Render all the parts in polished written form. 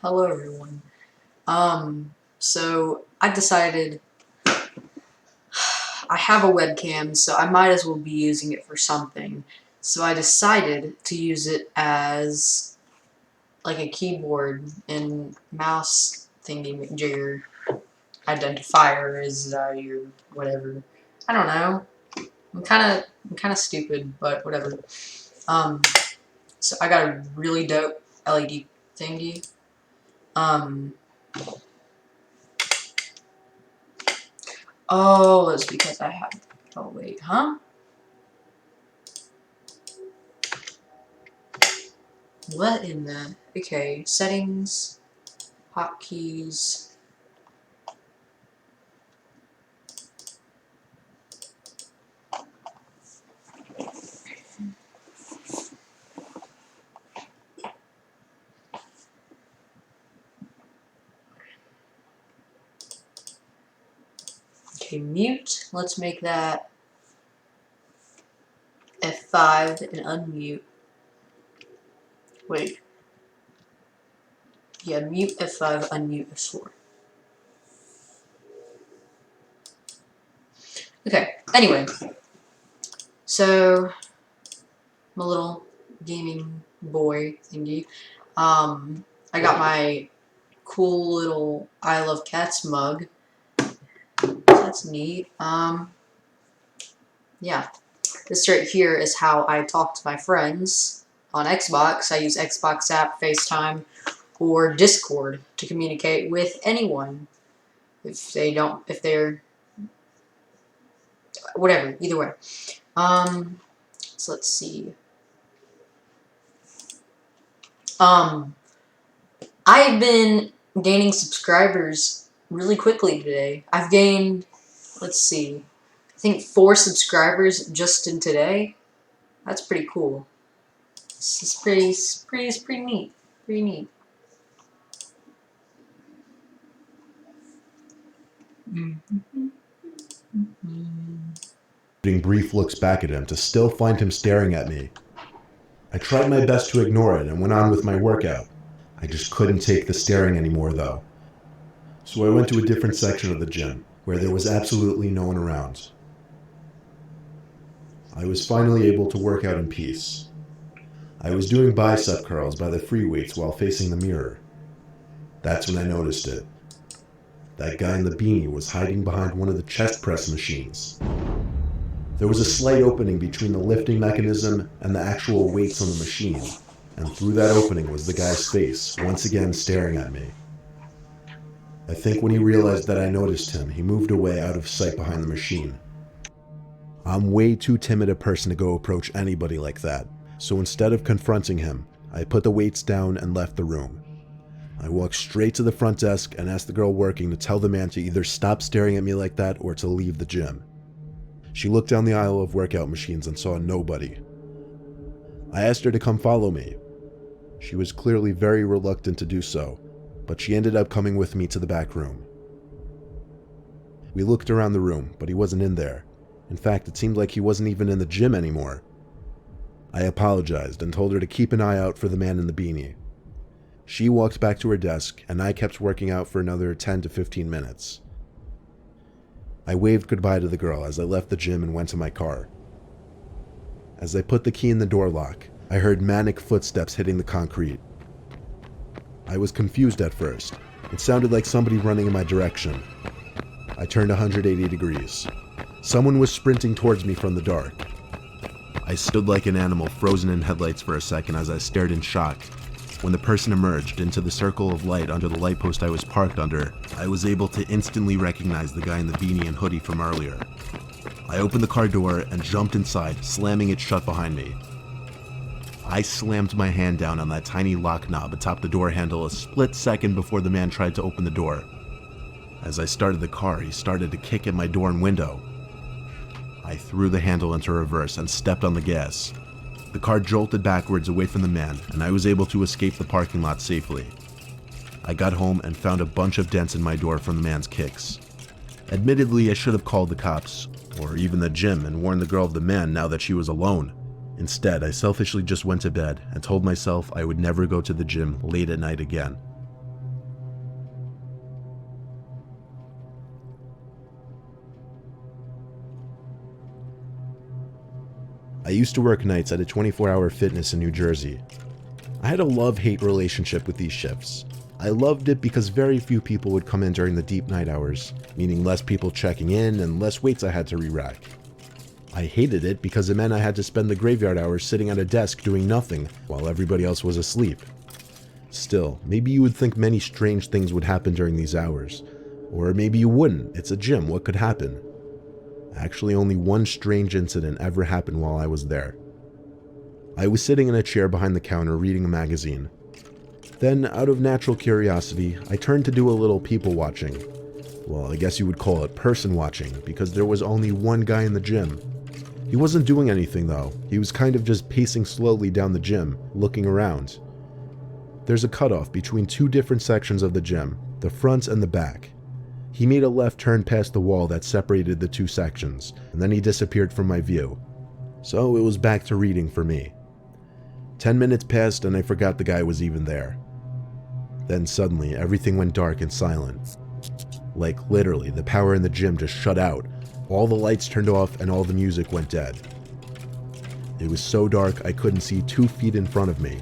Hello everyone. So I decided I have a webcam, so I might as well be using it for something. So I decided to use it as like a keyboard and mouse thingy jigger identifier is your whatever. I don't know. I'm kinda stupid, but whatever. Um so I got a really dope LED thingy. Um Oh, it's because I have. Oh, wait, huh? What in the. Okay, settings, hotkeys. Okay, mute. Let's make that F5 and unmute. Wait. Yeah, mute F5, unmute F4. Okay, anyway. So, my little gaming boy thingy. I got my cool little I Love Cats mug. That's neat. Yeah. This right here is how I talk to my friends on Xbox. I use Xbox app, FaceTime, or Discord to communicate with anyone. If they're, whatever, either way. So let's see. I've been gaining subscribers really quickly today. I've gained, let's see, I think 4 subscribers just in today. That's pretty cool. This is pretty neat. Pretty neat. Shooting brief looks back at him to still find him staring at me. I tried my best to ignore it and went on with my workout. I just couldn't take the staring anymore though. So I went to a different section of the gym, where there was absolutely no one around. I was finally able to work out in peace. I was doing bicep curls by the free weights while facing the mirror. That's when I noticed it. That guy in the beanie was hiding behind one of the chest press machines. There was a slight opening between the lifting mechanism and the actual weights on the machine, and through that opening was the guy's face, once again staring at me. I think when he realized that I noticed him, he moved away out of sight behind the machine. I'm way too timid a person to go approach anybody like that, so instead of confronting him, I put the weights down and left the room. I walked straight to the front desk and asked the girl working to tell the man to either stop staring at me like that or to leave the gym. She looked down the aisle of workout machines and saw nobody. I asked her to come follow me. She was clearly very reluctant to do so, but she ended up coming with me to the back room. We looked around the room, but he wasn't in there. In fact, it seemed like he wasn't even in the gym anymore. I apologized and told her to keep an eye out for the man in the beanie. She walked back to her desk, and I kept working out for another 10 to 15 minutes. I waved goodbye to the girl as I left the gym and went to my car. As I put the key in the door lock, I heard manic footsteps hitting the concrete. I was confused at first. It sounded like somebody running in my direction. I turned 180 degrees. Someone was sprinting towards me from the dark. I stood like an animal frozen in headlights for a second as I stared in shock. When the person emerged into the circle of light under the light post I was parked under, I was able to instantly recognize the guy in the beanie and hoodie from earlier. I opened the car door and jumped inside, slamming it shut behind me. I slammed my hand down on that tiny lock knob atop the door handle a split second before the man tried to open the door. As I started the car, he started to kick at my door and window. I threw the handle into reverse and stepped on the gas. The car jolted backwards away from the man, and I was able to escape the parking lot safely. I got home and found a bunch of dents in my door from the man's kicks. Admittedly, I should have called the cops, or even the gym, and warned the girl of the man now that she was alone. Instead, I selfishly just went to bed and told myself I would never go to the gym late at night again. used to work nights at a 24-hour fitness in New Jersey. I had a love-hate relationship with these shifts. I loved it because very few people would come in during the deep night hours, meaning less people checking in and less weights I had to re-rack. I hated it because it meant I had to spend the graveyard hours sitting at a desk doing nothing while everybody else was asleep. Still, maybe you would think many strange things would happen during these hours. Or maybe you wouldn't. It's a gym. What could happen? Actually, only one strange incident ever happened while I was there. I was sitting in a chair behind the counter reading a magazine. Then, out of natural curiosity, I turned to do a little people watching. Well, I guess you would call it person watching, because there was only one guy in the gym. He wasn't doing anything though. He was kind of just pacing slowly down the gym, looking around. There's a cutoff between two different sections of the gym, the front and the back. He made a left turn past the wall that separated the two sections, and then he disappeared from my view. So it was back to reading for me. 10 minutes passed and I forgot the guy was even there. Then suddenly, everything went dark and silent. Like literally, the power in the gym just shut out. All the lights turned off and all the music went dead. It was so dark I couldn't see 2 feet in front of me.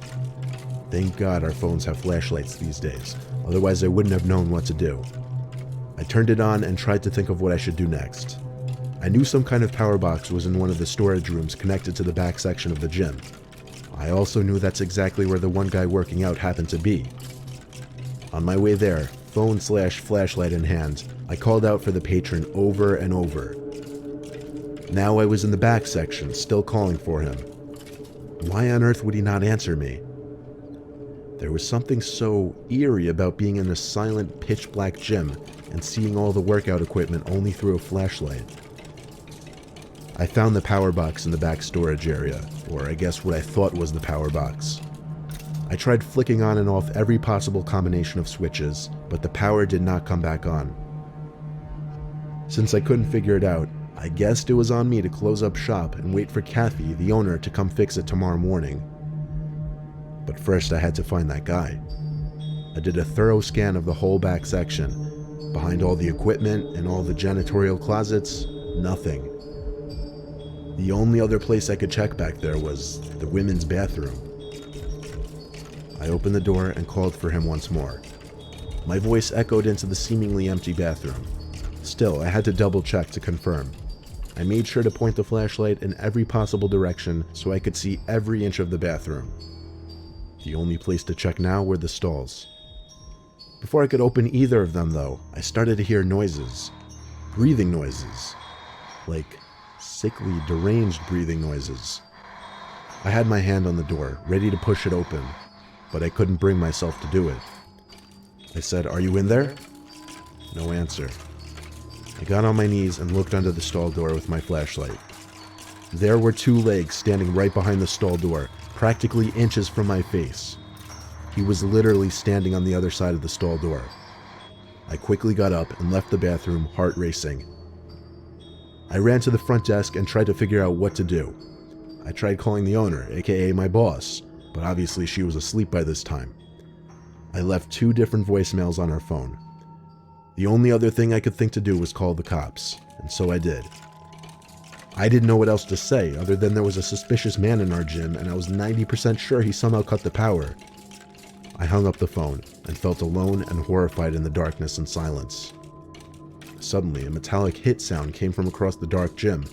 Thank God our phones have flashlights these days, otherwise I wouldn't have known what to do. I turned it on and tried to think of what I should do next. I knew some kind of power box was in one of the storage rooms connected to the back section of the gym. I also knew that's exactly where the one guy working out happened to be. On my way there, phone/flashlight in hand, I called out for the patron over and over. Now I was in the back section, still calling for him. Why on earth would he not answer me? There was something so eerie about being in a silent, pitch-black gym and seeing all the workout equipment only through a flashlight. I found the power box in the back storage area, or I guess what I thought was the power box. I tried flicking on and off every possible combination of switches, but the power did not come back on. Since I couldn't figure it out, I guessed it was on me to close up shop and wait for Kathy, the owner, to come fix it tomorrow morning. But first I had to find that guy. I did a thorough scan of the whole back section. Behind all the equipment and all the janitorial closets, nothing. The only other place I could check back there was the women's bathroom. I opened the door and called for him once more. My voice echoed into the seemingly empty bathroom. Still, I had to double check to confirm. I made sure to point the flashlight in every possible direction so I could see every inch of the bathroom. The only place to check now were the stalls. Before I could open either of them though, I started to hear noises. Breathing noises. Like sickly, deranged breathing noises. I had my hand on the door, ready to push it open, but I couldn't bring myself to do it. I said, "Are you in there?" No answer. I got on my knees and looked under the stall door with my flashlight. There were 2 legs standing right behind the stall door, practically inches from my face. He was literally standing on the other side of the stall door. I quickly got up and left the bathroom, heart racing. I ran to the front desk and tried to figure out what to do. I tried calling the owner, aka my boss, but obviously she was asleep by this time. I left 2 different voicemails on her phone. The only other thing I could think to do was call the cops, and so I did. I didn't know what else to say other than there was a suspicious man in our gym and I was 90% sure he somehow cut the power. I hung up the phone and felt alone and horrified in the darkness and silence. Suddenly, a metallic hit sound came from across the dark gym,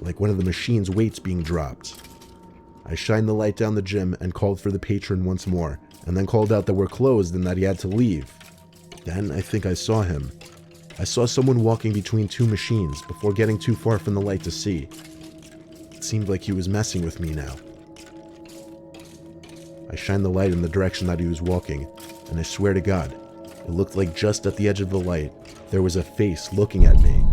like one of the machine's weights being dropped. I shined the light down the gym and called for the patron once more, and then called out that we're closed and that he had to leave. Then I think I saw him. I saw someone walking between 2 machines before getting too far from the light to see. It seemed like he was messing with me now. I shined the light in the direction that he was walking, and I swear to God, it looked like just at the edge of the light, there was a face looking at me.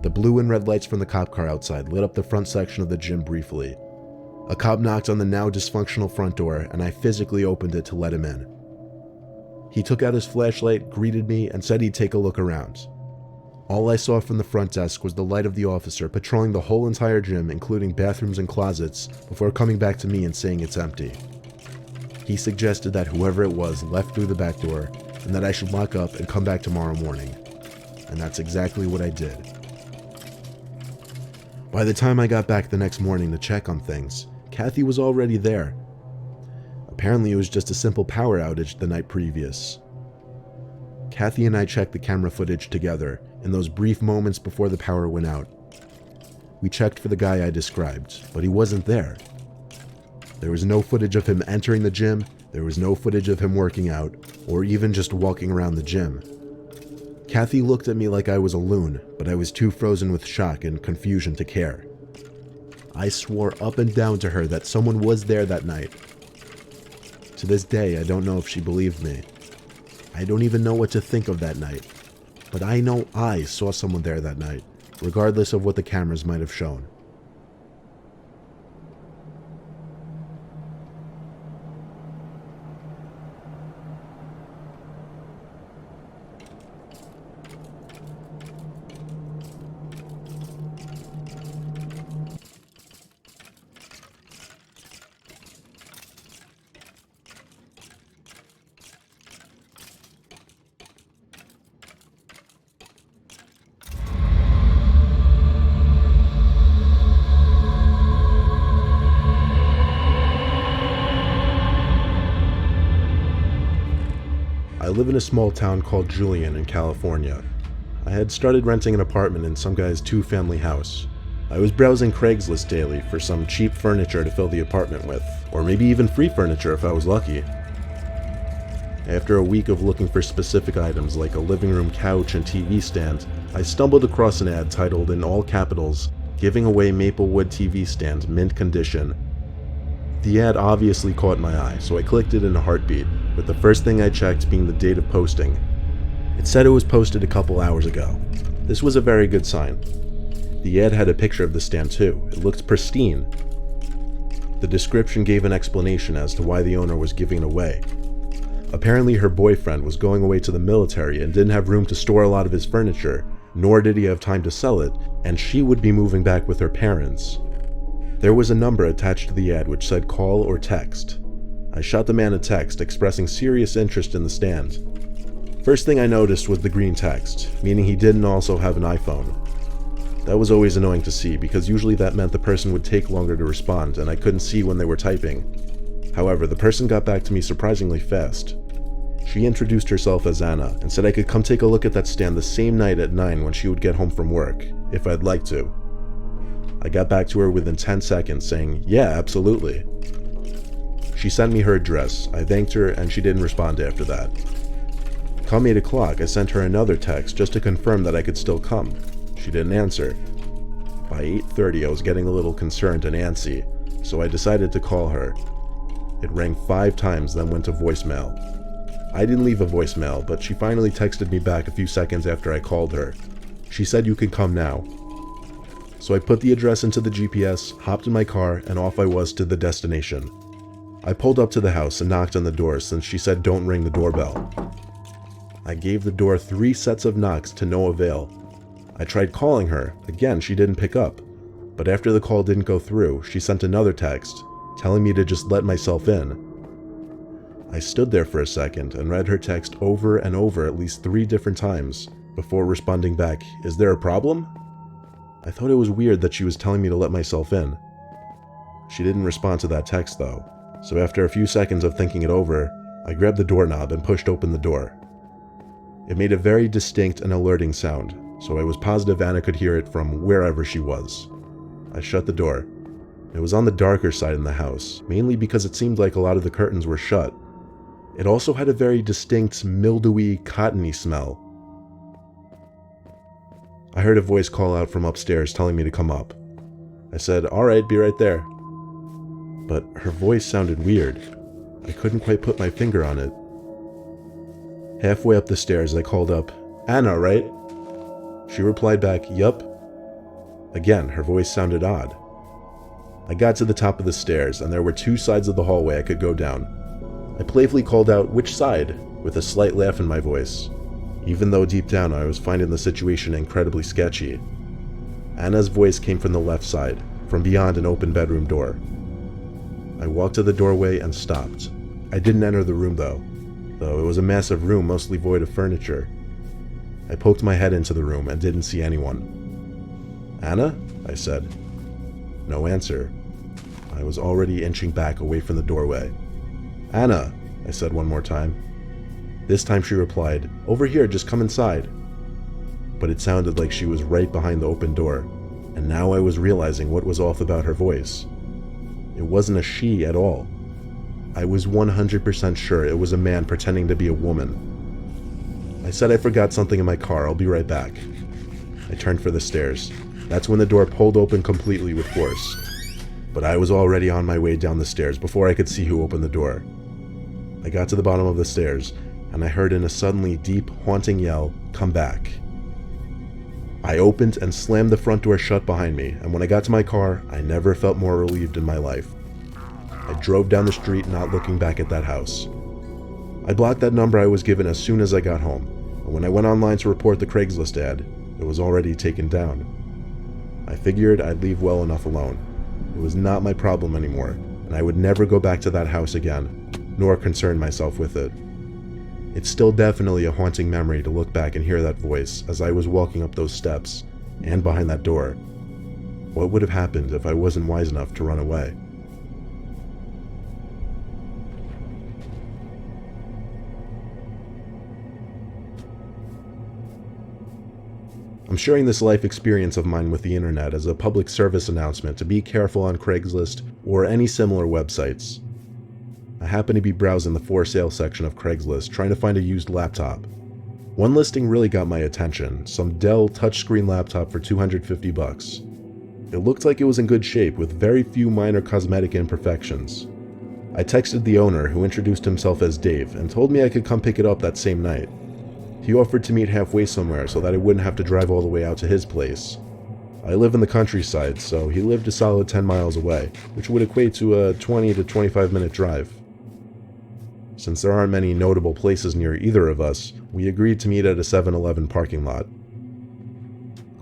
The blue and red lights from the cop car outside lit up the front section of the gym briefly. A cop knocked on the now dysfunctional front door, and I physically opened it to let him in. He took out his flashlight, greeted me, and said he'd take a look around. All I saw from the front desk was the light of the officer patrolling the whole entire gym, including bathrooms and closets, before coming back to me and saying it's empty. He suggested that whoever it was left through the back door, and that I should lock up and come back tomorrow morning. And that's exactly what I did. By the time I got back the next morning to check on things, Kathy was already there. Apparently it was just a simple power outage the night previous. Kathy and I checked the camera footage together in those brief moments before the power went out. We checked for the guy I described, but he wasn't there. There was no footage of him entering the gym, there was no footage of him working out, or even just walking around the gym. Kathy looked at me like I was a loon, but I was too frozen with shock and confusion to care. I swore up and down to her that someone was there that night. To this day, I don't know if she believed me. I don't even know what to think of that night, but I know I saw someone there that night, regardless of what the cameras might have shown. I live in a small town called Julian in California. I had started renting an apartment in some guy's two-family house. I was browsing Craigslist daily for some cheap furniture to fill the apartment with, or maybe even free furniture if I was lucky. After a week of looking for specific items like a living room couch and TV stand, I stumbled across an ad titled in all capitals, "Giving away Maplewood TV stand, mint condition." The ad obviously caught my eye, so I clicked it in a heartbeat, with the first thing I checked being the date of posting. It said it was posted a couple hours ago. This was a very good sign. The ad had a picture of the stand too. It looked pristine. The description gave an explanation as to why the owner was giving it away. Apparently her boyfriend was going away to the military and didn't have room to store a lot of his furniture, nor did he have time to sell it, and she would be moving back with her parents. There was a number attached to the ad which said call or text. I shot the man a text expressing serious interest in the stand. First thing I noticed was the green text, meaning he didn't also have an iPhone. That was always annoying to see because usually that meant the person would take longer to respond and I couldn't see when they were typing. However, the person got back to me surprisingly fast. She introduced herself as Anna and said I could come take a look at that stand the same night at 9 when she would get home from work, if I'd like to. I got back to her within 10 seconds saying, yeah, absolutely. She sent me her address, I thanked her, and she didn't respond after that. Come 8 o'clock, I sent her another text just to confirm that I could still come. She didn't answer. By 8:30 I was getting a little concerned and antsy, so I decided to call her. It rang 5 times, then went to voicemail. I didn't leave a voicemail, but she finally texted me back a few seconds after I called her. She said you can come now. So I put the address into the GPS, hopped in my car, and off I was to the destination. I pulled up to the house and knocked on the door since she said don't ring the doorbell. I gave the door 3 sets of knocks to no avail. I tried calling her, again she didn't pick up, but after the call didn't go through, she sent another text, telling me to just let myself in. I stood there for a second and read her text over and over at least 3 different times, before responding back, is there a problem? I thought it was weird that she was telling me to let myself in. She didn't respond to that text though, so after a few seconds of thinking it over, I grabbed the doorknob and pushed open the door. It made a very distinct and alerting sound, so I was positive Anna could hear it from wherever she was. I shut the door. It was on the darker side in the house, mainly because it seemed like a lot of the curtains were shut. It also had a very distinct, mildewy, cottony smell. I heard a voice call out from upstairs telling me to come up. I said, alright, be right there. But her voice sounded weird. I couldn't quite put my finger on it. Halfway up the stairs, I called up, Anna, right? She replied back, yup. Again, her voice sounded odd. I got to the top of the stairs, and there were 2 sides of the hallway I could go down. I playfully called out, which side? With a slight laugh in my voice, even though deep down I was finding the situation incredibly sketchy. Anna's voice came from the left side, from beyond an open bedroom door. I walked to the doorway and stopped. I didn't enter the room though it was a massive room mostly void of furniture. I poked my head into the room and didn't see anyone. Anna? I said. No answer. I was already inching back away from the doorway. "Anna," I said one more time. This time she replied, "Over here, just come inside." But it sounded like she was right behind the open door, and now I was realizing what was off about her voice. It wasn't a she at all. I was 100% sure it was a man pretending to be a woman. I said I forgot something in my car, I'll be right back. I turned for the stairs. That's when the door pulled open completely with force. But I was already on my way down the stairs before I could see who opened the door. I got to the bottom of the stairs, and I heard in a suddenly deep, haunting yell, "Come back." I opened and slammed the front door shut behind me, and when I got to my car, I never felt more relieved in my life. I drove down the street not looking back at that house. I blocked that number I was given as soon as I got home, and when I went online to report the Craigslist ad, it was already taken down. I figured I'd leave well enough alone. It was not my problem anymore, and I would never go back to that house again, nor concern myself with it. It's still definitely a haunting memory to look back and hear that voice as I was walking up those steps, and behind that door. What would have happened if I wasn't wise enough to run away? I'm sharing this life experience of mine with the internet as a public service announcement to be careful on Craigslist or any similar websites. I happen to be browsing the for sale section of Craigslist trying to find a used laptop. One listing really got my attention, some Dell touchscreen laptop for $250. It looked like it was in good shape with very few minor cosmetic imperfections. I texted the owner, who introduced himself as Dave, and told me I could come pick it up that same night. He offered to meet halfway somewhere so that I wouldn't have to drive all the way out to his place. I live in the countryside, so he lived a solid 10 miles away, which would equate to a 20 to 25 minute drive. Since there aren't many notable places near either of us, we agreed to meet at a 7-Eleven parking lot.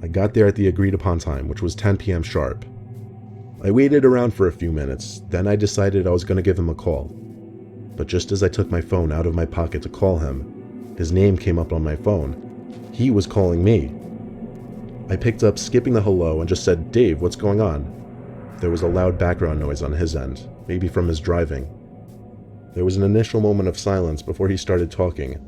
I got there at the agreed upon time, which was 10 p.m. sharp. I waited around for a few minutes, then I decided I was going to give him a call. But just as I took my phone out of my pocket to call him, his name came up on my phone. He was calling me. I picked up, skipping the hello, and just said, "Dave, what's going on?" There was a loud background noise on his end, maybe from his driving. There was an initial moment of silence before he started talking.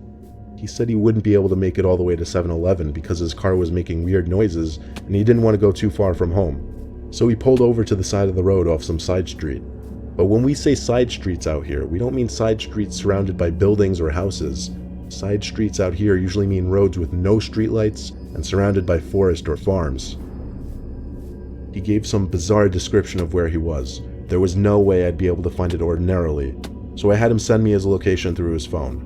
He said he wouldn't be able to make it all the way to 7-Eleven because his car was making weird noises and he didn't want to go too far from home. So he pulled over to the side of the road off some side street. But when we say side streets out here, we don't mean side streets surrounded by buildings or houses. Side streets out here usually mean roads with no streetlights and surrounded by forest or farms. He gave some bizarre description of where he was. There was no way I'd be able to find it ordinarily, so I had him send me his location through his phone.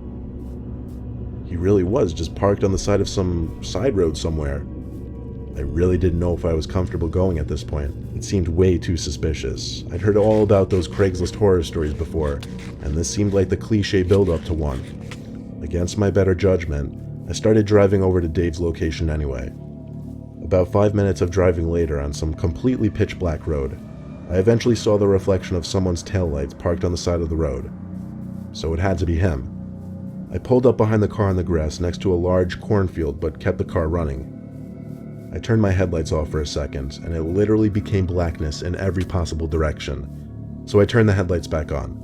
He really was just parked on the side of some side road somewhere. I really didn't know if I was comfortable going at this point. It seemed way too suspicious. I'd heard all about those Craigslist horror stories before, and this seemed like the cliche build-up to one. Against my better judgment, I started driving over to Dave's location anyway. About 5 minutes of driving later on some completely pitch black road, I eventually saw the reflection of someone's taillights parked on the side of the road. So it had to be him. I pulled up behind the car on the grass next to a large cornfield but kept the car running. I turned my headlights off for a second, and it literally became blackness in every possible direction. So I turned the headlights back on.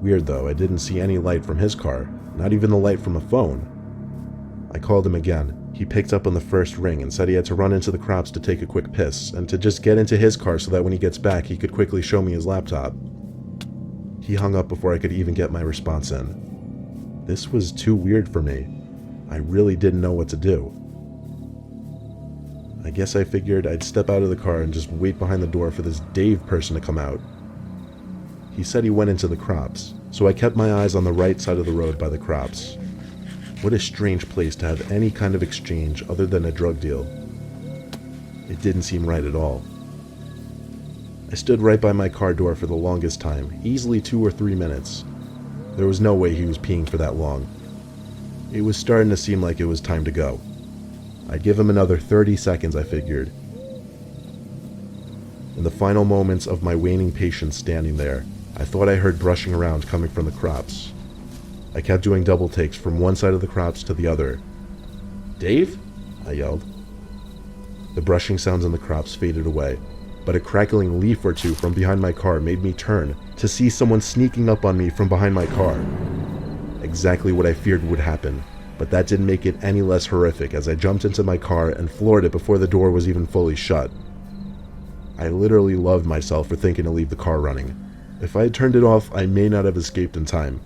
Weird though, I didn't see any light from his car. Not even the light from a phone. I called him again. He picked up on the first ring and said he had to run into the crops to take a quick piss, and to just get into his car so that when he gets back he could quickly show me his laptop. He hung up before I could even get my response in. This was too weird for me. I really didn't know what to do. I guess I figured I'd step out of the car and just wait behind the door for this Dave person to come out. He said he went into the crops, so I kept my eyes on the right side of the road by the crops. What a strange place to have any kind of exchange other than a drug deal. It didn't seem right at all. I stood right by my car door for the longest time, easily 2 or 3 minutes. There was no way he was peeing for that long. It was starting to seem like it was time to go. I'd give him another 30 seconds, I figured. In the final moments of my waning patience standing there, I thought I heard brushing around coming from the crops. I kept doing double takes from one side of the crops to the other. "Dave?" I yelled. The brushing sounds in the crops faded away, but a crackling leaf or two from behind my car made me turn to see someone sneaking up on me from behind my car. Exactly what I feared would happen, but that didn't make it any less horrific as I jumped into my car and floored it before the door was even fully shut. I literally loved myself for thinking to leave the car running. If I had turned it off, I may not have escaped in time.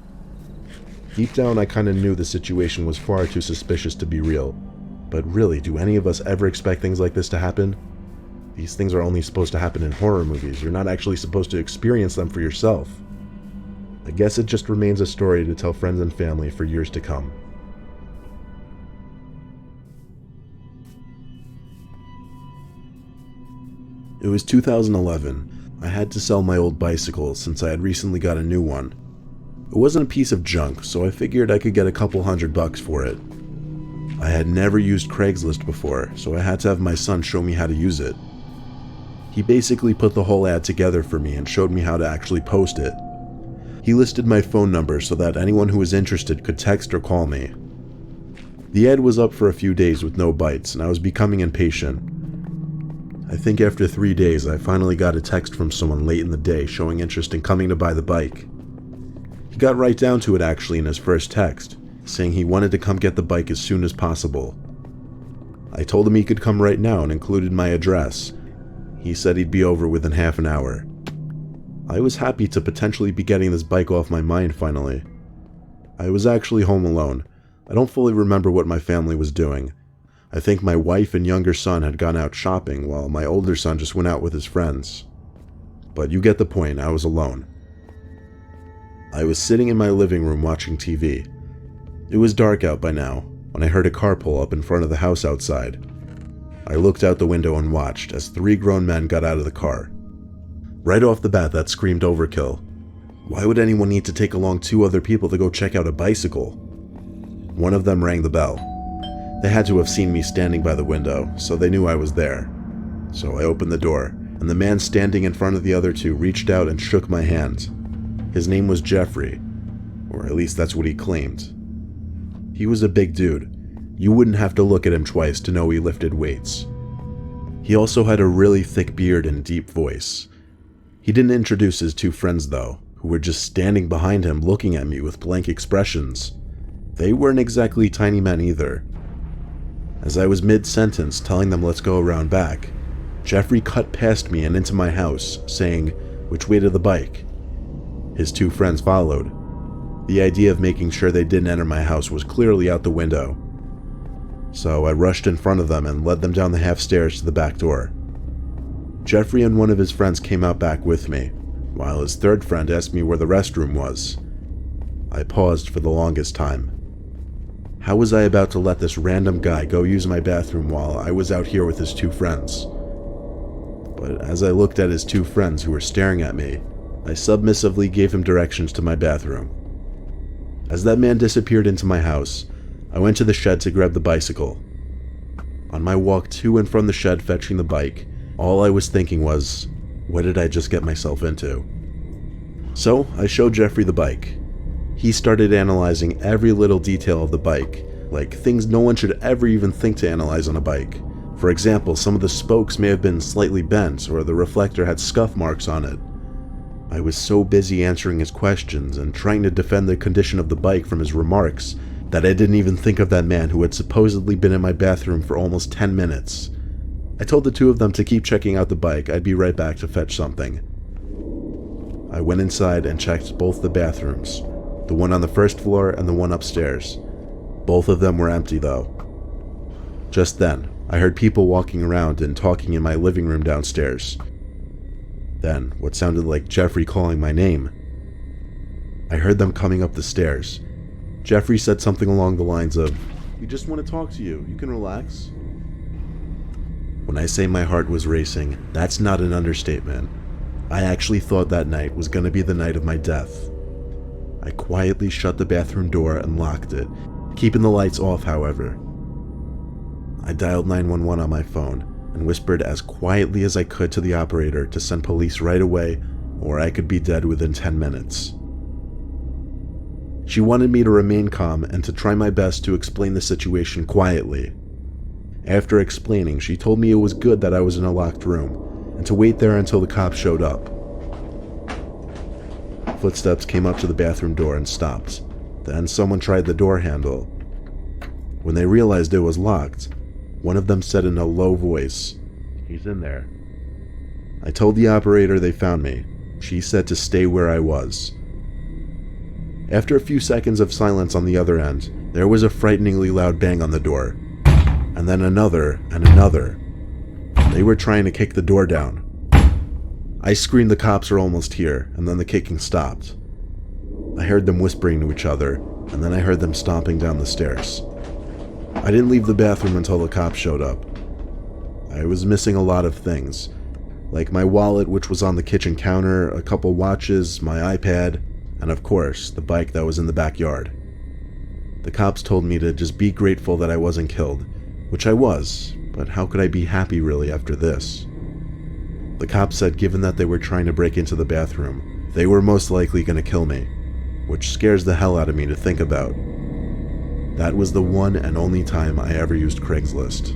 Deep down, I kinda knew the situation was far too suspicious to be real. But really, do any of us ever expect things like this to happen? These things are only supposed to happen in horror movies. You're not actually supposed to experience them for yourself. I guess it just remains a story to tell friends and family for years to come. It was 2011. I had to sell my old bicycle since I had recently got a new one. It wasn't a piece of junk, so I figured I could get a couple $100 for it. I had never used Craigslist before, so I had to have my son show me how to use it. He basically put the whole ad together for me and showed me how to actually post it. He listed my phone number so that anyone who was interested could text or call me. The ad was up for a few days with no bites, and I was becoming impatient. I think after 3 days, I finally got a text from someone late in the day showing interest in coming to buy the bike. He got right down to it actually in his first text, saying he wanted to come get the bike as soon as possible. I told him he could come right now and included my address. He said he'd be over within half an hour. I was happy to potentially be getting this bike off my mind finally. I was actually home alone. I don't fully remember what my family was doing. I think my wife and younger son had gone out shopping while my older son just went out with his friends. But you get the point, I was alone. I was sitting in my living room watching TV. It was dark out by now when I heard a car pull up in front of the house outside. I looked out the window and watched as 3 grown men got out of the car. Right off the bat, that screamed overkill. Why would anyone need to take along 2 other people to go check out a bicycle? One of them rang the bell. They had to have seen me standing by the window, so they knew I was there. So I opened the door, and the man standing in front of the other 2 reached out and shook my hand. His name was Jeffrey, or at least that's what he claimed. He was a big dude. You wouldn't have to look at him twice to know he lifted weights. He also had a really thick beard and deep voice. He didn't introduce his 2 friends though, who were just standing behind him looking at me with blank expressions. They weren't exactly tiny men either. As I was mid-sentence telling them let's go around back, Jeffrey cut past me and into my house, saying, "Which way to the bike?" His 2 friends followed. The idea of making sure they didn't enter my house was clearly out the window. So I rushed in front of them and led them down the half stairs to the back door. Jeffrey and one of his friends came out back with me, while his 3rd friend asked me where the restroom was. I paused for the longest time. How was I about to let this random guy go use my bathroom while I was out here with his 2 friends? But as I looked at his 2 friends who were staring at me, I submissively gave him directions to my bathroom. As that man disappeared into my house, I went to the shed to grab the bicycle. On my walk to and from the shed fetching the bike, all I was thinking was, what did I just get myself into? So I showed Jeffrey the bike. He started analyzing every little detail of the bike, like things no one should ever even think to analyze on a bike. For example, some of the spokes may have been slightly bent or the reflector had scuff marks on it. I was so busy answering his questions and trying to defend the condition of the bike from his remarks that I didn't even think of that man who had supposedly been in my bathroom for almost 10 minutes. I told the 2 of them to keep checking out the bike. I'd be right back to fetch something. I went inside and checked both the bathrooms, the one on the 1st floor and the one upstairs. Both of them were empty though. Just then, I heard people walking around and talking in my living room downstairs. Then, what sounded like Jeffrey calling my name. I heard them coming up the stairs. Jeffrey said something along the lines of, "We just want to talk to you. You can relax." When I say my heart was racing, that's not an understatement. I actually thought that night was going to be the night of my death. I quietly shut the bathroom door and locked it, keeping the lights off, however. I dialed 911 on my phone and whispered as quietly as I could to the operator to send police right away, or I could be dead within 10 minutes. She wanted me to remain calm and to try my best to explain the situation quietly. After explaining, she told me it was good that I was in a locked room, and to wait there until the cops showed up. Footsteps came up to the bathroom door and stopped. Then someone tried the door handle. When they realized it was locked, one of them said in a low voice, "He's in there." I told the operator they found me. She said to stay where I was. After a few seconds of silence on the other end, there was a frighteningly loud bang on the door. And then another and another. They were trying to kick the door down. I screamed the cops are almost here, and then the kicking stopped. I heard them whispering to each other, and then I heard them stomping down the stairs. I didn't leave the bathroom until the cops showed up. I was missing a lot of things, like my wallet, which was on the kitchen counter, a couple watches, my iPad, and of course, the bike that was in the backyard. The cops told me to just be grateful that I wasn't killed, which I was, but how could I be happy really after this? The cops said given that they were trying to break into the bathroom, they were most likely going to kill me, which scares the hell out of me to think about. That was the one and only time I ever used Craigslist.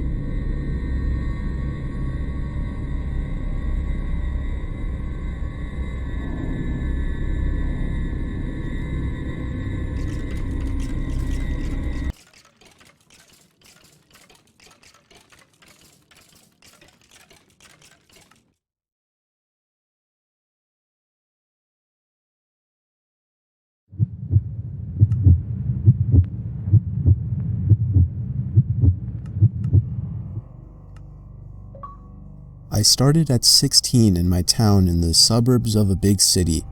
I started at 16 in my town in the suburbs of a big city.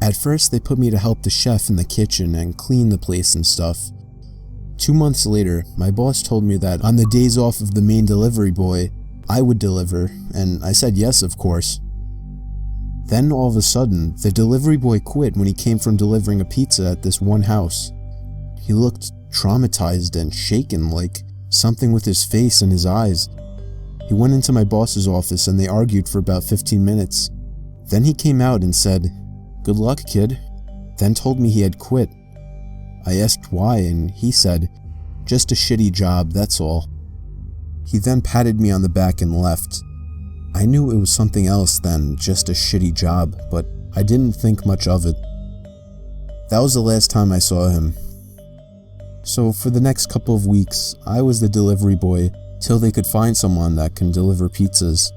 At first, they put me to help the chef in the kitchen and clean the place and stuff. 2 months later, my boss told me that on the days off of the main delivery boy, I would deliver, and I said yes, of course. Then all of a sudden, the delivery boy quit when he came from delivering a pizza at this one house. He looked traumatized and shaken, like something with his face and his eyes. He went into my boss's office and they argued for about 15 minutes. Then he came out and said, "Good luck, kid," then told me he had quit. I asked why and he said, "Just a shitty job, that's all." He then patted me on the back and left. I knew it was something else than just a shitty job, but I didn't think much of it. That was the last time I saw him. So for the next couple of weeks, I was the delivery boy till they could find someone that can deliver pizzas.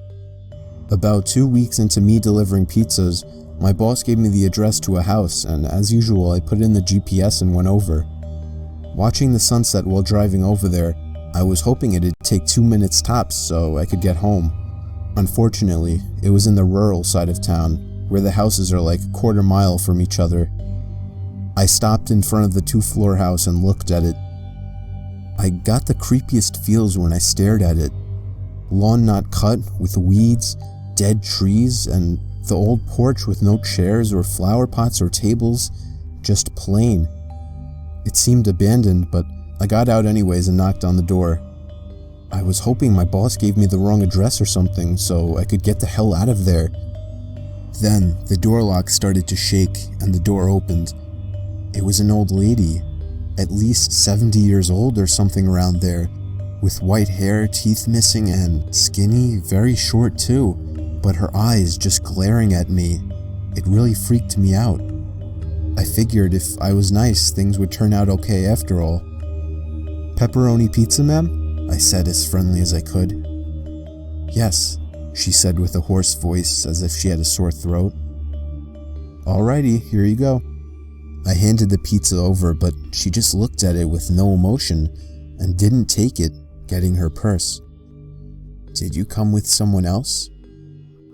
About 2 weeks into me delivering pizzas, my boss gave me the address to a house, and as usual I put in the GPS and went over. Watching the sunset while driving over there, I was hoping it'd take 2 minutes tops so I could get home. Unfortunately, it was in the rural side of town, where the houses are like a quarter mile from each other. I stopped in front of the 2-floor house and looked at it. I got the creepiest feels when I stared at it. Lawn not cut, with weeds, dead trees, and the old porch with no chairs or flower pots or tables, just plain. It seemed abandoned, but I got out anyways and knocked on the door. I was hoping my boss gave me the wrong address or something so I could get the hell out of there. Then the door lock started to shake and the door opened. It was an old lady, at least 70 years old or something around there, with white hair, teeth missing, and skinny, very short too, but her eyes just glaring at me. It really freaked me out. I figured if I was nice, things would turn out okay after all. "Pepperoni pizza, ma'am?" I said as friendly as I could. "Yes," she said with a hoarse voice as if she had a sore throat. "Alrighty, here you go." I handed the pizza over, but she just looked at it with no emotion and didn't take it, getting her purse. "Did you come with someone else?"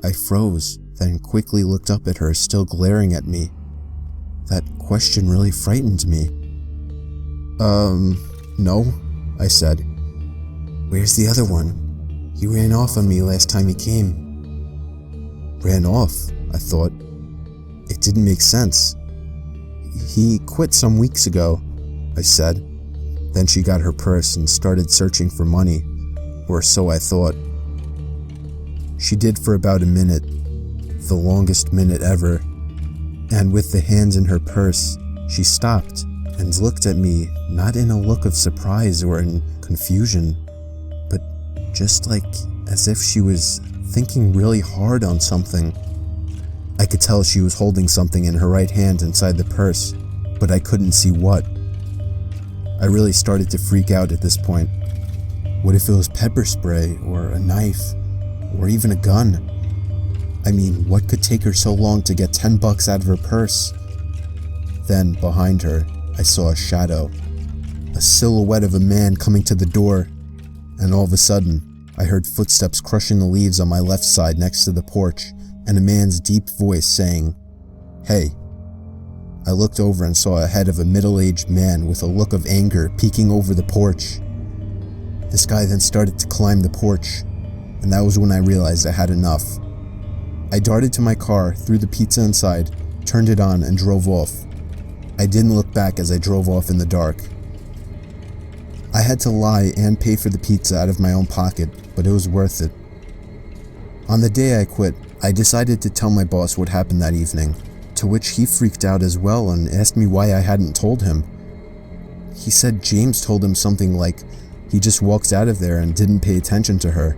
I froze, then quickly looked up at her, still glaring at me. That question really frightened me. No," I said. "Where's the other one? He ran off on me last time he came." Ran off, I thought. It didn't make sense. "He quit some weeks ago," I said. Then she got her purse and started searching for money, or so I thought. She did for about a minute, the longest minute ever, and with the hands in her purse, she stopped and looked at me, not in a look of surprise or in confusion, but just like as if she was thinking really hard on something. I could tell she was holding something in her right hand inside the purse, but I couldn't see what. I really started to freak out at this point. What if it was pepper spray, or a knife, or even a gun? I mean, what could take her so long to get $10 out of her purse? Then, behind her, I saw a shadow. A silhouette of a man coming to the door, and all of a sudden, I heard footsteps crushing the leaves on my left side next to the porch, and a man's deep voice saying, "Hey." I looked over and saw a head of a middle-aged man with a look of anger peeking over the porch. This guy then started to climb the porch, and that was when I realized I had enough. I darted to my car, threw the pizza inside, turned it on, and drove off. I didn't look back as I drove off in the dark. I had to lie and pay for the pizza out of my own pocket, but it was worth it. On the day I quit, I decided to tell my boss what happened that evening, to which he freaked out as well and asked me why I hadn't told him. He said James told him something like he just walked out of there and didn't pay attention to her.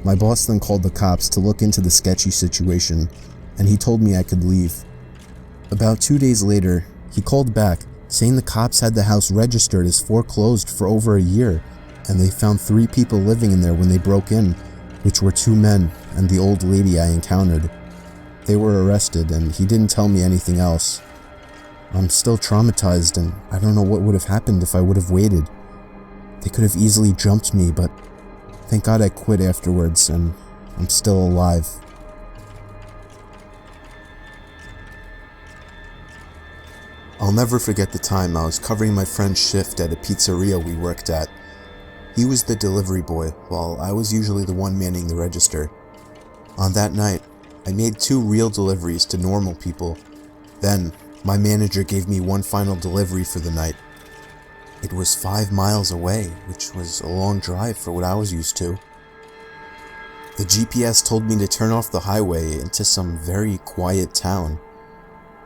My boss then called the cops to look into the sketchy situation, and he told me I could leave. About 2 days later, he called back, saying the cops had the house registered as foreclosed for over a year, and they found 3 people living in there when they broke in, which were 2 men and the old lady I encountered. They were arrested, and he didn't tell me anything else. I'm still traumatized, and I don't know what would have happened if I would have waited. They could have easily jumped me, but thank God I quit afterwards, and I'm still alive. I'll never forget the time I was covering my friend's shift at a pizzeria we worked at. He was the delivery boy, while I was usually the one manning the register. On that night, I made 2 real deliveries to normal people. Then, my manager gave me one final delivery for the night. It was 5 miles away, which was a long drive for what I was used to. The GPS told me to turn off the highway into some very quiet town.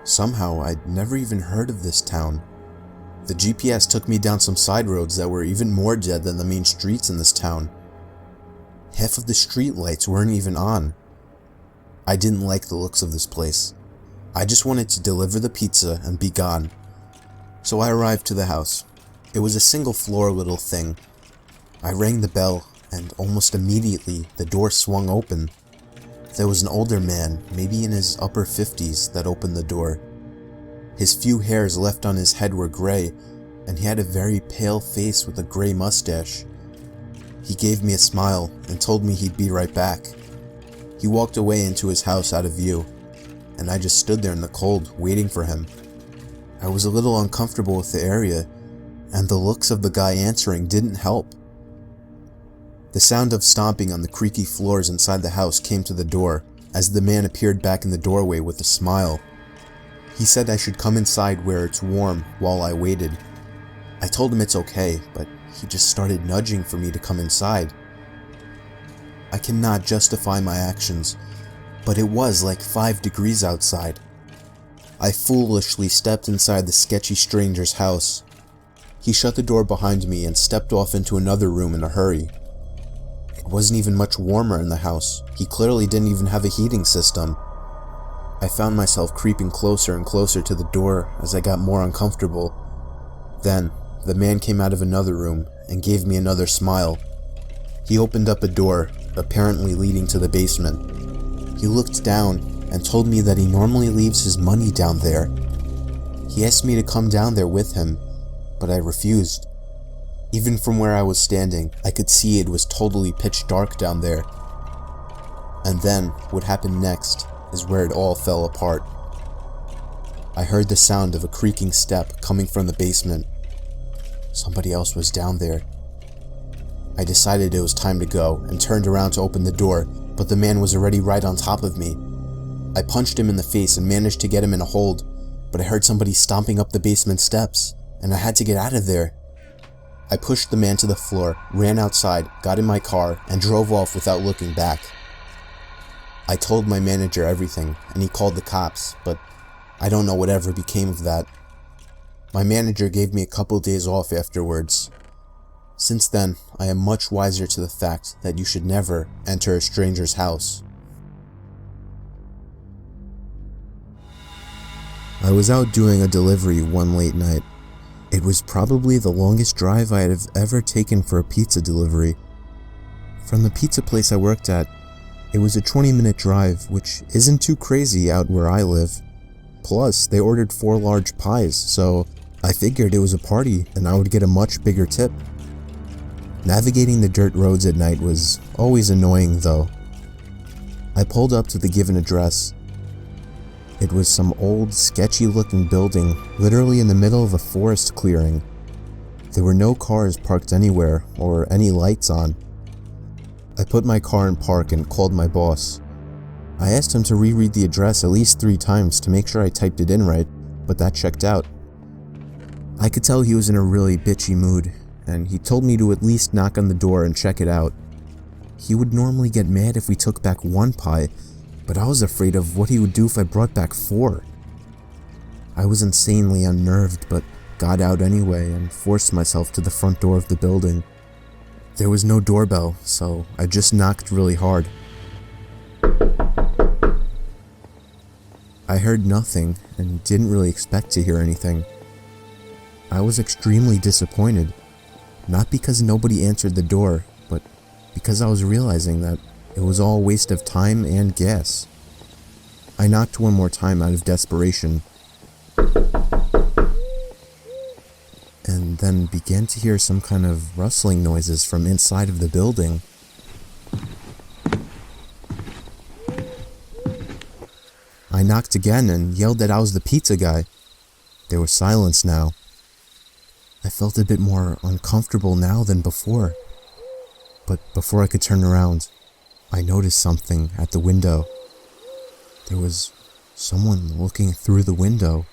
Somehow, I'd never even heard of this town. The GPS took me down some side roads that were even more dead than the main streets in this town. Half of the street lights weren't even on. I didn't like the looks of this place. I just wanted to deliver the pizza and be gone. So I arrived to the house. It was a single-floor little thing. I rang the bell, and almost immediately the door swung open. There was an older man, maybe in his upper 50s, that opened the door. His few hairs left on his head were gray, and he had a very pale face with a gray mustache. He gave me a smile and told me he'd be right back. He walked away into his house out of view, and I just stood there in the cold, waiting for him. I was a little uncomfortable with the area, and the looks of the guy answering didn't help. The sound of stomping on the creaky floors inside the house came to the door, as the man appeared back in the doorway with a smile. He said I should come inside where it's warm while I waited. I told him it's okay, but he just started nudging for me to come inside. I cannot justify my actions, but it was like 5 degrees outside. I foolishly stepped inside the sketchy stranger's house. He shut the door behind me and stepped off into another room in a hurry. It wasn't even much warmer in the house. He clearly didn't even have a heating system. I found myself creeping closer and closer to the door as I got more uncomfortable. Then, the man came out of another room and gave me another smile. He opened up a door, apparently leading to the basement. He looked down and told me that he normally leaves his money down there. He asked me to come down there with him, but I refused. Even from where I was standing, I could see it was totally pitch dark down there. And then, what happened next is where it all fell apart. I heard the sound of a creaking step coming from the basement. Somebody else was down there. I decided it was time to go and turned around to open the door, but the man was already right on top of me. I punched him in the face and managed to get him in a hold, but I heard somebody stomping up the basement steps, and I had to get out of there. I pushed the man to the floor, ran outside, got in my car, and drove off without looking back. I told my manager everything, and he called the cops, but I don't know whatever became of that. My manager gave me a couple days off afterwards. Since then, I am much wiser to the fact that you should never enter a stranger's house. I was out doing a delivery one late night. It was probably the longest drive I have ever taken for a pizza delivery. From the pizza place I worked at, it was a 20-minute drive, which isn't too crazy out where I live. Plus, they ordered 4 large pies, so I figured it was a party and I would get a much bigger tip. Navigating the dirt roads at night was always annoying though. I pulled up to the given address. It was some old, sketchy-looking building literally in the middle of a forest clearing. There were no cars parked anywhere or any lights on. I put my car in park and called my boss. I asked him to reread the address at least 3 times to make sure I typed it in right, but that checked out. I could tell he was in a really bitchy mood, and he told me to at least knock on the door and check it out. He would normally get mad if we took back 1 pie, but I was afraid of what he would do if I brought back 4. I was insanely unnerved, but got out anyway and forced myself to the front door of the building. There was no doorbell, so I just knocked really hard. I heard nothing and didn't really expect to hear anything. I was extremely disappointed, not because nobody answered the door, but because I was realizing that it was all a waste of time and gas. I knocked one more time out of desperation, and then began to hear some kind of rustling noises from inside of the building. I knocked again and yelled that I was the pizza guy. There was silence now. I felt a bit more uncomfortable now than before. But before I could turn around, I noticed something at the window. There was someone looking through the window.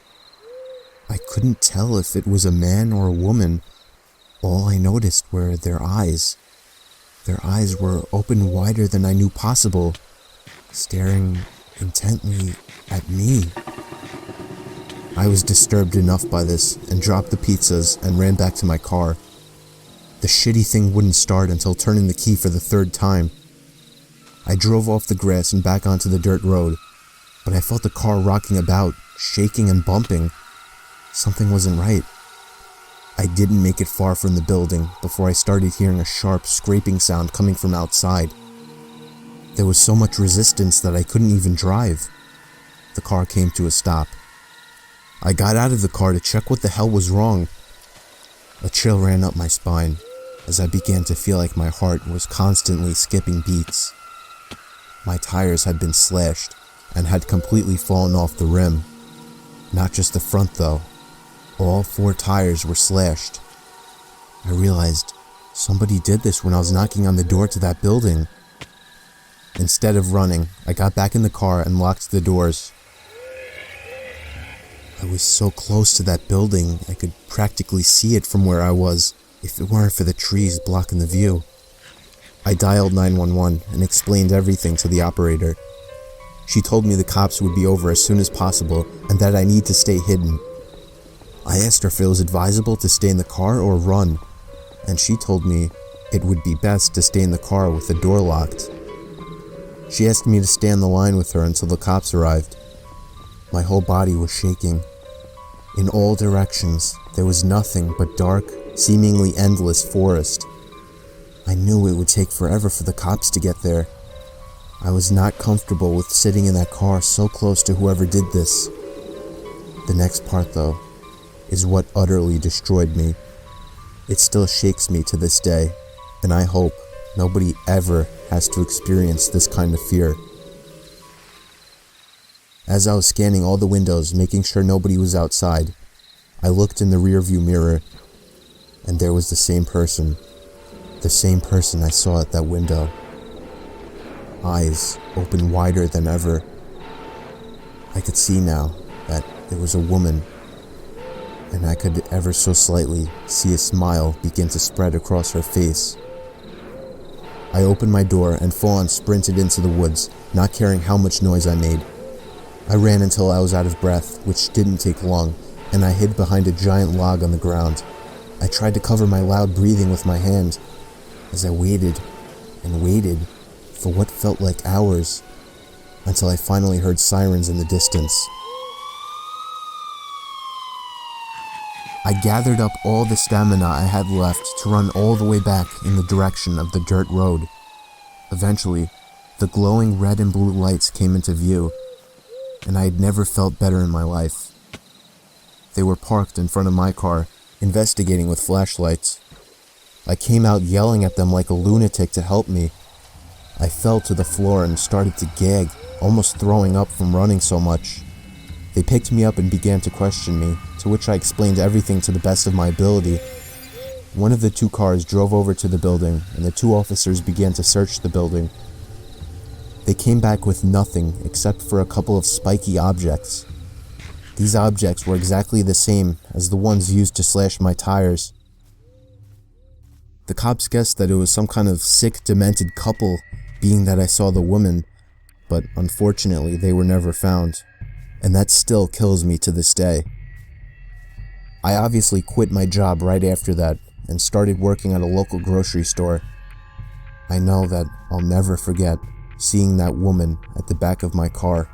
I couldn't tell if it was a man or a woman. All I noticed were their eyes. Their eyes were open wider than I knew possible, staring intently at me. I was disturbed enough by this and dropped the pizzas and ran back to my car. The shitty thing wouldn't start until turning the key for the 3rd time. I drove off the grass and back onto the dirt road, but I felt the car rocking about, shaking and bumping. Something wasn't right. I didn't make it far from the building before I started hearing a sharp scraping sound coming from outside. There was so much resistance that I couldn't even drive. The car came to a stop. I got out of the car to check what the hell was wrong. A chill ran up my spine as I began to feel like my heart was constantly skipping beats. My tires had been slashed and had completely fallen off the rim. Not just the front though. All 4 tires were slashed. I realized somebody did this when I was knocking on the door to that building. Instead of running, I got back in the car and locked the doors. I was so close to that building, I could practically see it from where I was, if it weren't for the trees blocking the view. I dialed 911 and explained everything to the operator. She told me the cops would be over as soon as possible and that I need to stay hidden. I asked her if it was advisable to stay in the car or run, and she told me it would be best to stay in the car with the door locked. She asked me to stay on the line with her until the cops arrived. My whole body was shaking. In all directions, there was nothing but dark, seemingly endless forest. I knew it would take forever for the cops to get there. I was not comfortable with sitting in that car so close to whoever did this. The next part, though, is what utterly destroyed me. It still shakes me to this day, and I hope nobody ever has to experience this kind of fear. As I was scanning all the windows, making sure nobody was outside, I looked in the rearview mirror, and there was the same person I saw at that window. Eyes open wider than ever. I could see now that it was a woman, and I could ever so slightly see a smile begin to spread across her face. I opened my door and full-on sprinted into the woods, not caring how much noise I made. I ran until I was out of breath, which didn't take long, and I hid behind a giant log on the ground. I tried to cover my loud breathing with my hand as I waited and waited for what felt like hours until I finally heard sirens in the distance. I gathered up all the stamina I had left to run all the way back in the direction of the dirt road. Eventually, the glowing red and blue lights came into view, and I had never felt better in my life. They were parked in front of my car, investigating with flashlights. I came out yelling at them like a lunatic to help me. I fell to the floor and started to gag, almost throwing up from running so much. They picked me up and began to question me, to which I explained everything to the best of my ability. One of the two cars drove over to the building, and the two officers began to search the building. They came back with nothing except for a couple of spiky objects. These objects were exactly the same as the ones used to slash my tires. The cops guessed that it was some kind of sick, demented couple, being that I saw the woman, but unfortunately they were never found, and that still kills me to this day. I obviously quit my job right after that and started working at a local grocery store. I know that I'll never forget seeing that woman at the back of my car.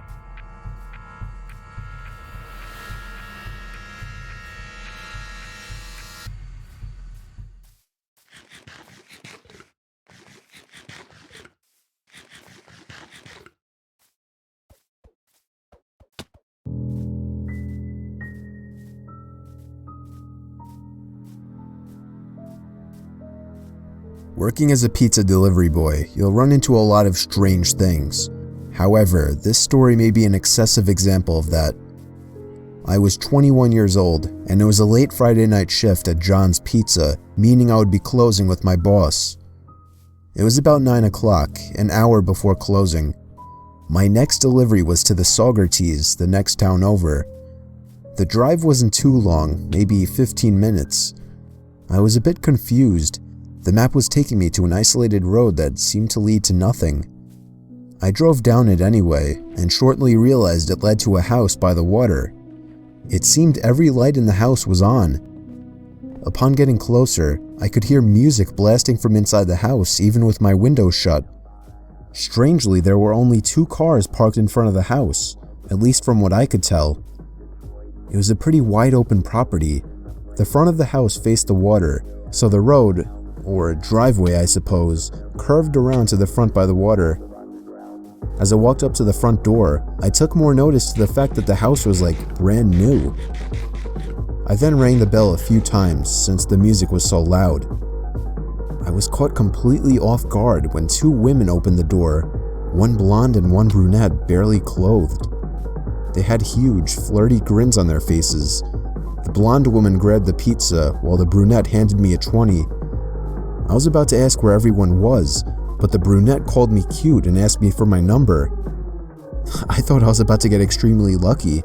Working as a pizza delivery boy, you'll run into a lot of strange things. However, this story may be an excessive example of that. I was 21 years old, and it was a late Friday night shift at John's Pizza, meaning I would be closing with my boss. It was about 9 o'clock, an hour before closing. My next delivery was to the Saugerties, the next town over. The drive wasn't too long, maybe 15 minutes. I was a bit confused. The map was taking me to an isolated road that seemed to lead to nothing. I drove down it anyway, and shortly realized it led to a house by the water. It seemed every light in the house was on. Upon getting closer, I could hear music blasting from inside the house even with my windows shut. Strangely, there were only 2 cars parked in front of the house, at least from what I could tell. It was a pretty wide open property. The front of the house faced the water, so the road, or driveway I suppose, curved around to the front by the water. As I walked up to the front door, I took more notice to the fact that the house was like brand new. I then rang the bell a few times since the music was so loud. I was caught completely off guard when 2 women opened the door, one blonde and one brunette, barely clothed. They had huge, flirty grins on their faces. The blonde woman grabbed the pizza while the brunette handed me a 20. I was about to ask where everyone was, but the brunette called me cute and asked me for my number. I thought I was about to get extremely lucky.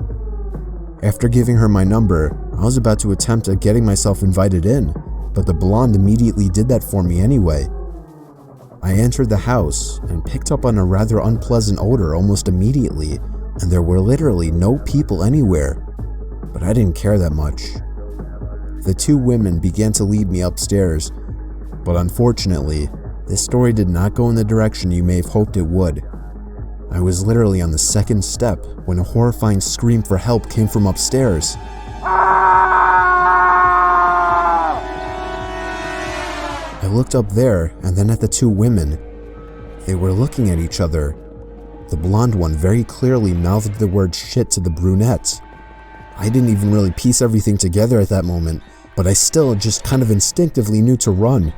After giving her my number, I was about to attempt at getting myself invited in, but the blonde immediately did that for me anyway. I entered the house and picked up on a rather unpleasant odor almost immediately, and there were literally no people anywhere, but I didn't care that much. The 2 women began to lead me upstairs, but unfortunately, this story did not go in the direction you may have hoped it would. I was literally on the 2nd step when a horrifying scream for help came from upstairs. I looked up there and then at the 2 women. They were looking at each other. The blonde one very clearly mouthed the word shit to the brunette. I didn't even really piece everything together at that moment, but I still just kind of instinctively knew to run.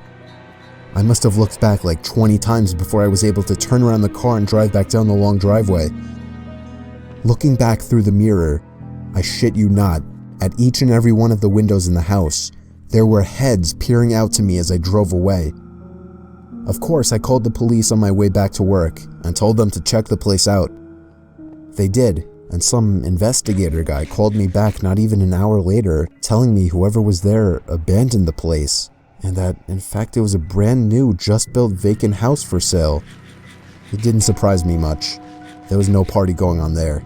I must have looked back like 20 times before I was able to turn around the car and drive back down the long driveway. Looking back through the mirror, I shit you not, at each and every one of the windows in the house, there were heads peering out to me as I drove away. Of course, I called the police on my way back to work and told them to check the place out. They did, and some investigator guy called me back not even an hour later, telling me whoever was there abandoned the place, and that, in fact, it was a brand new, just-built vacant house for sale. It didn't surprise me much. There was no party going on there.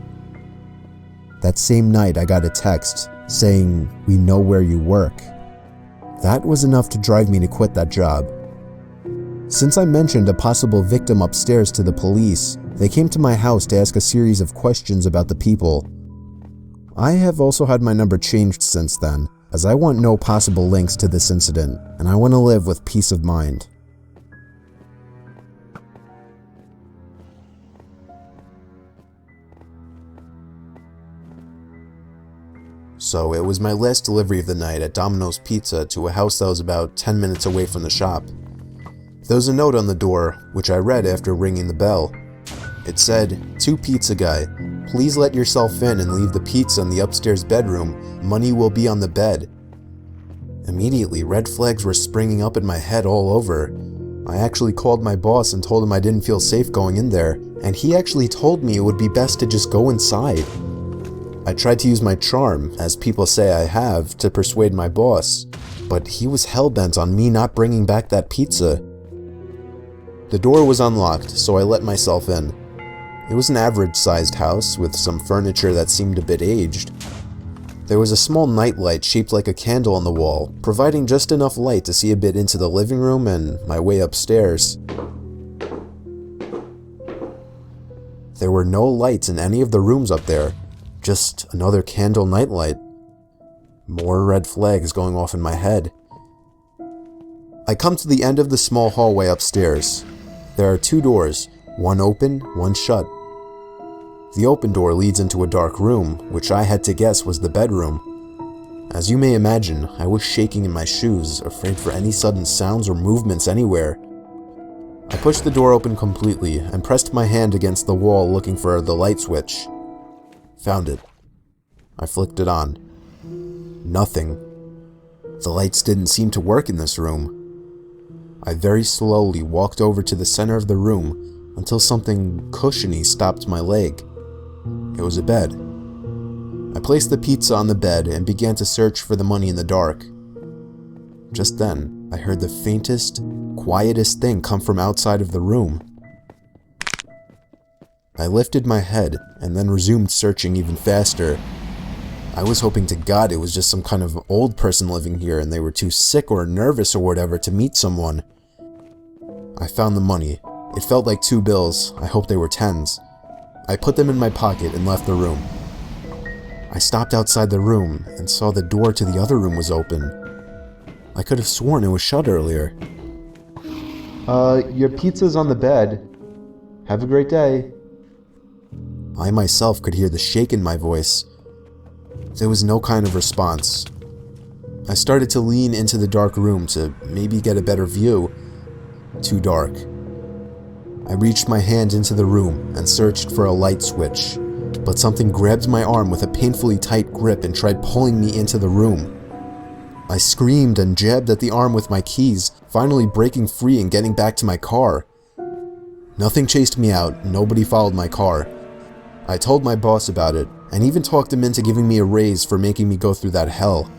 That same night, I got a text saying, "We know where you work." That was enough to drive me to quit that job. Since I mentioned a possible victim upstairs to the police, they came to my house to ask a series of questions about the people. I have also had my number changed since then, as I want no possible links to this incident, and I want to live with peace of mind. So it was my last delivery of the night at Domino's Pizza to a house that was about 10 minutes away from the shop. There was a note on the door, which I read after ringing the bell. It said, "To Pizza Guy, please let yourself in and leave the pizza in the upstairs bedroom. Money will be on the bed." Immediately, red flags were springing up in my head all over. I actually called my boss and told him I didn't feel safe going in there, and he actually told me it would be best to just go inside. I tried to use my charm, as people say I have, to persuade my boss, but he was hell-bent on me not bringing back that pizza. The door was unlocked, so I let myself in. It was an average-sized house with some furniture that seemed a bit aged. There was a small nightlight shaped like a candle on the wall, providing just enough light to see a bit into the living room and my way upstairs. There were no lights in any of the rooms up there, just another candle nightlight. More red flags going off in my head. I come to the end of the small hallway upstairs. There are two doors, one open, one shut. The open door leads into a dark room, which I had to guess was the bedroom. As you may imagine, I was shaking in my shoes, afraid for any sudden sounds or movements anywhere. I pushed the door open completely and pressed my hand against the wall looking for the light switch. Found it. I flicked it on. Nothing. The lights didn't seem to work in this room. I very slowly walked over to the center of the room until something cushiony stopped my leg. It was a bed. I placed the pizza on the bed and began to search for the money in the dark. Just then, I heard the faintest, quietest thing come from outside of the room. I lifted my head and then resumed searching even faster. I was hoping to God it was just some kind of old person living here and they were too sick or nervous or whatever to meet someone. I found the money. It felt like 2 bills. I hoped they were 10s. I put them in my pocket and left the room. I stopped outside the room and saw the door to the other room was open. I could have sworn it was shut earlier. Your pizza's on the bed. Have a great day. I myself could hear the shake in my voice. There was no kind of response. I started to lean into the dark room to maybe get a better view. Too dark. I reached my hand into the room and searched for a light switch, but something grabbed my arm with a painfully tight grip and tried pulling me into the room. I screamed and jabbed at the arm with my keys, finally breaking free and getting back to my car. Nothing chased me out, nobody followed my car. I told my boss about it, and even talked him into giving me a raise for making me go through that hell.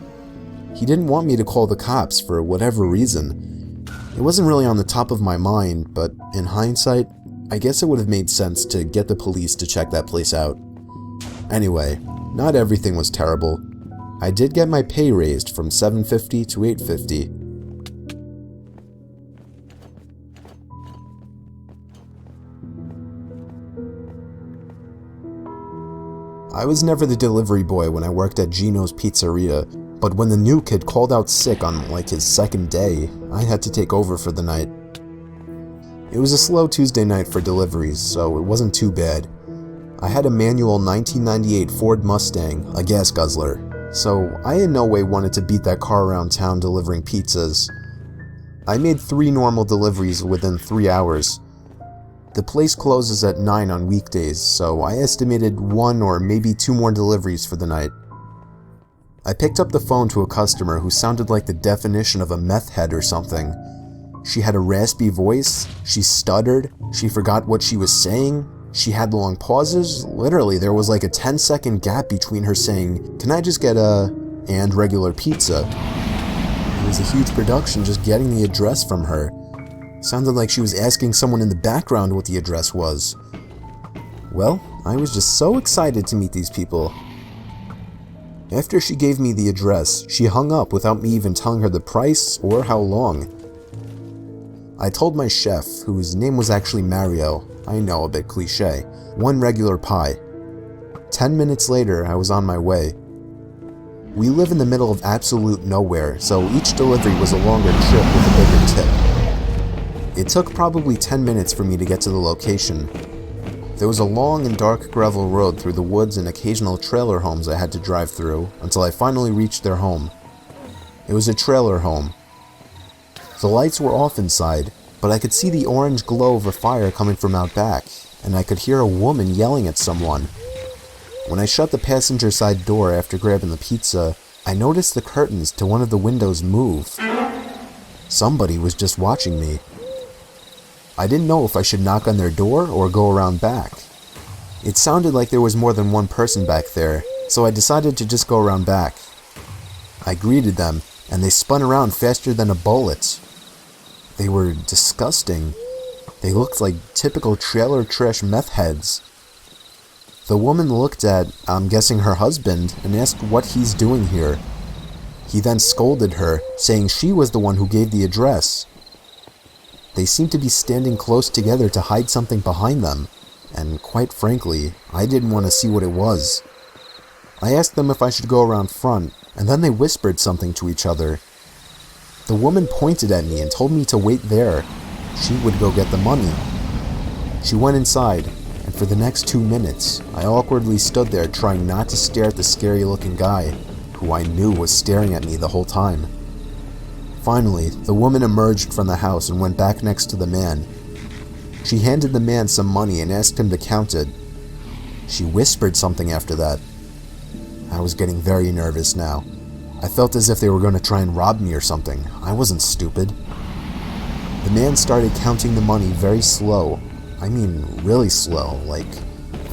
He didn't want me to call the cops for whatever reason. It wasn't really on the top of my mind, but in hindsight, I guess it would have made sense to get the police to check that place out. Anyway, not everything was terrible. I did get my pay raised from $7.50 to $8.50. I was never the delivery boy when I worked at Gino's Pizzeria, but when the new kid called out sick on like his second day, I had to take over for the night. It was a slow Tuesday night for deliveries, so it wasn't too bad. I had a manual 1998 Ford Mustang, a gas guzzler, so I in no way wanted to beat that car around town delivering pizzas. I made 3 normal deliveries within 3 hours. The place closes at 9 on weekdays, so I estimated 1 or maybe 2 more deliveries for the night. I picked up the phone to a customer who sounded like the definition of a meth head or something. She had a raspy voice, she stuttered, she forgot what she was saying, she had long pauses. Literally, there was like a 10-second gap between her saying, "Can I just get and regular pizza?" It was a huge production just getting the address from her. Sounded like she was asking someone in the background what the address was. Well, I was just so excited to meet these people. After she gave me the address, she hung up without me even telling her the price or how long. I told my chef, whose name was actually Mario, I know, a bit cliche, 1 regular pie. 10 minutes later, I was on my way. We live in the middle of absolute nowhere, so each delivery was a longer trip with a bigger tip. It took probably 10 minutes for me to get to the location. There was a long and dark gravel road through the woods and occasional trailer homes I had to drive through until I finally reached their home. It was a trailer home. The lights were off inside, but I could see the orange glow of a fire coming from out back, and I could hear a woman yelling at someone. When I shut the passenger side door after grabbing the pizza, I noticed the curtains to one of the windows move. Somebody was just watching me. I didn't know if I should knock on their door or go around back. It sounded like there was more than one person back there, so I decided to just go around back. I greeted them, and they spun around faster than a bullet. They were disgusting. They looked like typical trailer trash meth heads. The woman looked at, I'm guessing her husband, and asked what he's doing here. He then scolded her, saying she was the one who gave the address. They seemed to be standing close together to hide something behind them, and quite frankly, I didn't want to see what it was. I asked them if I should go around front, and then they whispered something to each other. The woman pointed at me and told me to wait there. She would go get the money. She went inside, and for the next 2 minutes, I awkwardly stood there trying not to stare at the scary-looking guy, who I knew was staring at me the whole time. Finally, the woman emerged from the house and went back next to the man. She handed the man some money and asked him to count it. She whispered something after that. I was getting very nervous now. I felt as if they were going to try and rob me or something. I wasn't stupid. The man started counting the money very slow. I mean, really slow, like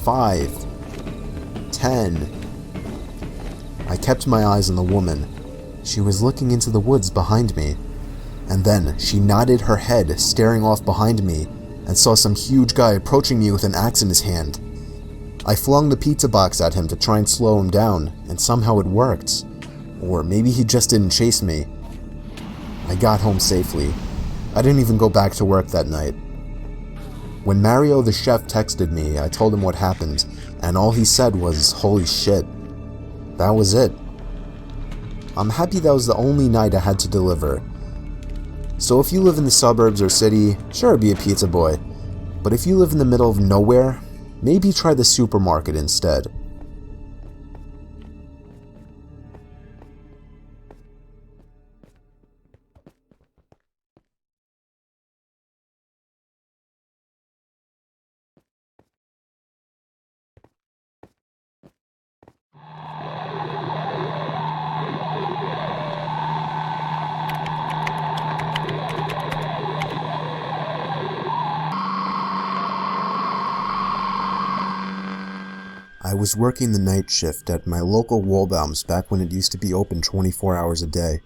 5, 10. I kept my eyes on the woman. She was looking into the woods behind me, and then she nodded her head, staring off behind me, and saw some huge guy approaching me with an axe in his hand. I flung the pizza box at him to try and slow him down, and somehow it worked. Or maybe he just didn't chase me. I got home safely. I didn't even go back to work that night. When Mario the chef texted me, I told him what happened, and all he said was, "Holy shit." That was it. I'm happy that was the only night I had to deliver. So if you live in the suburbs or city, sure, be a pizza boy. But if you live in the middle of nowhere, maybe try the supermarket instead. I was working the night shift at my local Waldbaum's back when it used to be open 24 hours a day.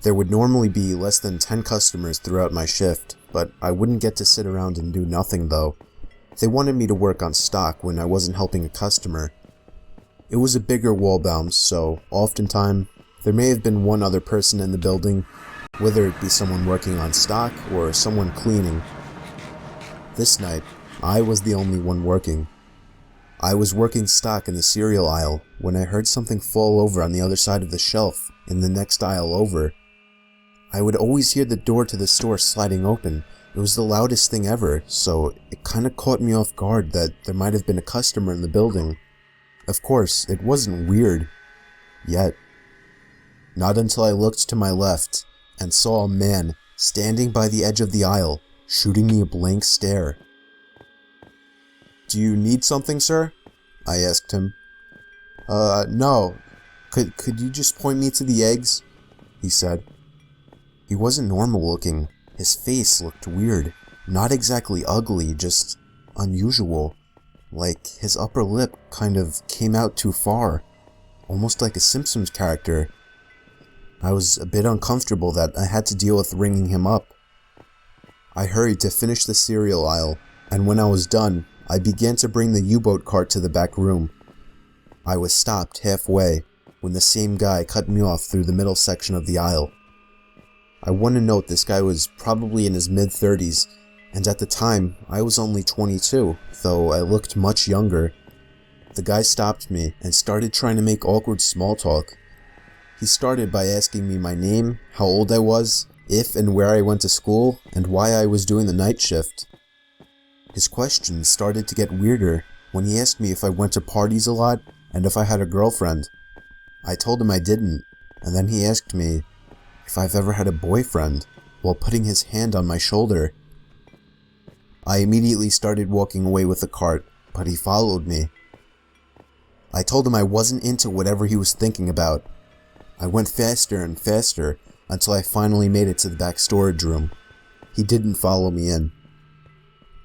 There would normally be less than 10 customers throughout my shift, but I wouldn't get to sit around and do nothing though. They wanted me to work on stock when I wasn't helping a customer. It was a bigger Waldbaum's, so oftentimes there may have been one other person in the building, whether it be someone working on stock or someone cleaning. This night, I was the only one working. I was working stock in the cereal aisle when I heard something fall over on the other side of the shelf in the next aisle over. I would always hear the door to the store sliding open. It was the loudest thing ever, so it kinda caught me off guard that there might have been a customer in the building. Of course, it wasn't weird. Yet. Not until I looked to my left and saw a man standing by the edge of the aisle, shooting me a blank stare. "Do you need something, sir?" I asked him. No. Could you just point me to the eggs?" he said. He wasn't normal looking. His face looked weird. Not exactly ugly, just unusual. Like his upper lip kind of came out too far. Almost like a Simpsons character. I was a bit uncomfortable that I had to deal with ringing him up. I hurried to finish the cereal aisle, and when I was done, I began to bring the U-boat cart to the back room. I was stopped halfway. when the same guy cut me off through the middle section of the aisle. I want to note this guy was probably in his mid-30s, and at the time, I was only 22, though I looked much younger. The guy stopped me and started trying to make awkward small talk. He started by asking me my name, how old I was, if and where I went to school, and why I was doing the night shift. His questions started to get weirder when he asked me if I went to parties a lot and if I had a girlfriend. I told him I didn't, and then he asked me if I've ever had a boyfriend, while putting his hand on my shoulder. I immediately started walking away with the cart, but he followed me. I told him I wasn't into whatever he was thinking about. I went faster and faster until I finally made it to the back storage room. He didn't follow me in.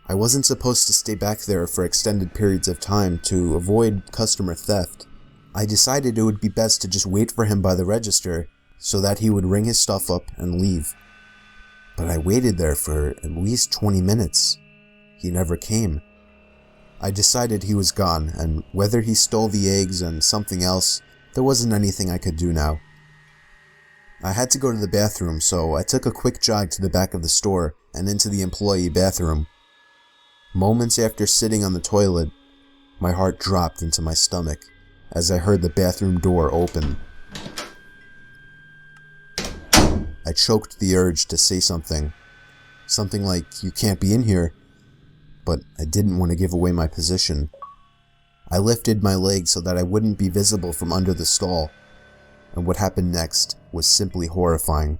I wasn't supposed to stay back there for extended periods of time to avoid customer theft. I decided it would be best to just wait for him by the register so that he would ring his stuff up and leave. But I waited there for at least 20 minutes. He never came. I decided he was gone, and whether he stole the eggs and something else, there wasn't anything I could do now. I had to go to the bathroom, so I took a quick jog to the back of the store and into the employee bathroom. Moments after sitting on the toilet, my heart dropped into my stomach as I heard the bathroom door open. I choked the urge to say something like, "You can't be in here," but I didn't want to give away my position. I lifted my leg so that I wouldn't be visible from under the stall, and what happened next was simply horrifying.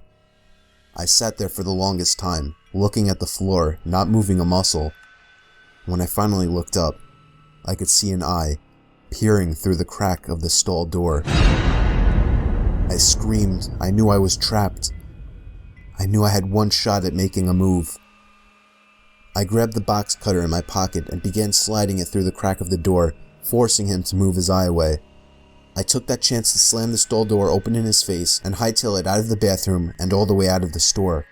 I sat there for the longest time, looking at the floor, not moving a muscle. When I finally looked up, I could see an eye peering through the crack of the stall door. I screamed. I knew I was trapped. I knew I had one shot at making a move. I grabbed the box cutter in my pocket and began sliding it through the crack of the door, forcing him to move his eye away. I took that chance to slam the stall door open in his face and hightail it out of the bathroom and all the way out of the store.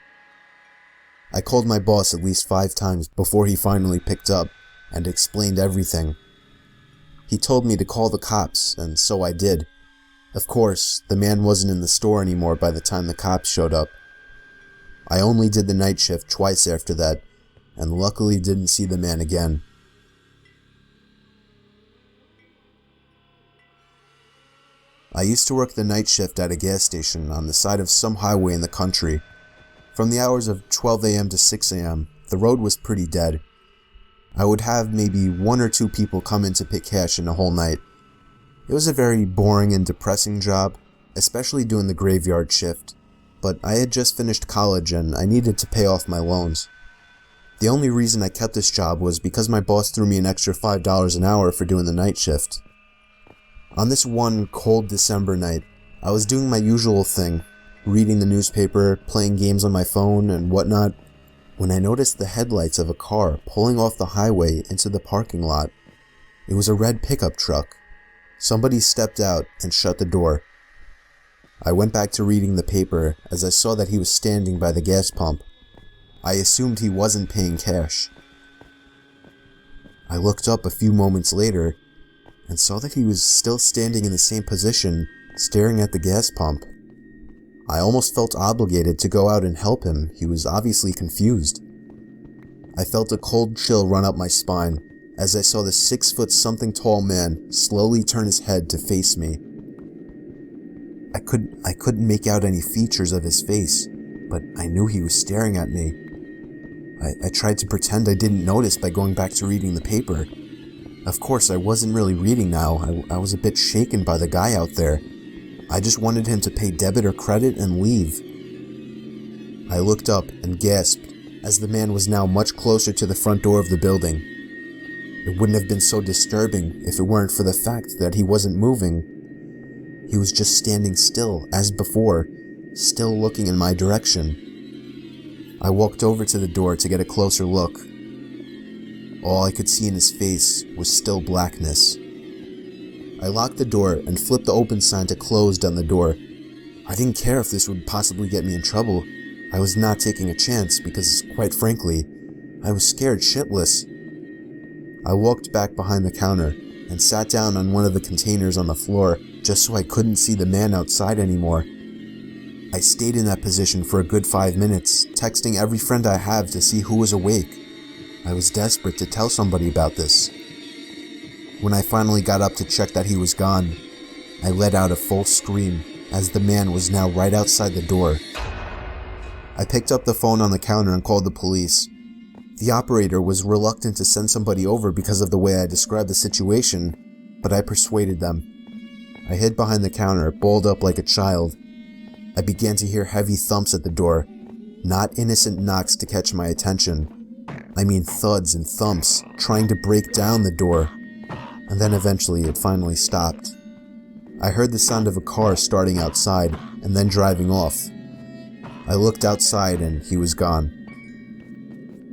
I called my boss at least 5 times before he finally picked up and explained everything. He told me to call the cops, and so I did. Of course, the man wasn't in the store anymore by the time the cops showed up. I only did the night shift twice after that, and luckily didn't see the man again. I used to work the night shift at a gas station on the side of some highway in the country. From the hours of 12 a.m. to 6 a.m., the road was pretty dead. I would have maybe 1 or 2 people come in to pick cash in a whole night. It was a very boring and depressing job, especially doing the graveyard shift, but I had just finished college and I needed to pay off my loans. The only reason I kept this job was because my boss threw me an extra $5 an hour for doing the night shift. On this one cold December night, I was doing my usual thing, reading the newspaper, playing games on my phone, and whatnot, when I noticed the headlights of a car pulling off the highway into the parking lot. It was a red pickup truck. Somebody stepped out and shut the door. I went back to reading the paper as I saw that he was standing by the gas pump. I assumed he wasn't paying cash. I looked up a few moments later and saw that he was still standing in the same position, staring at the gas pump. I almost felt obligated to go out and help him. He was obviously confused. I felt a cold chill run up my spine as I saw the 6-foot-something tall man slowly turn his head to face me. I couldn't make out any features of his face, but I knew he was staring at me. I tried to pretend I didn't notice by going back to reading the paper. Of course, I wasn't really reading now. I was a bit shaken by the guy out there. I just wanted him to pay debit or credit and leave. I looked up and gasped as the man was now much closer to the front door of the building. It wouldn't have been so disturbing if it weren't for the fact that he wasn't moving. He was just standing still, as before, still looking in my direction. I walked over to the door to get a closer look. All I could see in his face was still blackness. I locked the door and flipped the open sign to closed on the door. I didn't care if this would possibly get me in trouble. I was not taking a chance because, quite frankly, I was scared shitless. I walked back behind the counter and sat down on one of the containers on the floor, just so I couldn't see the man outside anymore. I stayed in that position for a good 5 minutes, texting every friend I have to see who was awake. I was desperate to tell somebody about this. When I finally got up to check that he was gone, I let out a full scream as the man was now right outside the door. I picked up the phone on the counter and called the police. The operator was reluctant to send somebody over because of the way I described the situation, but I persuaded them. I hid behind the counter, balled up like a child. I began to hear heavy thumps at the door, not innocent knocks to catch my attention. I mean thuds and thumps, trying to break down the door. And then eventually it finally stopped. I heard the sound of a car starting outside and then driving off. I looked outside and he was gone.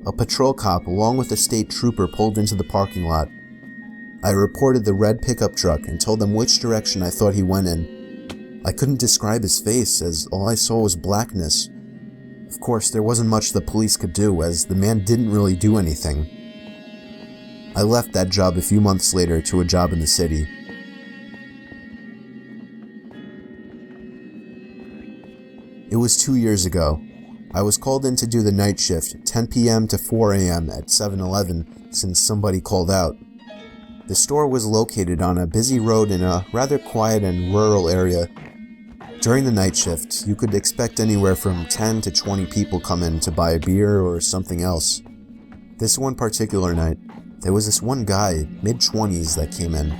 A patrol cop along with a state trooper pulled into the parking lot. I reported the red pickup truck and told them which direction I thought he went in. I couldn't describe his face as all I saw was blackness. Of course, there wasn't much the police could do as the man didn't really do anything. I left that job a few months later to a job in the city. It was 2 years ago. I was called in to do the night shift, 10 p.m. to 4 a.m. at 7-Eleven, since somebody called out. The store was located on a busy road in a rather quiet and rural area. During the night shift, you could expect anywhere from 10 to 20 people come in to buy a beer or something else. This one particular night, there was this one guy, mid-20s, that came in.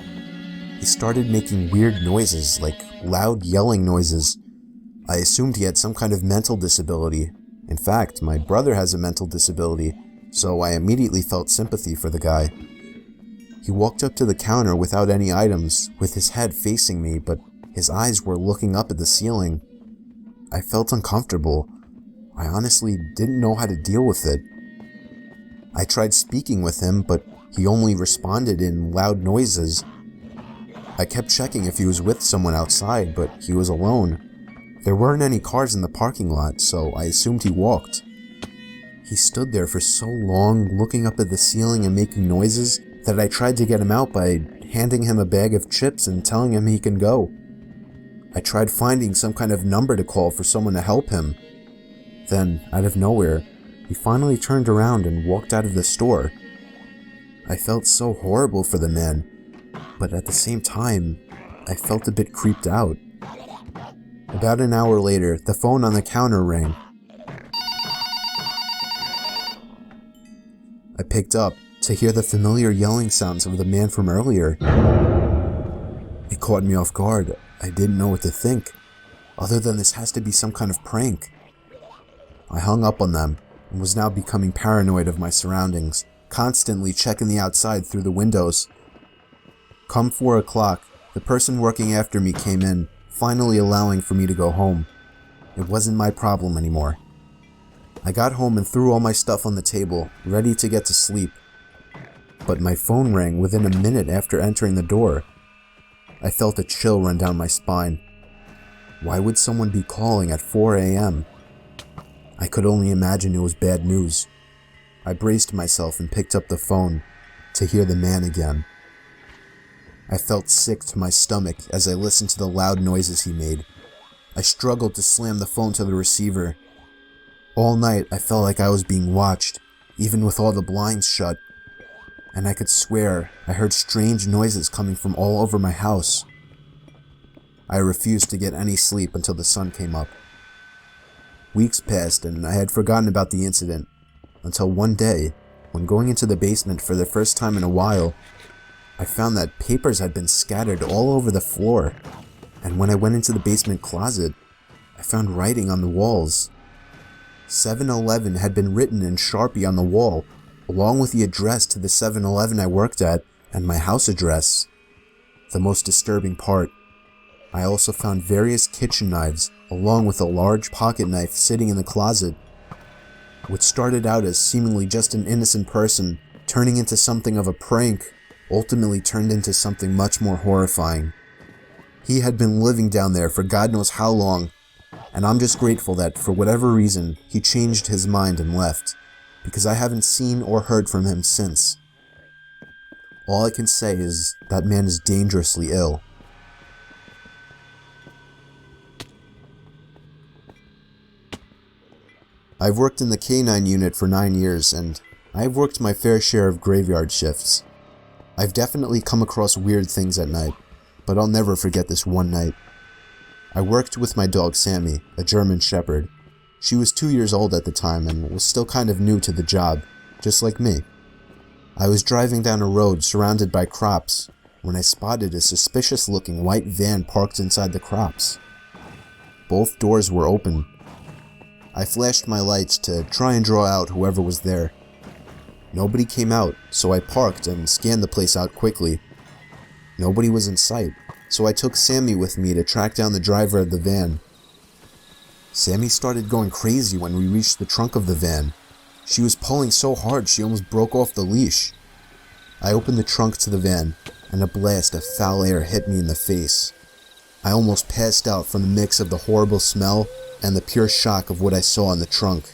He started making weird noises, like loud yelling noises. I assumed he had some kind of mental disability. In fact, my brother has a mental disability, so I immediately felt sympathy for the guy. He walked up to the counter without any items, with his head facing me, but his eyes were looking up at the ceiling. I felt uncomfortable. I honestly didn't know how to deal with it. I tried speaking with him, but he only responded in loud noises. I kept checking if he was with someone outside, but he was alone. There weren't any cars in the parking lot, so I assumed he walked. He stood there for so long, looking up at the ceiling and making noises, that I tried to get him out by handing him a bag of chips and telling him he can go. I tried finding some kind of number to call for someone to help him. Then, out of nowhere, he finally turned around and walked out of the store. I felt so horrible for the man, but at the same time, I felt a bit creeped out. About an hour later, the phone on the counter rang. I picked up to hear the familiar yelling sounds of the man from earlier. It caught me off guard. I didn't know what to think, other than this has to be some kind of prank. I hung up on them and was now becoming paranoid of my surroundings, constantly checking the outside through the windows. Come 4 o'clock, the person working after me came in, finally allowing for me to go home. It wasn't my problem anymore. I got home and threw all my stuff on the table, ready to get to sleep. But my phone rang within a minute after entering the door. I felt a chill run down my spine. Why would someone be calling at 4 a.m.? I could only imagine it was bad news. I braced myself and picked up the phone to hear the man again. I felt sick to my stomach as I listened to the loud noises he made. I struggled to slam the phone to the receiver. All night I felt like I was being watched, even with all the blinds shut. And I could swear I heard strange noises coming from all over my house. I refused to get any sleep until the sun came up. Weeks passed and I had forgotten about the incident, until one day, when going into the basement for the first time in a while, I found that papers had been scattered all over the floor, and when I went into the basement closet, I found writing on the walls. 7-Eleven had been written in Sharpie on the wall, along with the address to the 7-Eleven I worked at and my house address. The most disturbing part, I also found various kitchen knives along with a large pocket knife sitting in the closet. What started out as seemingly just an innocent person turning into something of a prank ultimately turned into something much more horrifying. He had been living down there for God knows how long, and I'm just grateful that for whatever reason he changed his mind and left, because I haven't seen or heard from him since. All I can say is that man is dangerously ill. I've worked in the K-9 unit for 9 years, and I've worked my fair share of graveyard shifts. I've definitely come across weird things at night, but I'll never forget this one night. I worked with my dog Sammy, a German Shepherd. She was 2 years old at the time and was still kind of new to the job, just like me. I was driving down a road surrounded by crops when I spotted a suspicious-looking white van parked inside the crops. Both doors were open. I flashed my lights to try and draw out whoever was there. Nobody came out, so I parked and scanned the place out quickly. Nobody was in sight, so I took Sammy with me to track down the driver of the van. Sammy started going crazy when we reached the trunk of the van. She was pulling so hard she almost broke off the leash. I opened the trunk to the van, and a blast of foul air hit me in the face. I almost passed out from the mix of the horrible smell and the pure shock of what I saw in the trunk.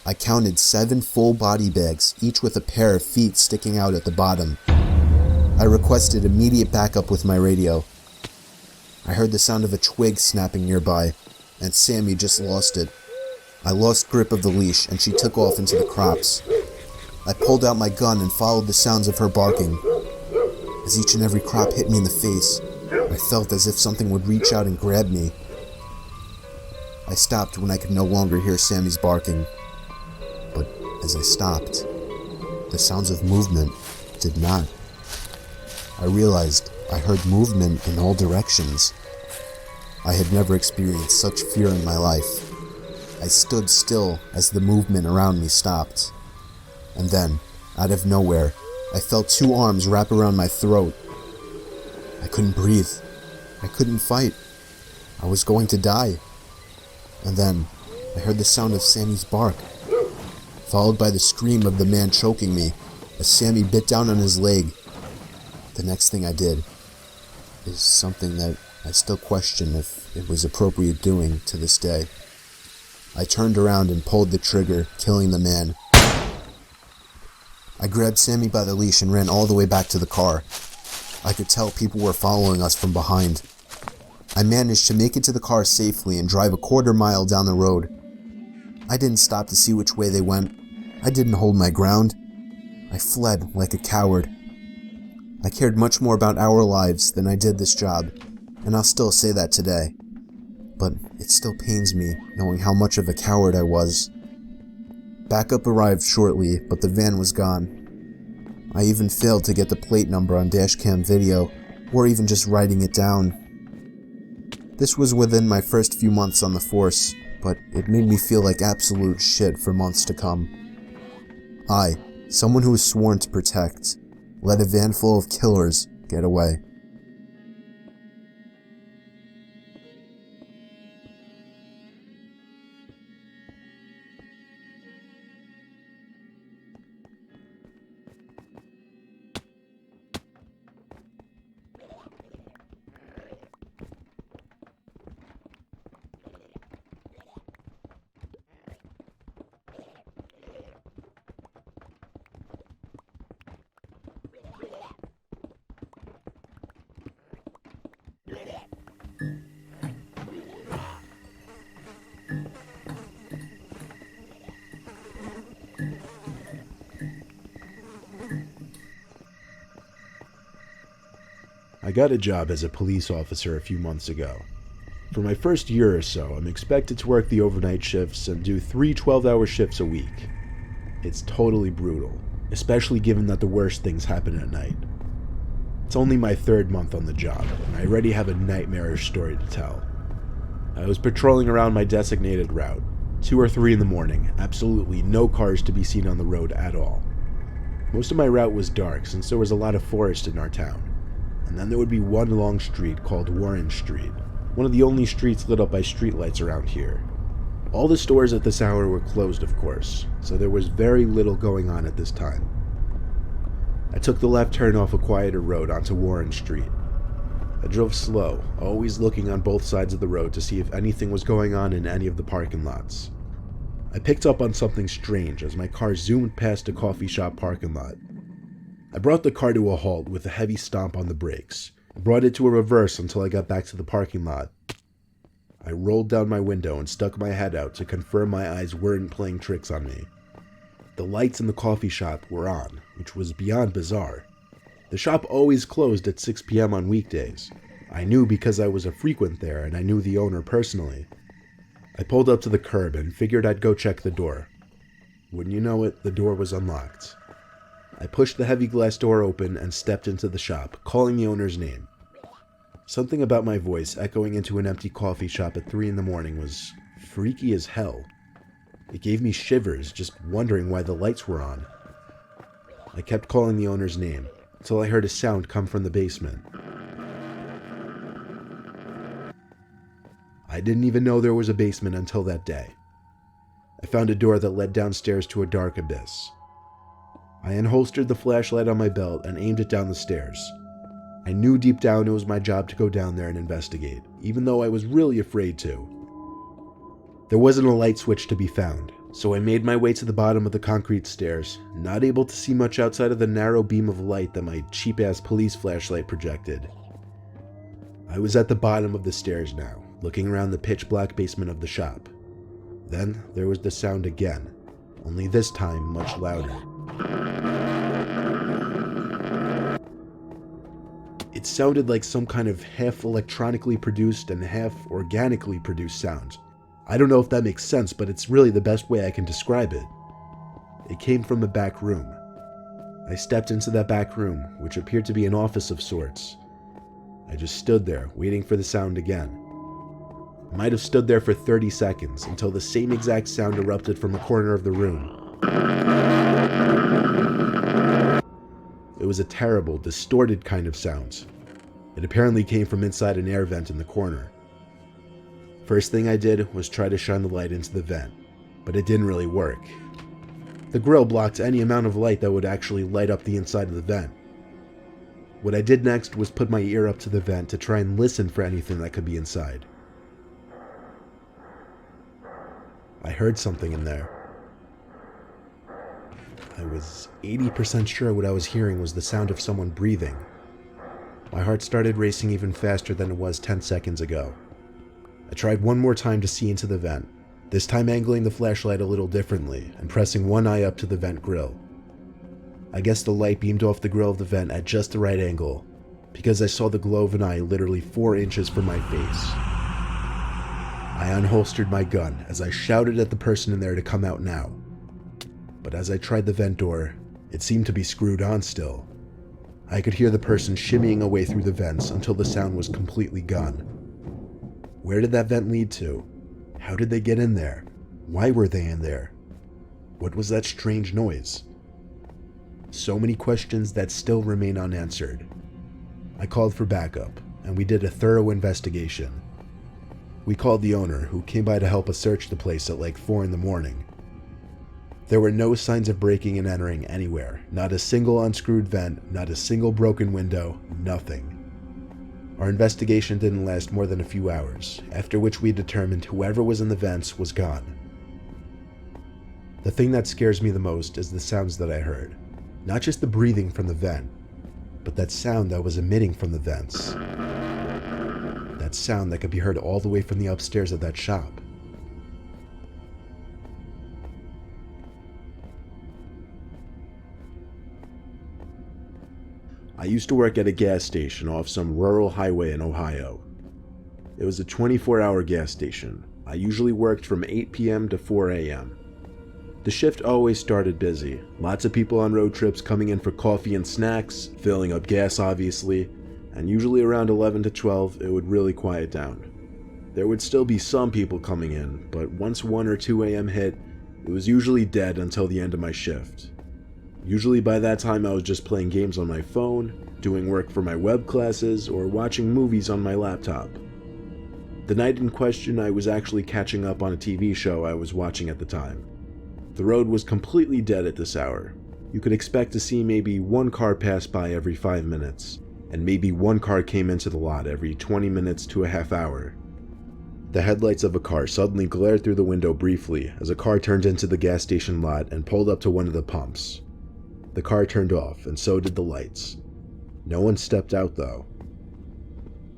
I counted 7 full body bags, each with a pair of feet sticking out at the bottom. I requested immediate backup with my radio. I heard the sound of a twig snapping nearby, and Sammy just lost it. I lost grip of the leash, and she took off into the crops. I pulled out my gun and followed the sounds of her barking. As each and every crop hit me in the face, I felt as if something would reach out and grab me. I stopped when I could no longer hear Sammy's barking. But as I stopped, the sounds of movement did not. I realized I heard movement in all directions. I had never experienced such fear in my life. I stood still as the movement around me stopped. And then, out of nowhere, I felt 2 arms wrap around my throat. I couldn't breathe. I couldn't fight. I was going to die. And then, I heard the sound of Sammy's bark, followed by the scream of the man choking me as Sammy bit down on his leg. The next thing I did is something that I still question if it was appropriate doing to this day. I turned around and pulled the trigger, killing the man. I grabbed Sammy by the leash and ran all the way back to the car. I could tell people were following us from behind. I managed to make it to the car safely and drive a 1/4 mile down the road. I didn't stop to see which way they went. I didn't hold my ground. I fled like a coward. I cared much more about our lives than I did this job, and I'll still say that today. But it still pains me knowing how much of a coward I was. Backup arrived shortly, but the van was gone. I even failed to get the plate number on dashcam video, or even just writing it down. This was within my first few months on the force, but it made me feel like absolute shit for months to come. I, someone who was sworn to protect, let a van full of killers get away. I got a job as a police officer a few months ago. For my first year or so, I'm expected to work the overnight shifts and do 3 12-hour shifts a week. It's totally brutal, especially given that the worst things happen at night. It's only my 3rd month on the job, and I already have a nightmarish story to tell. I was patrolling around my designated route, 2 or 3 in the morning, absolutely no cars to be seen on the road at all. Most of my route was dark since there was a lot of forest in our town. And then there would be one long street called Warren Street, one of the only streets lit up by streetlights around here. All the stores at this hour were closed, of course, so there was very little going on at this time. I took the left turn off a quieter road onto Warren Street. I drove slow, always looking on both sides of the road to see if anything was going on in any of the parking lots. I picked up on something strange as my car zoomed past a coffee shop parking lot. I brought the car to a halt with a heavy stomp on the brakes, and brought it to a reverse until I got back to the parking lot. I rolled down my window and stuck my head out to confirm my eyes weren't playing tricks on me. The lights in the coffee shop were on, which was beyond bizarre. The shop always closed at 6 p.m. on weekdays. I knew because I was a frequent there and I knew the owner personally. I pulled up to the curb and figured I'd go check the door. Wouldn't you know it, the door was unlocked. I pushed the heavy glass door open and stepped into the shop, calling the owner's name. Something about my voice echoing into an empty coffee shop at 3 a.m. was freaky as hell. It gave me shivers just wondering why the lights were on. I kept calling the owner's name until I heard a sound come from the basement. I didn't even know there was a basement until that day. I found a door that led downstairs to a dark abyss. I unholstered the flashlight on my belt and aimed it down the stairs. I knew deep down it was my job to go down there and investigate, even though I was really afraid to. There wasn't a light switch to be found, so I made my way to the bottom of the concrete stairs, not able to see much outside of the narrow beam of light that my cheap-ass police flashlight projected. I was at the bottom of the stairs now, looking around the pitch-black basement of the shop. Then there was the sound again, only this time much louder. It sounded like some kind of half electronically produced and half organically produced sound. I don't know if that makes sense, but it's really the best way I can describe it. It came from a back room. I stepped into that back room, which appeared to be an office of sorts. I just stood there, waiting for the sound again. I might have stood there for 30 seconds until the same exact sound erupted from a corner of the room. It was a terrible, distorted kind of sound. It apparently came from inside an air vent in the corner. First thing I did was try to shine the light into the vent, but it didn't really work. The grill blocked any amount of light that would actually light up the inside of the vent. What I did next was put my ear up to the vent to try and listen for anything that could be inside. I heard something in there. I was 80% sure what I was hearing was the sound of someone breathing. My heart started racing even faster than it was 10 seconds ago. I tried one more time to see into the vent, this time angling the flashlight a little differently and pressing one eye up to the vent grill. I guess the light beamed off the grill of the vent at just the right angle, because I saw the glow of an eye literally 4 inches from my face. I unholstered my gun as I shouted at the person in there to come out now. But as I tried the vent door, it seemed to be screwed on still. I could hear the person shimmying away through the vents until the sound was completely gone. Where did that vent lead to? How did they get in there? Why were they in there? What was that strange noise? So many questions that still remain unanswered. I called for backup, and we did a thorough investigation. We called the owner, who came by to help us search the place at like 4 in the morning. There were no signs of breaking and entering anywhere. Not a single unscrewed vent, not a single broken window, nothing. Our investigation didn't last more than a few hours, after which we determined whoever was in the vents was gone. The thing that scares me the most is the sounds that I heard. Not just the breathing from the vent, but that sound that was emitting from the vents. That sound that could be heard all the way from the upstairs of that shop. I used to work at a gas station off some rural highway in Ohio. It was a 24-hour gas station. I usually worked from 8 p.m. to 4 a.m. The shift always started busy. Lots of people on road trips coming in for coffee and snacks, filling up gas obviously, and usually around 11 to 12 it would really quiet down. There would still be some people coming in, but once 1 or 2 a.m. hit, it was usually dead until the end of my shift. Usually by that time I was just playing games on my phone, doing work for my web classes, or watching movies on my laptop. The night in question I was actually catching up on a TV show I was watching at the time. The road was completely dead at this hour. You could expect to see maybe 1 car pass by every 5 minutes, and maybe 1 car came into the lot every 20 minutes to a half hour. The headlights of a car suddenly glared through the window briefly as a car turned into the gas station lot and pulled up to one of the pumps. The car turned off, and so did the lights. No one stepped out, though.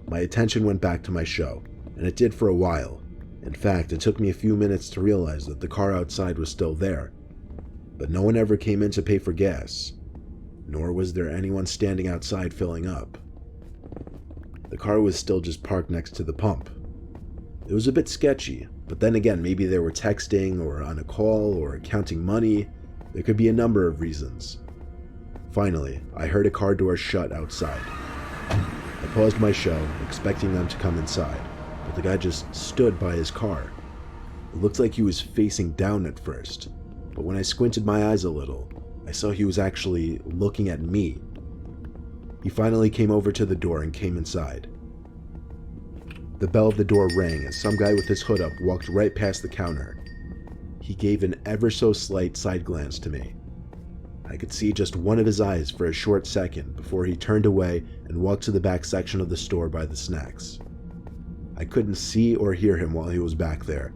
My attention went back to my show, and it did for a while. In fact, it took me a few minutes to realize that the car outside was still there. But no one ever came in to pay for gas, nor was there anyone standing outside filling up. The car was still just parked next to the pump. It was a bit sketchy, but then again, maybe they were texting or on a call or counting money. There could be a number of reasons. Finally, I heard a car door shut outside. I paused my show, expecting them to come inside, but the guy just stood by his car. It looked like he was facing down at first, but when I squinted my eyes a little, I saw he was actually looking at me. He finally came over to the door and came inside. The bell of the door rang as some guy with his hood up walked right past the counter. He gave an ever so slight side glance to me. I could see just one of his eyes for a short second before he turned away and walked to the back section of the store by the snacks. I couldn't see or hear him while he was back there.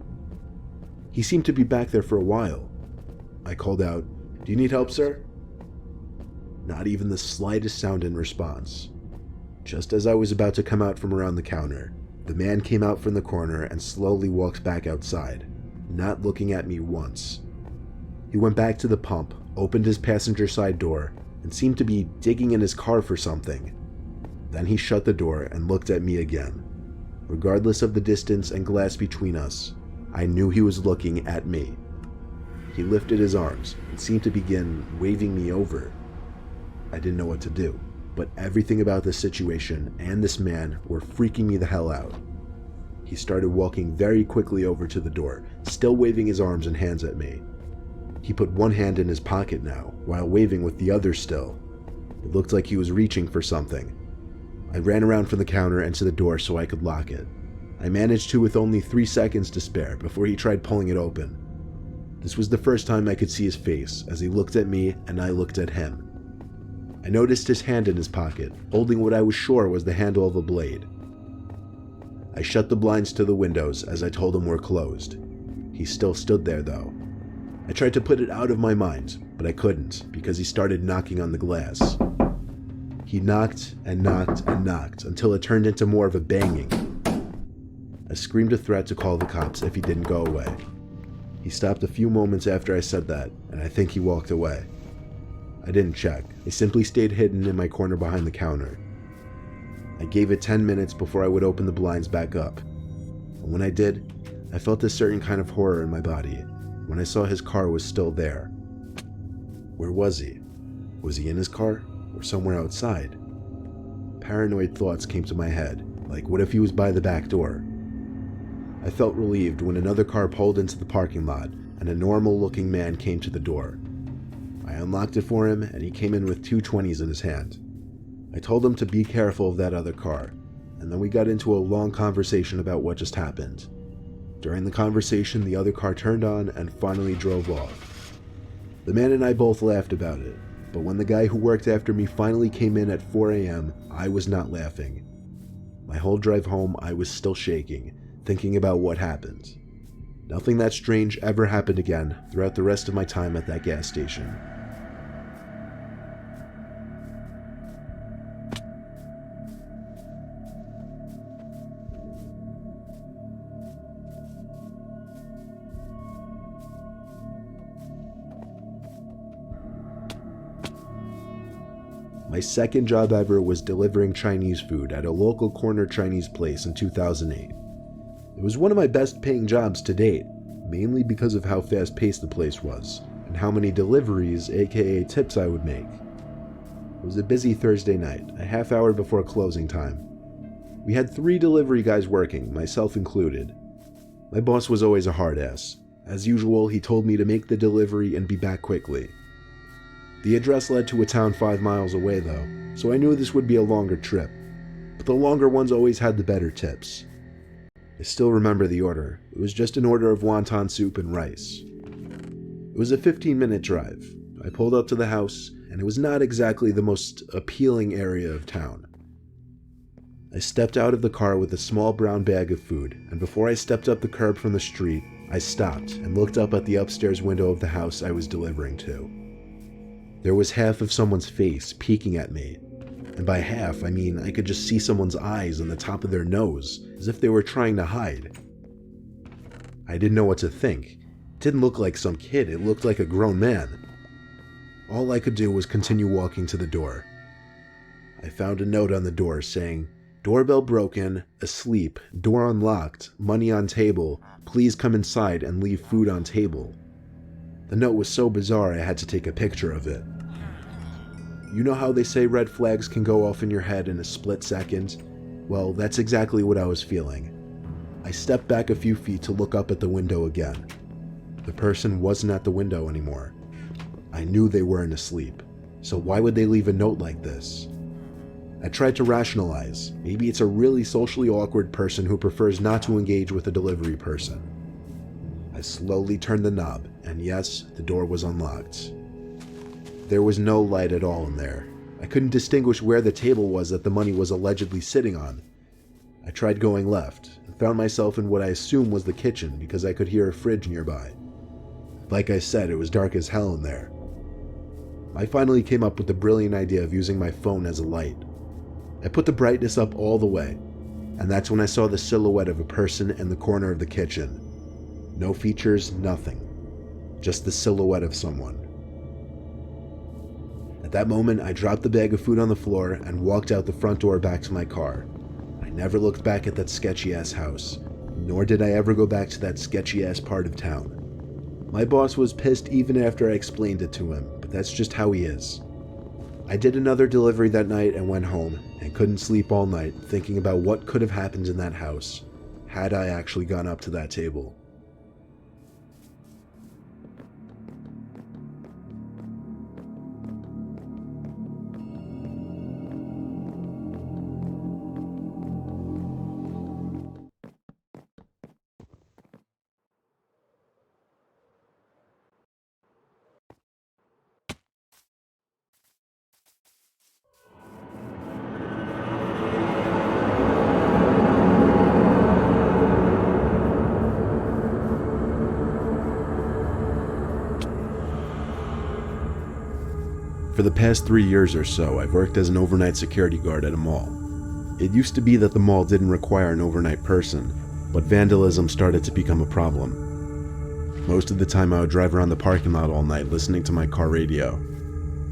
He seemed to be back there for a while. I called out, "Do you need help, sir?" Not even the slightest sound in response. Just as I was about to come out from around the counter, the man came out from the corner and slowly walked back outside, not looking at me once. He went back to the pump, opened his passenger side door, and seemed to be digging in his car for something. Then he shut the door and looked at me again. Regardless of the distance and glass between us, I knew he was looking at me. He lifted his arms and seemed to begin waving me over. I didn't know what to do, but everything about this situation and this man were freaking me the hell out. He started walking very quickly over to the door, still waving his arms and hands at me. He put one hand in his pocket now, while waving with the other still. It looked like he was reaching for something. I ran around from the counter and to the door so I could lock it. I managed to with only 3 seconds to spare before he tried pulling it open. This was the first time I could see his face as he looked at me and I looked at him. I noticed his hand in his pocket, holding what I was sure was the handle of a blade. I shut the blinds to the windows as I told him we're closed. He still stood there though. I tried to put it out of my mind, but I couldn't because he started knocking on the glass. He knocked and knocked and knocked until it turned into more of a banging. I screamed a threat to call the cops if he didn't go away. He stopped a few moments after I said that, and I think he walked away. I didn't check. I simply stayed hidden in my corner behind the counter. I gave it 10 minutes before I would open the blinds back up. And when I did, I felt a certain kind of horror in my body when I saw his car was still there. Where was he? Was he in his car or somewhere outside? Paranoid thoughts came to my head, like what if he was by the back door? I felt relieved when another car pulled into the parking lot and a normal-looking man came to the door. I unlocked it for him and he came in with 2 20s in his hand. I told him to be careful of that other car, and then we got into a long conversation about what just happened. During the conversation, the other car turned on and finally drove off. The man and I both laughed about it, but when the guy who worked after me finally came in at 4 a.m., I was not laughing. My whole drive home, I was still shaking, thinking about what happened. Nothing that strange ever happened again throughout the rest of my time at that gas station. My second job ever was delivering Chinese food at a local corner Chinese place in 2008. It was one of my best paying jobs to date, mainly because of how fast paced the place was, and how many deliveries, aka tips, I would make. It was a busy Thursday night, a half hour before closing time. We had 3 delivery guys working, myself included. My boss was always a hard ass. As usual, he told me to make the delivery and be back quickly. The address led to a town 5 miles away though, so I knew this would be a longer trip, but the longer ones always had the better tips. I still remember the order. It was just an order of wonton soup and rice. It was a 15-minute drive. I pulled up to the house, and it was not exactly the most appealing area of town. I stepped out of the car with a small brown bag of food, and before I stepped up the curb from the street, I stopped and looked up at the upstairs window of the house I was delivering to. There was half of someone's face peeking at me. And by half, I mean I could just see someone's eyes and the top of their nose, as if they were trying to hide. I didn't know what to think. It didn't look like some kid, it looked like a grown man. All I could do was continue walking to the door. I found a note on the door saying, "Doorbell broken, asleep, door unlocked, money on table, please come inside and leave food on table." The note was so bizarre I had to take a picture of it. You know how they say red flags can go off in your head in a split second? Well, that's exactly what I was feeling. I stepped back a few feet to look up at the window again. The person wasn't at the window anymore. I knew they weren't asleep, so why would they leave a note like this? I tried to rationalize. Maybe it's a really socially awkward person who prefers not to engage with a delivery person. I slowly turned the knob, and yes, the door was unlocked. There was no light at all in there. I couldn't distinguish where the table was that the money was allegedly sitting on. I tried going left, and found myself in what I assumed was the kitchen because I could hear a fridge nearby. Like I said, it was dark as hell in there. I finally came up with the brilliant idea of using my phone as a light. I put the brightness up all the way, and that's when I saw the silhouette of a person in the corner of the kitchen. No features, nothing. Just the silhouette of someone. At that moment, I dropped the bag of food on the floor and walked out the front door back to my car. I never looked back at that sketchy-ass house, nor did I ever go back to that sketchy-ass part of town. My boss was pissed even after I explained it to him, but that's just how he is. I did another delivery that night and went home, and couldn't sleep all night thinking about what could have happened in that house, had I actually gone up to that table. For the past 3 years or so, I've worked as an overnight security guard at a mall. It used to be that the mall didn't require an overnight person, but vandalism started to become a problem. Most of the time I would drive around the parking lot all night listening to my car radio.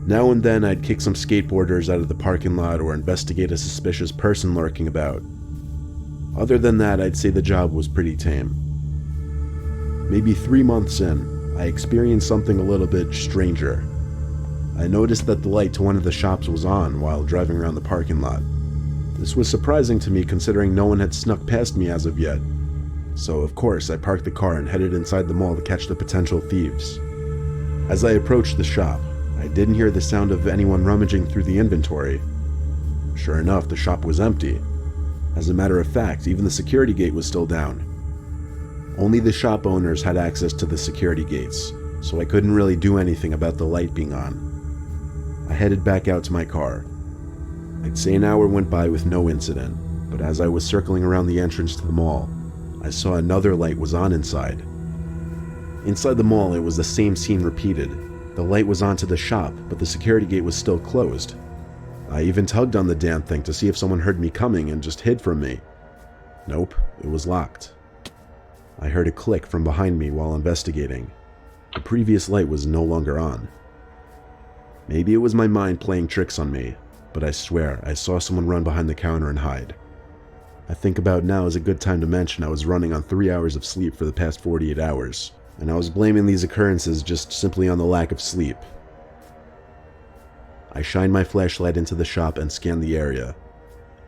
Now and then I'd kick some skateboarders out of the parking lot or investigate a suspicious person lurking about. Other than that, I'd say the job was pretty tame. Maybe 3 months in, I experienced something a little bit stranger. I noticed that the light to one of the shops was on while driving around the parking lot. This was surprising to me considering no one had snuck past me as of yet. So of course I parked the car and headed inside the mall to catch the potential thieves. As I approached the shop, I didn't hear the sound of anyone rummaging through the inventory. Sure enough, the shop was empty. As a matter of fact, even the security gate was still down. Only the shop owners had access to the security gates, so I couldn't really do anything about the light being on. I headed back out to my car. I'd say an hour went by with no incident, but as I was circling around the entrance to the mall, I saw another light was on inside. Inside the mall, it was the same scene repeated. The light was onto the shop, but the security gate was still closed. I even tugged on the damn thing to see if someone heard me coming and just hid from me. Nope, it was locked. I heard a click from behind me while investigating. The previous light was no longer on. Maybe it was my mind playing tricks on me, but I swear I saw someone run behind the counter and hide. I think about now is a good time to mention I was running on 3 hours of sleep for the past 48 hours, and I was blaming these occurrences just simply on the lack of sleep. I shined my flashlight into the shop and scanned the area.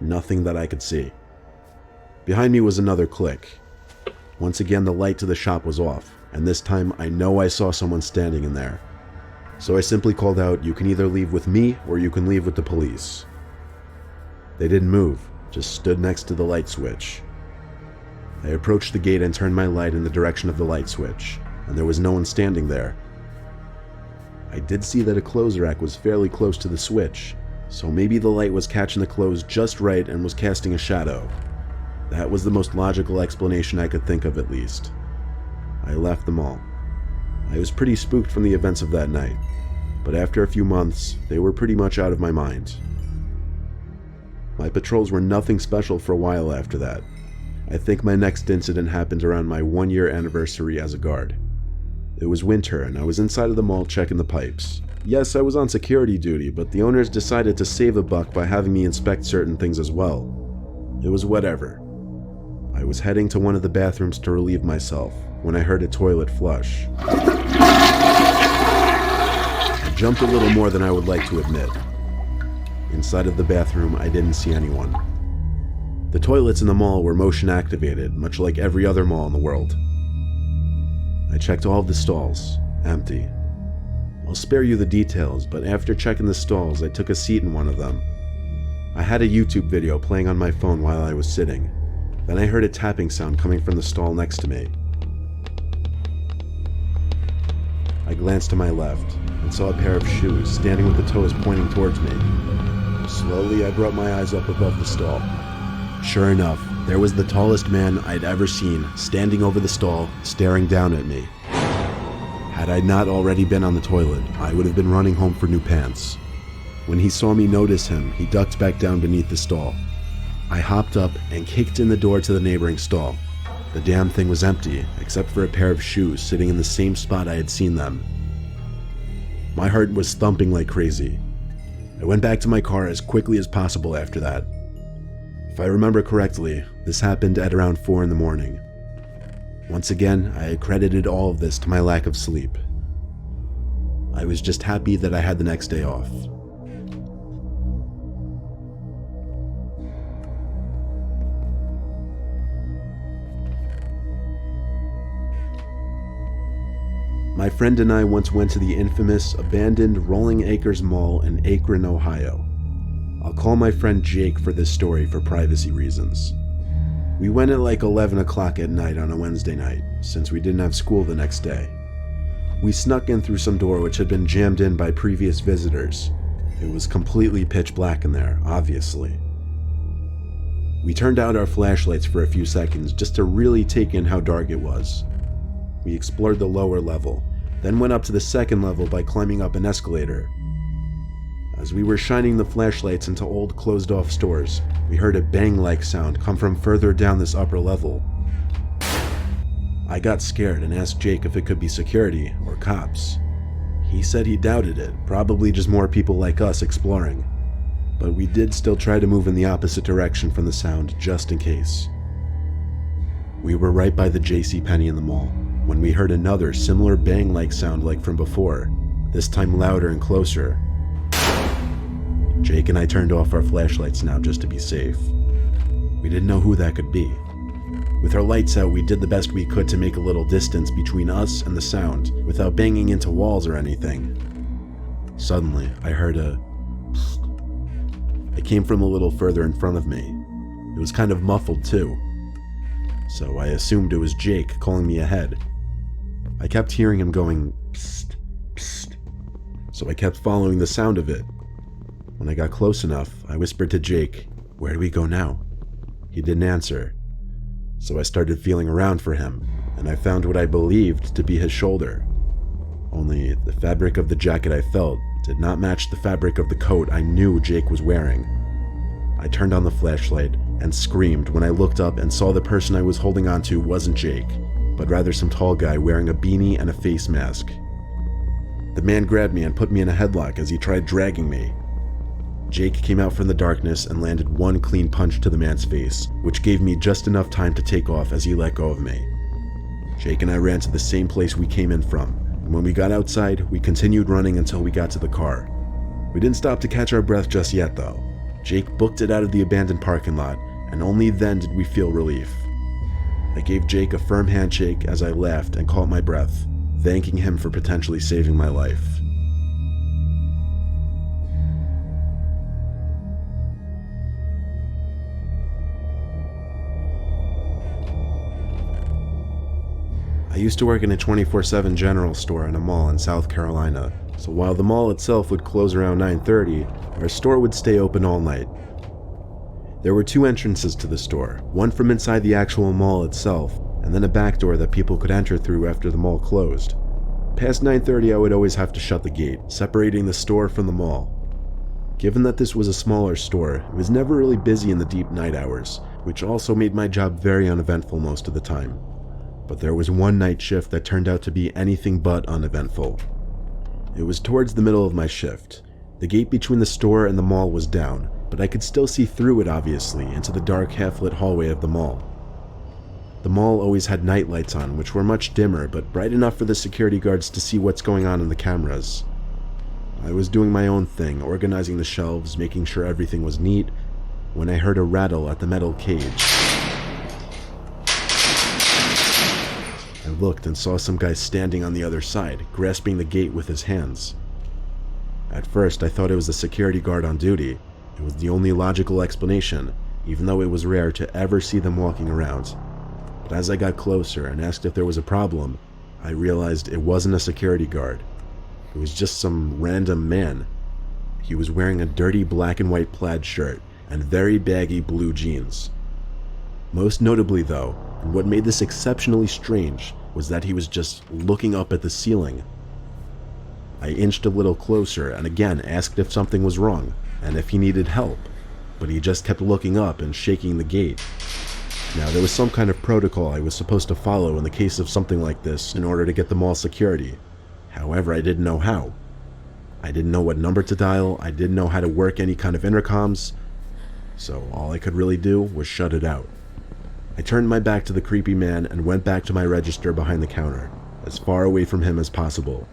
Nothing that I could see. Behind me was another click. Once again, the light to the shop was off, and this time I know I saw someone standing in there. So I simply called out, "You can either leave with me or you can leave with the police." They didn't move, just stood next to the light switch. I approached the gate and turned my light in the direction of the light switch, and there was no one standing there. I did see that a clothes rack was fairly close to the switch, so maybe the light was catching the clothes just right and was casting a shadow. That was the most logical explanation I could think of, at least. I left the mall. I was pretty spooked from the events of that night, but after a few months, they were pretty much out of my mind. My patrols were nothing special for a while after that. I think my next incident happened around my 1-year anniversary as a guard. It was winter and I was inside of the mall checking the pipes. Yes, I was on security duty, but the owners decided to save a buck by having me inspect certain things as well. It was whatever. I was heading to one of the bathrooms to relieve myself when I heard a toilet flush. I jumped a little more than I would like to admit. Inside of the bathroom, I didn't see anyone. The toilets in the mall were motion activated, much like every other mall in the world. I checked all of the stalls, empty. I'll spare you the details, but after checking the stalls, I took a seat in one of them. I had a YouTube video playing on my phone while I was sitting. Then I heard a tapping sound coming from the stall next to me. I glanced to my left and saw a pair of shoes standing with the toes pointing towards me. Slowly, I brought my eyes up above the stall. Sure enough, there was the tallest man I'd ever seen standing over the stall, staring down at me. Had I not already been on the toilet, I would have been running home for new pants. When he saw me notice him, he ducked back down beneath the stall. I hopped up and kicked in the door to the neighboring stall. The damn thing was empty, except for a pair of shoes sitting in the same spot I had seen them. My heart was thumping like crazy. I went back to my car as quickly as possible after that. If I remember correctly, this happened at around 4 in the morning. Once again, I accredited all of this to my lack of sleep. I was just happy that I had the next day off. My friend and I once went to the infamous abandoned Rolling Acres Mall in Akron, Ohio. I'll call my friend Jake for this story for privacy reasons. We went at like 11 o'clock at night on a Wednesday night, since we didn't have school the next day. We snuck in through some door which had been jammed in by previous visitors. It was completely pitch black in there, obviously. We turned out our flashlights for a few seconds just to really take in how dark it was. We explored the lower level, then went up to the second level by climbing up an escalator. As we were shining the flashlights into old closed-off stores, we heard a bang-like sound come from further down this upper level. I got scared and asked Jake if it could be security or cops. He said he doubted it, probably just more people like us exploring. But we did still try to move in the opposite direction from the sound, just in case. We were right by the JCPenney in the mall, when we heard another similar bang-like sound like from before, this time louder and closer. Jake and I turned off our flashlights now just to be safe. We didn't know who that could be. With our lights out, we did the best we could to make a little distance between us and the sound, without banging into walls or anything. Suddenly, I heard a psst. It came from a little further in front of me. It was kind of muffled too. So I assumed it was Jake calling me ahead. I kept hearing him going, psst, psst. So I kept following the sound of it. When I got close enough, I whispered to Jake, "Where do we go now?" He didn't answer. So I started feeling around for him, and I found what I believed to be his shoulder. Only the fabric of the jacket I felt did not match the fabric of the coat I knew Jake was wearing. I turned on the flashlight and screamed when I looked up and saw the person I was holding onto wasn't Jake, but rather some tall guy wearing a beanie and a face mask. The man grabbed me and put me in a headlock as he tried dragging me. Jake came out from the darkness and landed one clean punch to the man's face, which gave me just enough time to take off as he let go of me. Jake and I ran to the same place we came in from, and when we got outside, we continued running until we got to the car. We didn't stop to catch our breath just yet though. Jake booked it out of the abandoned parking lot, and only then did we feel relief. I gave Jake a firm handshake as I laughed and caught my breath, thanking him for potentially saving my life. I used to work in a 24/7 general store in a mall in South Carolina, so while the mall itself would close around 9:30, our store would stay open all night. There were two entrances to the store, one from inside the actual mall itself, and then a back door that people could enter through after the mall closed. Past 9:30, I would always have to shut the gate, separating the store from the mall. Given that this was a smaller store, it was never really busy in the deep night hours, which also made my job very uneventful most of the time. But there was one night shift that turned out to be anything but uneventful. It was towards the middle of my shift. The gate between the store and the mall was down, but I could still see through it obviously into the dark half-lit hallway of the mall. The mall always had night lights on, which were much dimmer but bright enough for the security guards to see what's going on in the cameras. I was doing my own thing, organizing the shelves, making sure everything was neat, when I heard a rattle at the metal cage. I looked and saw some guy standing on the other side, grasping the gate with his hands. At first, I thought it was a security guard on duty. It was the only logical explanation, even though it was rare to ever see them walking around. But as I got closer and asked if there was a problem, I realized it wasn't a security guard. It was just some random man. He was wearing a dirty black and white plaid shirt and very baggy blue jeans. Most notably though, and what made this exceptionally strange, was that he was just looking up at the ceiling. I inched a little closer and again asked if something was wrong and if he needed help, but he just kept looking up and shaking the gate. Now, there was some kind of protocol I was supposed to follow in the case of something like this in order to get the mall security. However, I didn't know how. I didn't know what number to dial, I didn't know how to work any kind of intercoms, so all I could really do was shut it out. I turned my back to the creepy man and went back to my register behind the counter, as far away from him as possible.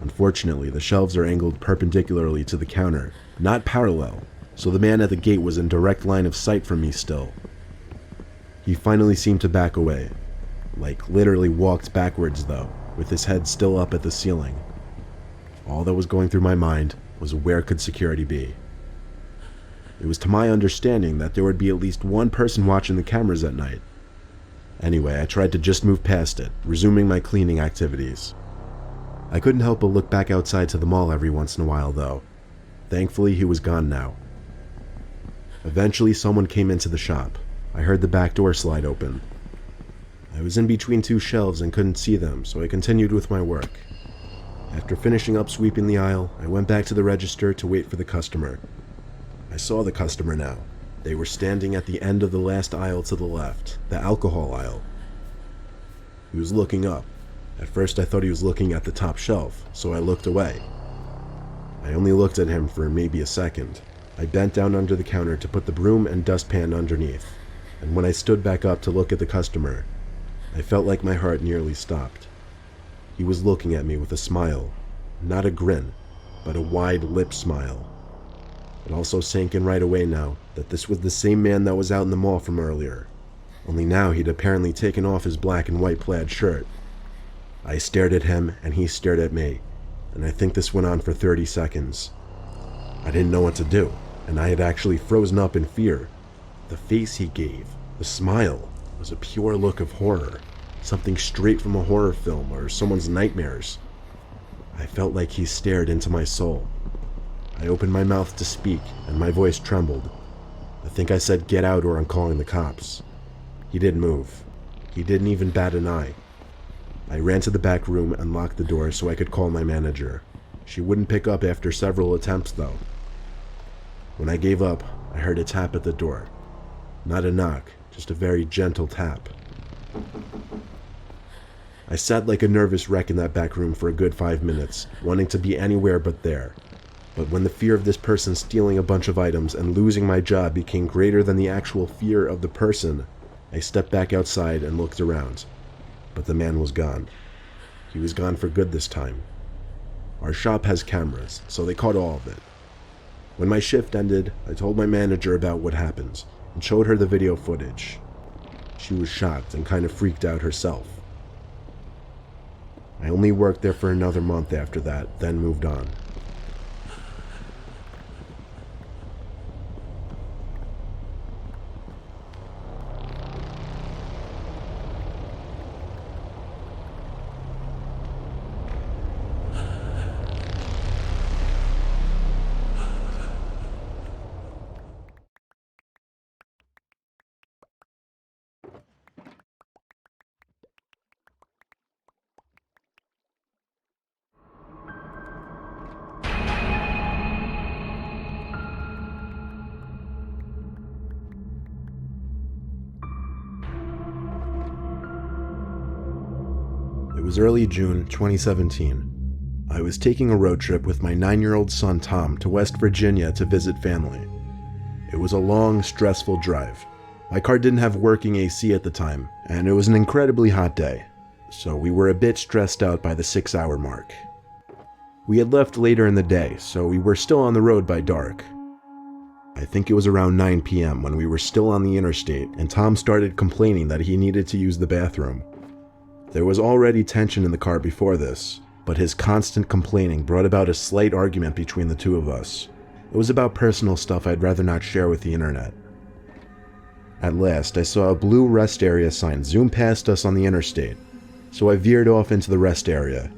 Unfortunately, the shelves are angled perpendicularly to the counter, not parallel, so the man at the gate was in direct line of sight from me still. He finally seemed to back away, like literally walked backwards though, with his head still up at the ceiling. All that was going through my mind was where could security be? It was to my understanding that there would be at least one person watching the cameras at night. Anyway, I tried to just move past it, resuming my cleaning activities. I couldn't help but look back outside to the mall every once in a while though. Thankfully, he was gone now. Eventually, someone came into the shop. I heard the back door slide open. I was in between two shelves and couldn't see them, so I continued with my work. After finishing up sweeping the aisle, I went back to the register to wait for the customer. I saw the customer now. They were standing at the end of the last aisle to the left, the alcohol aisle. He was looking up. At first I thought he was looking at the top shelf, so I looked away. I only looked at him for maybe a second. I bent down under the counter to put the broom and dustpan underneath, and when I stood back up to look at the customer, I felt like my heart nearly stopped. He was looking at me with a smile, not a grin, but a wide-lipped smile. It also sank in right away now that this was the same man that was out in the mall from earlier, only now he'd apparently taken off his black and white plaid shirt. I stared at him and he stared at me, and I think this went on for 30 seconds. I didn't know what to do, and I had actually frozen up in fear. The face he gave, the smile, was a pure look of horror, something straight from a horror film or someone's nightmares. I felt like he stared into my soul. I opened my mouth to speak, and my voice trembled. I think I said, "Get out or I'm calling the cops." He didn't move. He didn't even bat an eye. I ran to the back room and locked the door so I could call my manager. She wouldn't pick up after several attempts though. When I gave up, I heard a tap at the door. Not a knock, just a very gentle tap. I sat like a nervous wreck in that back room for a good 5 minutes, wanting to be anywhere but there. But when the fear of this person stealing a bunch of items and losing my job became greater than the actual fear of the person, I stepped back outside and looked around. But the man was gone. He was gone for good this time. Our shop has cameras, so they caught all of it. When my shift ended, I told my manager about what happened and showed her the video footage. She was shocked and kind of freaked out herself. I only worked there for another month after that, then moved on. It was early June 2017. I was taking a road trip with my 9-year-old son Tom to West Virginia to visit family. It was a long, stressful drive. My car didn't have working AC at the time, and it was an incredibly hot day, so we were a bit stressed out by the 6-hour mark. We had left later in the day, so we were still on the road by dark. I think it was around 9 p.m. when we were still on the interstate, and Tom started complaining that he needed to use the bathroom. There was already tension in the car before this, but his constant complaining brought about a slight argument between the two of us. It was about personal stuff I'd rather not share with the internet. At last, I saw a blue rest area sign zoom past us on the interstate, so I veered off into the rest area.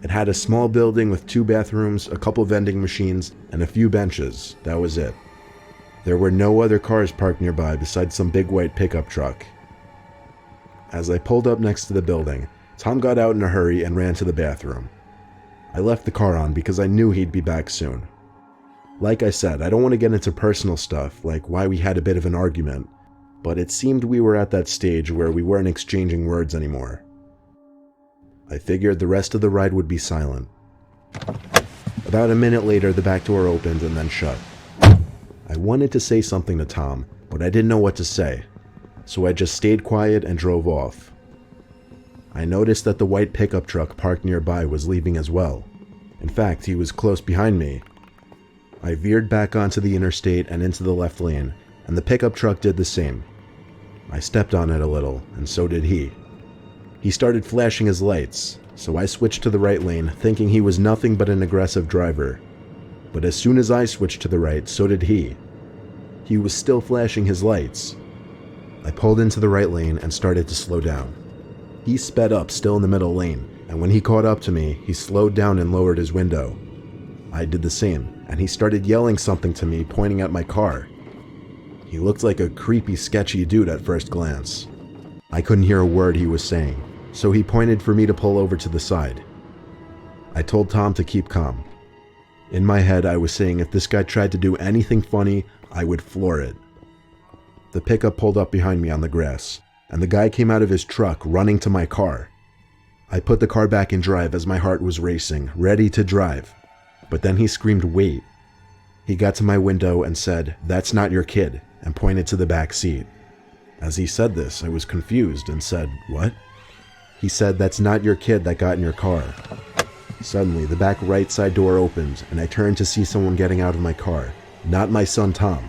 It had a small building with 2 bathrooms, a couple vending machines, and a few benches. That was it. There were no other cars parked nearby besides some big white pickup truck. As I pulled up next to the building, Tom got out in a hurry and ran to the bathroom. I left the car on because I knew he'd be back soon. Like I said, I don't want to get into personal stuff, like why we had a bit of an argument, but it seemed we were at that stage where we weren't exchanging words anymore. I figured the rest of the ride would be silent. About a minute later, the back door opened and then shut. I wanted to say something to Tom, but I didn't know what to say, so I just stayed quiet and drove off. I noticed that the white pickup truck parked nearby was leaving as well. In fact, he was close behind me. I veered back onto the interstate and into the left lane, and the pickup truck did the same. I stepped on it a little, and so did he. He started flashing his lights, so I switched to the right lane, thinking he was nothing but an aggressive driver. But as soon as I switched to the right, so did he. He was still flashing his lights. I pulled into the right lane and started to slow down. He sped up, still in the middle lane, and when he caught up to me, he slowed down and lowered his window. I did the same, and he started yelling something to me, pointing at my car. He looked like a creepy, sketchy dude at first glance. I couldn't hear a word he was saying, so he pointed for me to pull over to the side. I told Tom to keep calm. In my head, I was saying if this guy tried to do anything funny, I would floor it. The pickup pulled up behind me on the grass, and the guy came out of his truck running to my car. I put the car back in drive as my heart was racing, ready to drive. But then he screamed, "Wait." He got to my window and said, "That's not your kid," and pointed to the back seat. As he said this, I was confused and said, "What?" He said, "That's not your kid that got in your car." Suddenly, the back right side door opened, and I turned to see someone getting out of my car, not my son Tom.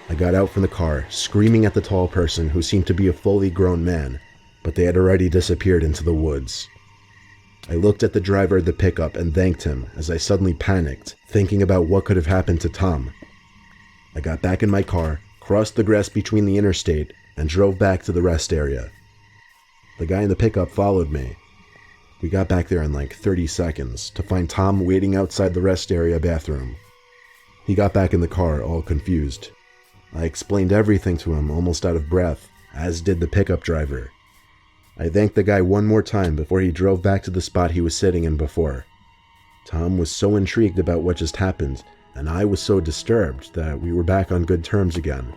I got out from the car, screaming at the tall person who seemed to be a fully grown man, but they had already disappeared into the woods. I looked at the driver of the pickup and thanked him as I suddenly panicked, thinking about what could have happened to Tom. I got back in my car, crossed the grass between the interstate, and drove back to the rest area. The guy in the pickup followed me. We got back there in like 30 seconds to find Tom waiting outside the rest area bathroom. He got back in the car, all confused. I explained everything to him, almost out of breath, as did the pickup driver. I thanked the guy one more time before he drove back to the spot he was sitting in before. Tom was so intrigued about what just happened, and I was so disturbed that we were back on good terms again.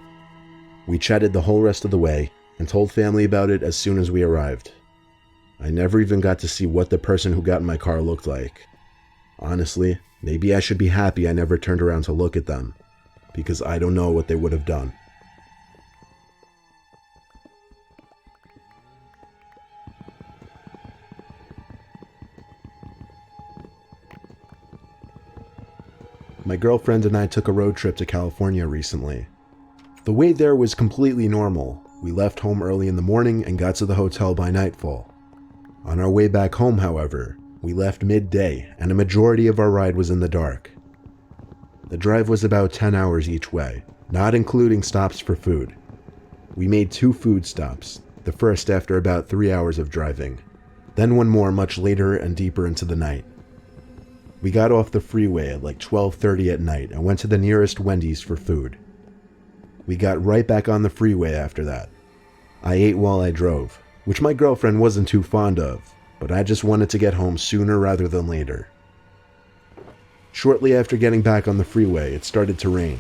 We chatted the whole rest of the way and told family about it as soon as we arrived. I never even got to see what the person who got in my car looked like. Honestly, maybe I should be happy I never turned around to look at them, because I don't know what they would have done. My girlfriend and I took a road trip to California recently. The way there was completely normal. We left home early in the morning and got to the hotel by nightfall. On our way back home, however, we left midday and a majority of our ride was in the dark. The drive was about 10 hours each way, not including stops for food. We made 2 food stops, the first after about 3 hours of driving, then one more much later and deeper into the night. We got off the freeway at like 12:30 at night and went to the nearest Wendy's for food. We got right back on the freeway after that. I ate while I drove, which my girlfriend wasn't too fond of, but I just wanted to get home sooner rather than later. Shortly after getting back on the freeway, it started to rain.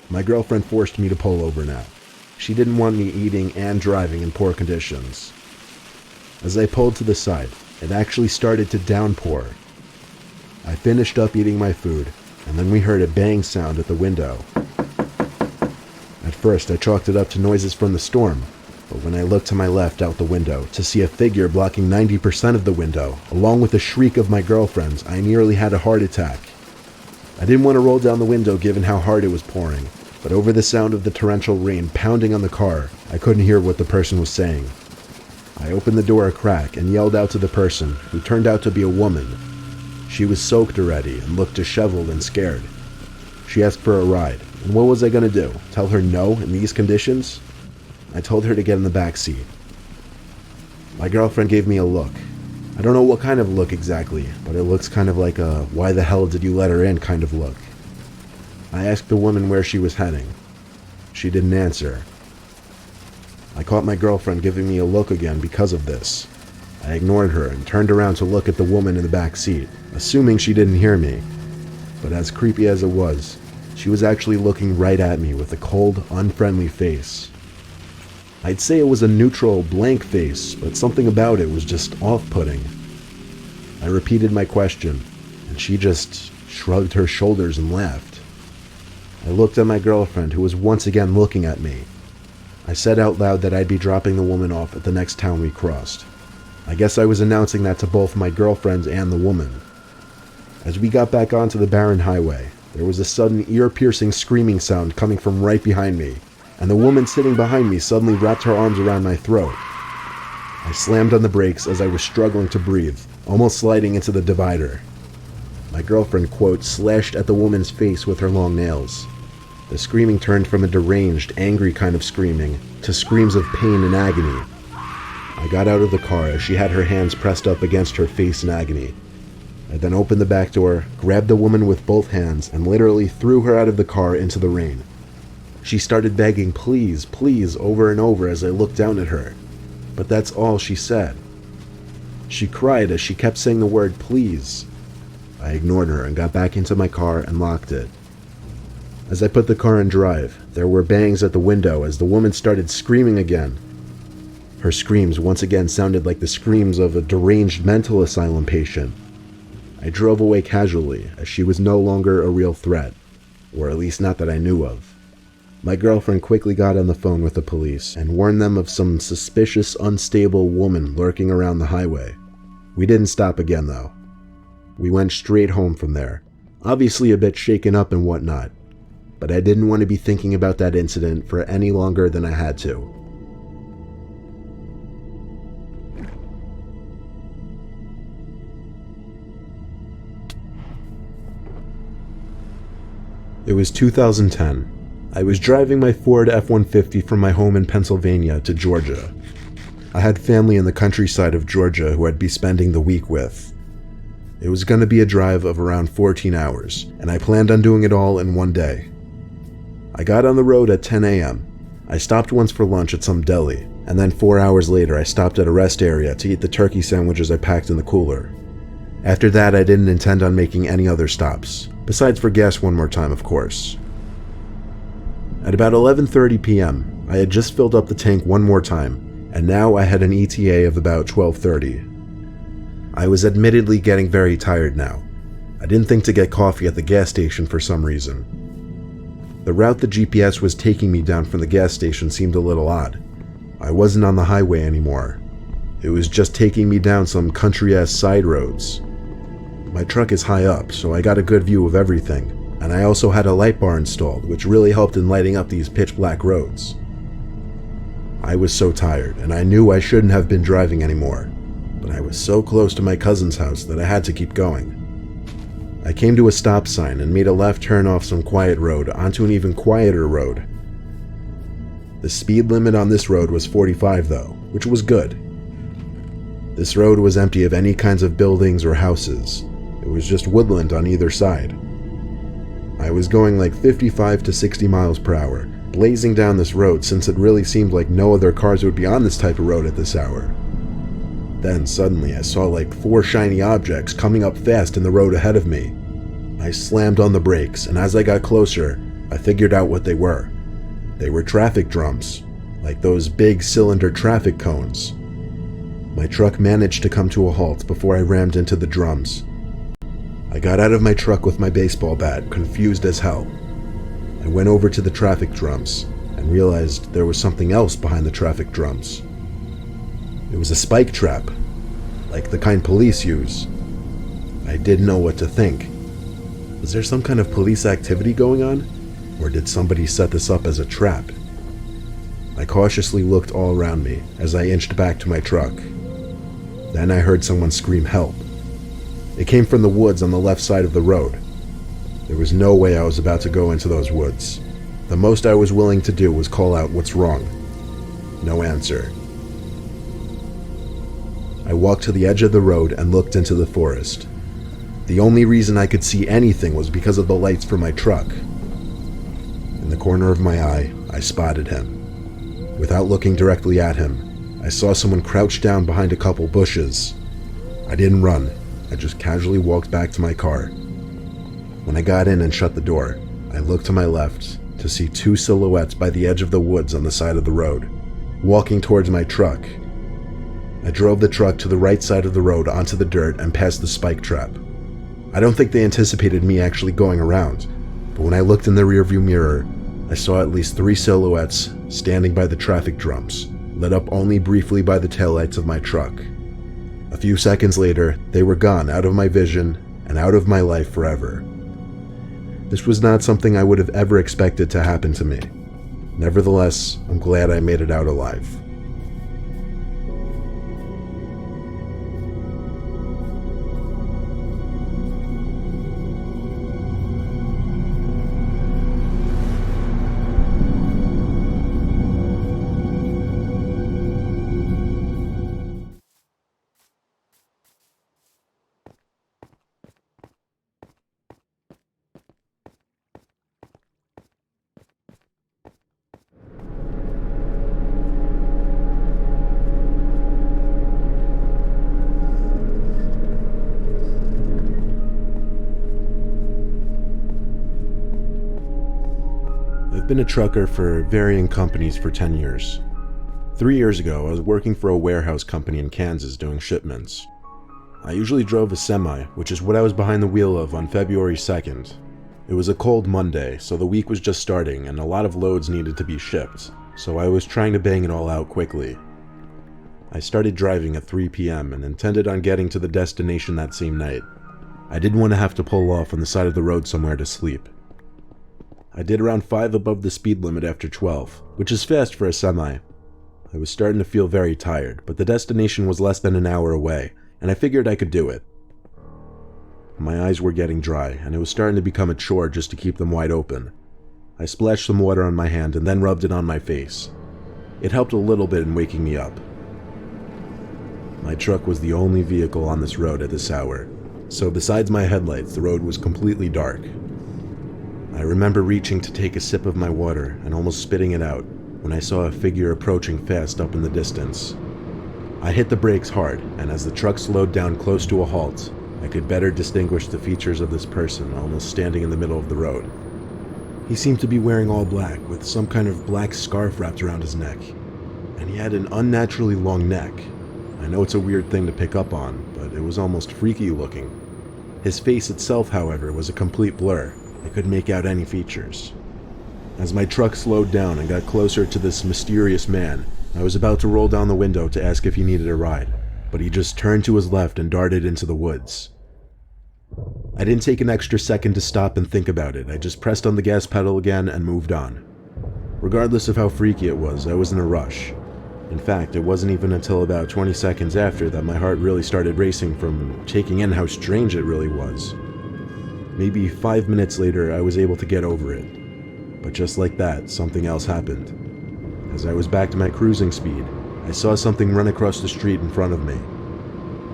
My girlfriend forced me to pull over now. She didn't want me eating and driving in poor conditions. As I pulled to the side, it actually started to downpour. I finished up eating my food, and then we heard a bang sound at the window. At first, I chalked it up to noises from the storm, but when I looked to my left out the window to see a figure blocking 90% of the window, along with a shriek of my girlfriend's, I nearly had a heart attack. I didn't want to roll down the window given how hard it was pouring, but over the sound of the torrential rain pounding on the car, I couldn't hear what the person was saying. I opened the door a crack and yelled out to the person, who turned out to be a woman. She was soaked already and looked disheveled and scared. She asked for a ride, and what was I going to do? Tell her no in these conditions? I told her to get in the back seat. My girlfriend gave me a look. I don't know what kind of look exactly, but it looks kind of like a "why the hell did you let her in" kind of look. I asked the woman where she was heading. She didn't answer. I caught my girlfriend giving me a look again because of this. I ignored her and turned around to look at the woman in the back seat, assuming she didn't hear me. But as creepy as it was, she was actually looking right at me with a cold, unfriendly face. I'd say it was a neutral, blank face, but something about it was just off-putting. I repeated my question, and she just shrugged her shoulders and laughed. I looked at my girlfriend, who was once again looking at me. I said out loud that I'd be dropping the woman off at the next town we crossed. I guess I was announcing that to both my girlfriends and the woman. As we got back onto the barren highway, there was a sudden ear-piercing screaming sound coming from right behind me, and the woman sitting behind me suddenly wrapped her arms around my throat. I slammed on the brakes as I was struggling to breathe, almost sliding into the divider. My girlfriend, quote, slashed at the woman's face with her long nails. The screaming turned from a deranged, angry kind of screaming to screams of pain and agony. I got out of the car as she had her hands pressed up against her face in agony. I then opened the back door, grabbed the woman with both hands, and literally threw her out of the car into the rain. She started begging, "Please, please," over and over as I looked down at her. But that's all she said. She cried as she kept saying the word "please." I ignored her and got back into my car and locked it. As I put the car in drive, there were bangs at the window as the woman started screaming again. Her screams once again sounded like the screams of a deranged mental asylum patient. I drove away casually, as she was no longer a real threat, or at least not that I knew of. My girlfriend quickly got on the phone with the police and warned them of some suspicious, unstable woman lurking around the highway. We didn't stop again, though. We went straight home from there, obviously a bit shaken up and whatnot, but I didn't want to be thinking about that incident for any longer than I had to. It was 2010. I was driving my Ford F-150 from my home in Pennsylvania to Georgia. I had family in the countryside of Georgia who I'd be spending the week with. It was going to be a drive of around 14 hours, and I planned on doing it all in one day. I got on the road at 10 a.m. I stopped once for lunch at some deli, and then 4 hours later I stopped at a rest area to eat the turkey sandwiches I packed in the cooler. After that, I didn't intend on making any other stops, besides for gas one more time, of course. At about 11:30 p.m., I had just filled up the tank one more time, and now I had an ETA of about 12:30. I was admittedly getting very tired now. I didn't think to get coffee at the gas station for some reason. The route the GPS was taking me down from the gas station seemed a little odd. I wasn't on the highway anymore. It was just taking me down some country-ass side roads. My truck is high up, so I got a good view of everything, and I also had a light bar installed, which really helped in lighting up these pitch-black roads. I was so tired, and I knew I shouldn't have been driving anymore, but I was so close to my cousin's house that I had to keep going. I came to a stop sign and made a left turn off some quiet road onto an even quieter road. The speed limit on this road was 45 though, which was good. This road was empty of any kinds of buildings or houses. It was just woodland on either side. I was going like 55 to 60 miles per hour, blazing down this road since it really seemed like no other cars would be on this type of road at this hour. Then suddenly I saw like 4 shiny objects coming up fast in the road ahead of me. I slammed on the brakes, and as I got closer, I figured out what they were. They were traffic drums, like those big cylinder traffic cones. My truck managed to come to a halt before I rammed into the drums. I got out of my truck with my baseball bat, confused as hell. I went over to the traffic drums and realized there was something else behind the traffic drums. It was a spike trap, like the kind police use. I didn't know what to think. Was there some kind of police activity going on? Or did somebody set this up as a trap? I cautiously looked all around me as I inched back to my truck. Then I heard someone scream help. It came from the woods on the left side of the road. There was no way I was about to go into those woods. The most I was willing to do was call out, "What's wrong?" No answer. I walked to the edge of the road and looked into the forest. The only reason I could see anything was because of the lights from my truck. In the corner of my eye, I spotted him. Without looking directly at him, I saw someone crouched down behind a couple bushes. I didn't run, I just casually walked back to my car. When I got in and shut the door, I looked to my left to see two silhouettes by the edge of the woods on the side of the road, walking towards my truck. I drove the truck to the right side of the road onto the dirt and past the spike trap. I don't think they anticipated me actually going around, but when I looked in the rearview mirror, I saw at least 3 silhouettes standing by the traffic drums, lit up only briefly by the taillights of my truck. A few seconds later, they were gone out of my vision and out of my life forever. This was not something I would have ever expected to happen to me. Nevertheless, I'm glad I made it out alive. I've been a trucker for varying companies for 10 years. 3 years ago, I was working for a warehouse company in Kansas doing shipments. I usually drove a semi, which is what I was behind the wheel of on February 2nd. It was a cold Monday, so the week was just starting and a lot of loads needed to be shipped, so I was trying to bang it all out quickly. I started driving at 3 p.m. and intended on getting to the destination that same night. I didn't want to have to pull off on the side of the road somewhere to sleep. I did around 5 above the speed limit after 12, which is fast for a semi. I was starting to feel very tired, but the destination was less than an hour away, and I figured I could do it. My eyes were getting dry, and it was starting to become a chore just to keep them wide open. I splashed some water on my hand and then rubbed it on my face. It helped a little bit in waking me up. My truck was the only vehicle on this road at this hour, so besides my headlights, the road was completely dark. I remember reaching to take a sip of my water and almost spitting it out when I saw a figure approaching fast up in the distance. I hit the brakes hard, and as the truck slowed down close to a halt, I could better distinguish the features of this person almost standing in the middle of the road. He seemed to be wearing all black, with some kind of black scarf wrapped around his neck, and he had an unnaturally long neck. I know it's a weird thing to pick up on, but it was almost freaky looking. His face itself, however, was a complete blur. I couldn't make out any features. As my truck slowed down and got closer to this mysterious man, I was about to roll down the window to ask if he needed a ride, but he just turned to his left and darted into the woods. I didn't take an extra second to stop and think about it. I just pressed on the gas pedal again and moved on. Regardless of how freaky it was, I was in a rush. In fact, it wasn't even until about 20 seconds after that my heart really started racing from taking in how strange it really was. Maybe 5 minutes later, I was able to get over it. But just like that, something else happened. As I was back to my cruising speed, I saw something run across the street in front of me.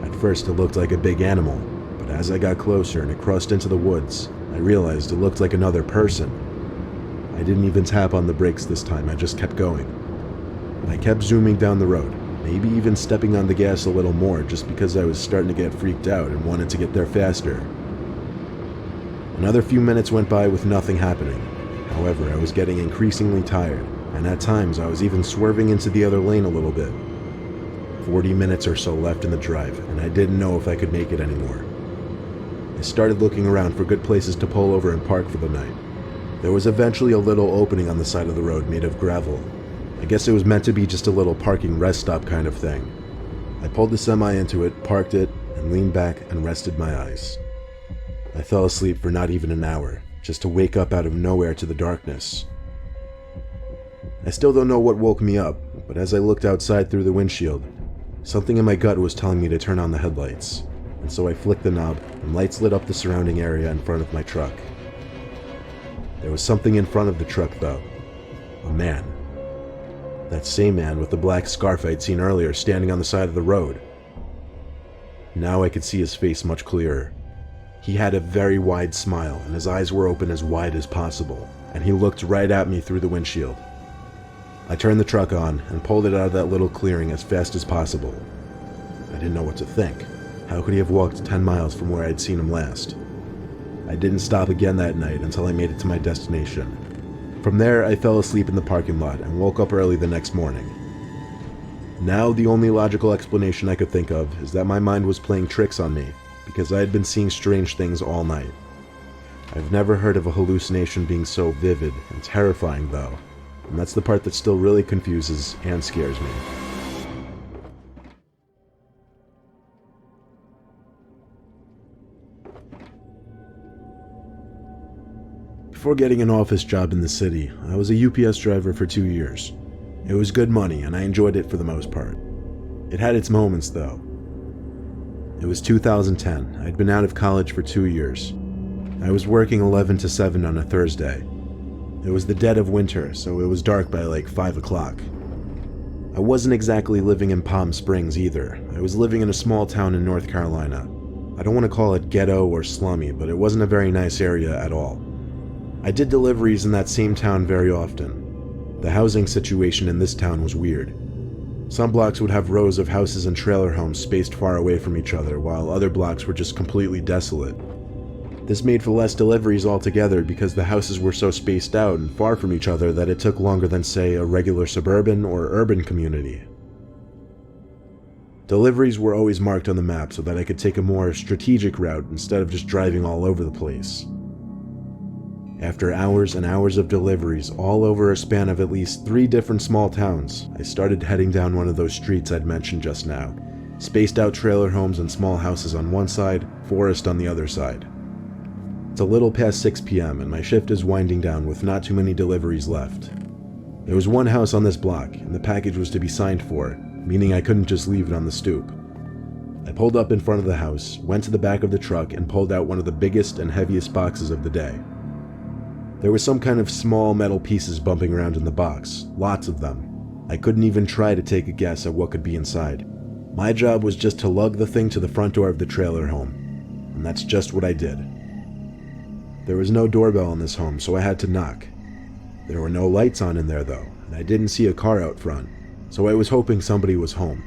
At first, it looked like a big animal, but as I got closer and it crossed into the woods, I realized it looked like another person. I didn't even tap on the brakes this time, I just kept going. I kept zooming down the road, maybe even stepping on the gas a little more just because I was starting to get freaked out and wanted to get there faster. Another few minutes went by with nothing happening. However, I was getting increasingly tired, and at times I was even swerving into the other lane a little bit. 40 minutes or so left in the drive, and I didn't know if I could make it anymore. I started looking around for good places to pull over and park for the night. There was eventually a little opening on the side of the road made of gravel. I guess it was meant to be just a little parking rest stop kind of thing. I pulled the semi into it, parked it, and leaned back and rested my eyes. I fell asleep for not even an hour, just to wake up out of nowhere to the darkness. I still don't know what woke me up, but as I looked outside through the windshield, something in my gut was telling me to turn on the headlights, and so I flicked the knob and lights lit up the surrounding area in front of my truck. There was something in front of the truck though. A man. That same man with the black scarf I'd seen earlier standing on the side of the road. Now I could see his face much clearer. He had a very wide smile and his eyes were open as wide as possible, and he looked right at me through the windshield. I turned the truck on and pulled it out of that little clearing as fast as possible. I didn't know what to think. How could he have walked 10 miles from where I'd seen him last? I didn't stop again that night until I made it to my destination. From there, I fell asleep in the parking lot and woke up early the next morning. Now, the only logical explanation I could think of is that my mind was playing tricks on me, because I had been seeing strange things all night. I've never heard of a hallucination being so vivid and terrifying though, and that's the part that still really confuses and scares me. Before getting an office job in the city, I was a UPS driver for 2 years. It was good money and I enjoyed it for the most part. It had its moments though. It was 2010. I'd been out of college for 2 years. I was working 11 to 7 on a Thursday. It was the dead of winter, so it was dark by like 5 o'clock. I wasn't exactly living in Palm Springs either. I was living in a small town in North Carolina. I don't want to call it ghetto or slummy, but it wasn't a very nice area at all. I did deliveries in that same town very often. The housing situation in this town was weird. Some blocks would have rows of houses and trailer homes spaced far away from each other, while other blocks were just completely desolate. This made for less deliveries altogether because the houses were so spaced out and far from each other that it took longer than, say, a regular suburban or urban community. Deliveries were always marked on the map so that I could take a more strategic route instead of just driving all over the place. After hours and hours of deliveries, all over a span of at least 3 different small towns, I started heading down one of those streets I'd mentioned just now. Spaced out trailer homes and small houses on one side, forest on the other side. It's a little past 6 p.m. and my shift is winding down with not too many deliveries left. There was one house on this block, and the package was to be signed for, meaning I couldn't just leave it on the stoop. I pulled up in front of the house, went to the back of the truck, and pulled out one of the biggest and heaviest boxes of the day. There was some kind of small metal pieces bumping around in the box, lots of them. I couldn't even try to take a guess at what could be inside. My job was just to lug the thing to the front door of the trailer home, and that's just what I did. There was no doorbell in this home, so I had to knock. There were no lights on in there though, and I didn't see a car out front, so I was hoping somebody was home.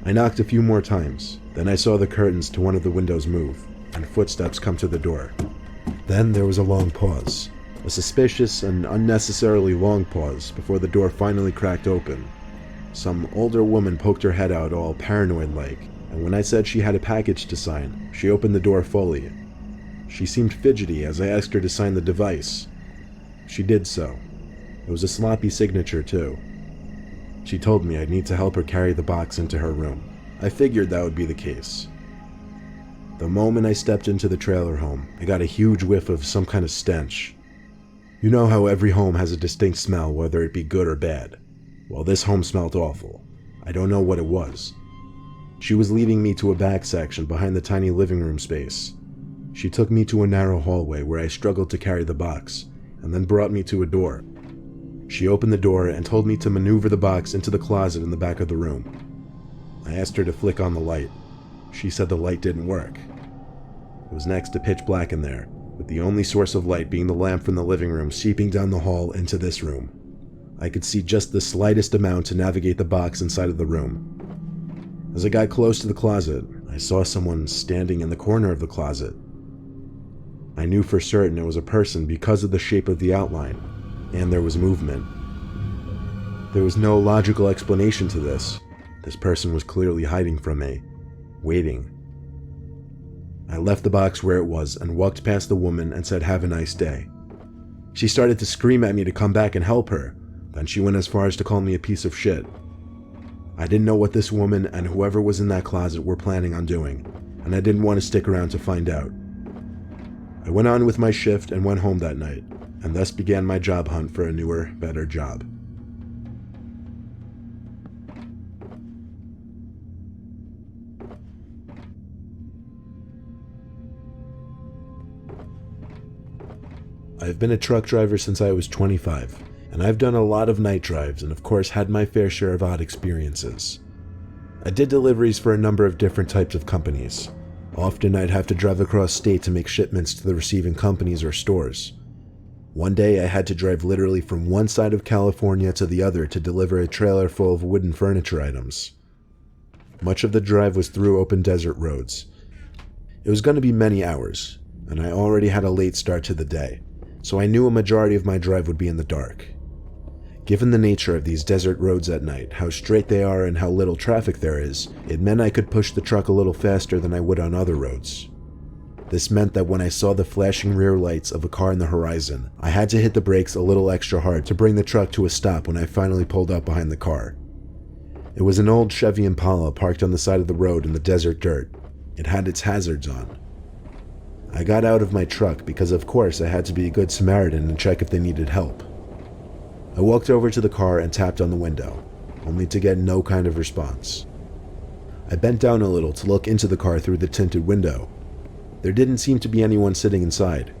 I knocked a few more times, then I saw the curtains to one of the windows move, and footsteps come to the door. Then there was a long pause, a suspicious and unnecessarily long pause before the door finally cracked open. Some older woman poked her head out all paranoid-like, and when I said she had a package to sign, she opened the door fully. She seemed fidgety as I asked her to sign the device. She did so. It was a sloppy signature too. She told me I'd need to help her carry the box into her room. I figured that would be the case. The moment I stepped into the trailer home, I got a huge whiff of some kind of stench. You know how every home has a distinct smell, whether it be good or bad? Well, this home smelled awful. I don't know what it was. She was leading me to a back section behind the tiny living room space. She took me to a narrow hallway where I struggled to carry the box, and then brought me to a door. She opened the door and told me to maneuver the box into the closet in the back of the room. I asked her to flick on the light. She said the light didn't work. It was next to pitch black in there, with the only source of light being the lamp from the living room seeping down the hall into this room. I could see just the slightest amount to navigate the box inside of the room. As I got close to the closet, I saw someone standing in the corner of the closet. I knew for certain it was a person because of the shape of the outline, and there was movement. There was no logical explanation to this. This person was clearly hiding from me, waiting. I left the box where it was and walked past the woman and said, "Have a nice day." She started to scream at me to come back and help her, then she went as far as to call me a piece of shit. I didn't know what this woman and whoever was in that closet were planning on doing, and I didn't want to stick around to find out. I went on with my shift and went home that night, and thus began my job hunt for a newer, better job. I've been a truck driver since I was 25, and I've done a lot of night drives and of course had my fair share of odd experiences. I did deliveries for a number of different types of companies. Often I'd have to drive across state to make shipments to the receiving companies or stores. One day I had to drive literally from one side of California to the other to deliver a trailer full of wooden furniture items. Much of the drive was through open desert roads. It was going to be many hours, and I already had a late start to the day, so I knew a majority of my drive would be in the dark. Given the nature of these desert roads at night, how straight they are and how little traffic there is, it meant I could push the truck a little faster than I would on other roads. This meant that when I saw the flashing rear lights of a car in the horizon, I had to hit the brakes a little extra hard to bring the truck to a stop when I finally pulled up behind the car. It was an old Chevy Impala parked on the side of the road in the desert dirt. It had its hazards on. I got out of my truck because of course I had to be a good Samaritan and check if they needed help. I walked over to the car and tapped on the window, only to get no kind of response. I bent down a little to look into the car through the tinted window. There didn't seem to be anyone sitting inside.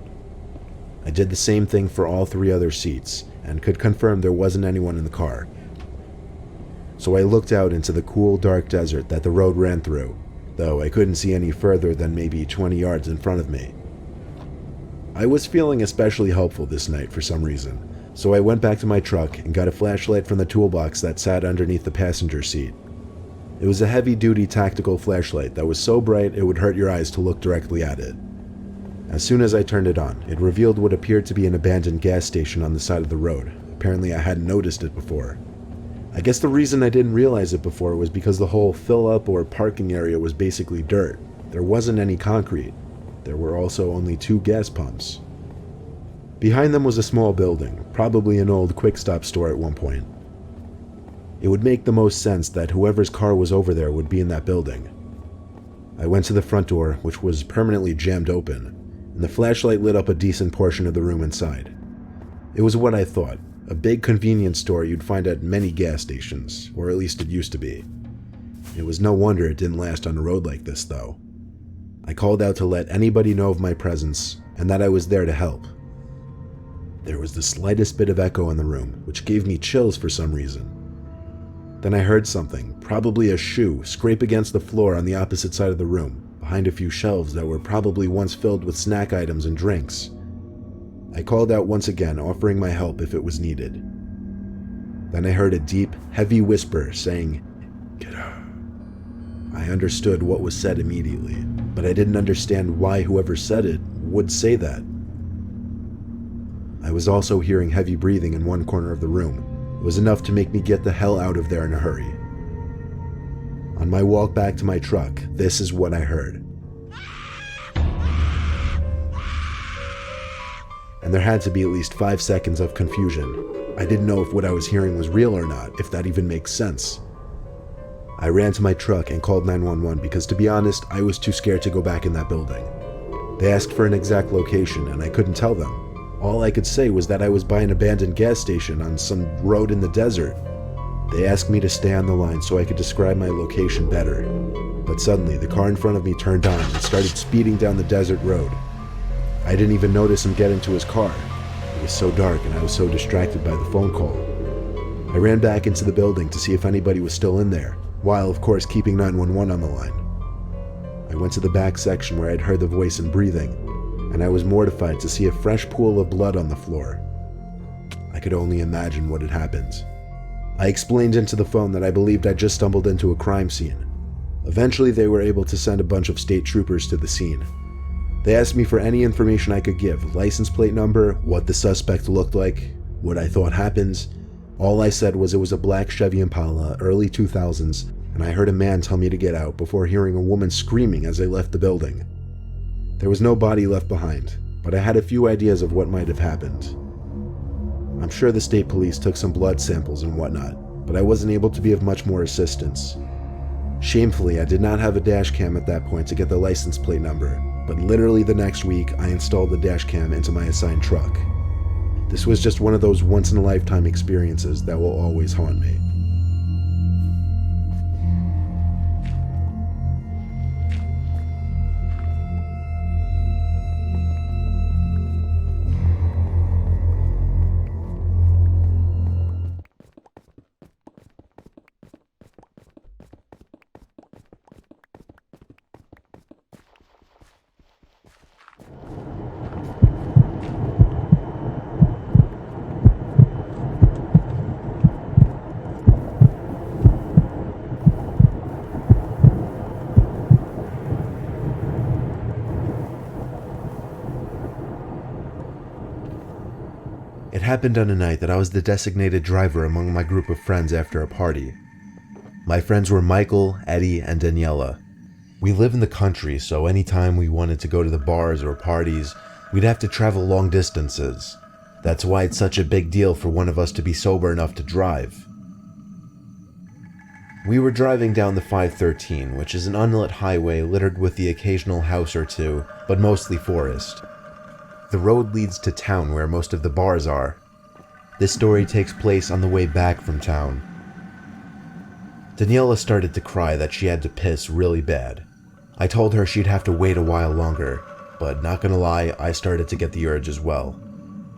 I did the same thing for all 3 other seats and could confirm there wasn't anyone in the car. So I looked out into the cool, dark desert that the road ran through, though I couldn't see any further than maybe 20 yards in front of me. I was feeling especially hopeful this night for some reason, so I went back to my truck and got a flashlight from the toolbox that sat underneath the passenger seat. It was a heavy-duty tactical flashlight that was so bright it would hurt your eyes to look directly at it. As soon as I turned it on, it revealed what appeared to be an abandoned gas station on the side of the road. Apparently I hadn't noticed it before. I guess the reason I didn't realize it before was because the whole fill-up or parking area was basically dirt. There wasn't any concrete. There were also only 2 gas pumps. Behind them was a small building, probably an old quick-stop store at one point. It would make the most sense that whoever's car was over there would be in that building. I went to the front door, which was permanently jammed open, and the flashlight lit up a decent portion of the room inside. It was what I thought. A big convenience store you'd find at many gas stations, or at least it used to be. It was no wonder it didn't last on a road like this, though. I called out to let anybody know of my presence, and that I was there to help. There was the slightest bit of echo in the room, which gave me chills for some reason. Then I heard something, probably a shoe, scrape against the floor on the opposite side of the room, behind a few shelves that were probably once filled with snack items and drinks. I called out once again, offering my help if it was needed. Then I heard a deep, heavy whisper saying, "Get out." I understood what was said immediately, but I didn't understand why whoever said it would say that. I was also hearing heavy breathing in one corner of the room. It was enough to make me get the hell out of there in a hurry. On my walk back to my truck, this is what I heard. And there had to be at least 5 seconds of confusion. I didn't know if what I was hearing was real or not, if that even makes sense. I ran to my truck and called 911 because, to be honest, I was too scared to go back in that building. They asked for an exact location and I couldn't tell them. All I could say was that I was by an abandoned gas station on some road in the desert. They asked me to stay on the line so I could describe my location better. But suddenly, the car in front of me turned on and started speeding down the desert road. I didn't even notice him get into his car. It was so dark and I was so distracted by the phone call. I ran back into the building to see if anybody was still in there, while of course keeping 911 on the line. I went to the back section where I'd heard the voice and breathing, and I was mortified to see a fresh pool of blood on the floor. I could only imagine what had happened. I explained into the phone that I believed I'd just stumbled into a crime scene. Eventually they were able to send a bunch of state troopers to the scene. They asked me for any information I could give, license plate number, what the suspect looked like, what I thought happened. All I said was it was a black Chevy Impala, early 2000s, and I heard a man tell me to get out before hearing a woman screaming as I left the building. There was no body left behind, but I had a few ideas of what might have happened. I'm sure the state police took some blood samples and whatnot, but I wasn't able to be of much more assistance. Shamefully, I did not have a dash cam at that point to get the license plate number, but literally the next week I installed the dash cam into my assigned truck. This was just one of those once-in-a-lifetime experiences that will always haunt me. It happened on a night that I was the designated driver among my group of friends after a party. My friends were Michael, Eddie, and Daniela. We live in the country, so anytime we wanted to go to the bars or parties, we'd have to travel long distances. That's why it's such a big deal for one of us to be sober enough to drive. We were driving down the 513, which is an unlit highway littered with the occasional house or two, but mostly forest. The road leads to town where most of the bars are. This story takes place on the way back from town. Daniela started to cry that she had to piss really bad. I told her she'd have to wait a while longer, but not gonna lie, I started to get the urge as well.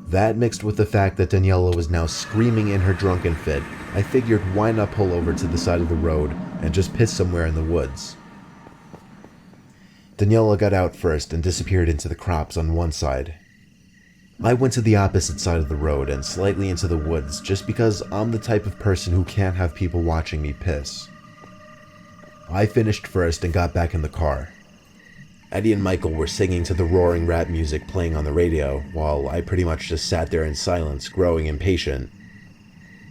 That mixed with the fact that Daniela was now screaming in her drunken fit, I figured why not pull over to the side of the road and just piss somewhere in the woods. Daniela got out first and disappeared into the crops on one side. I went to the opposite side of the road and slightly into the woods just because I'm the type of person who can't have people watching me piss. I finished first and got back in the car. Eddie and Michael were singing to the roaring rap music playing on the radio, while I pretty much just sat there in silence, growing impatient.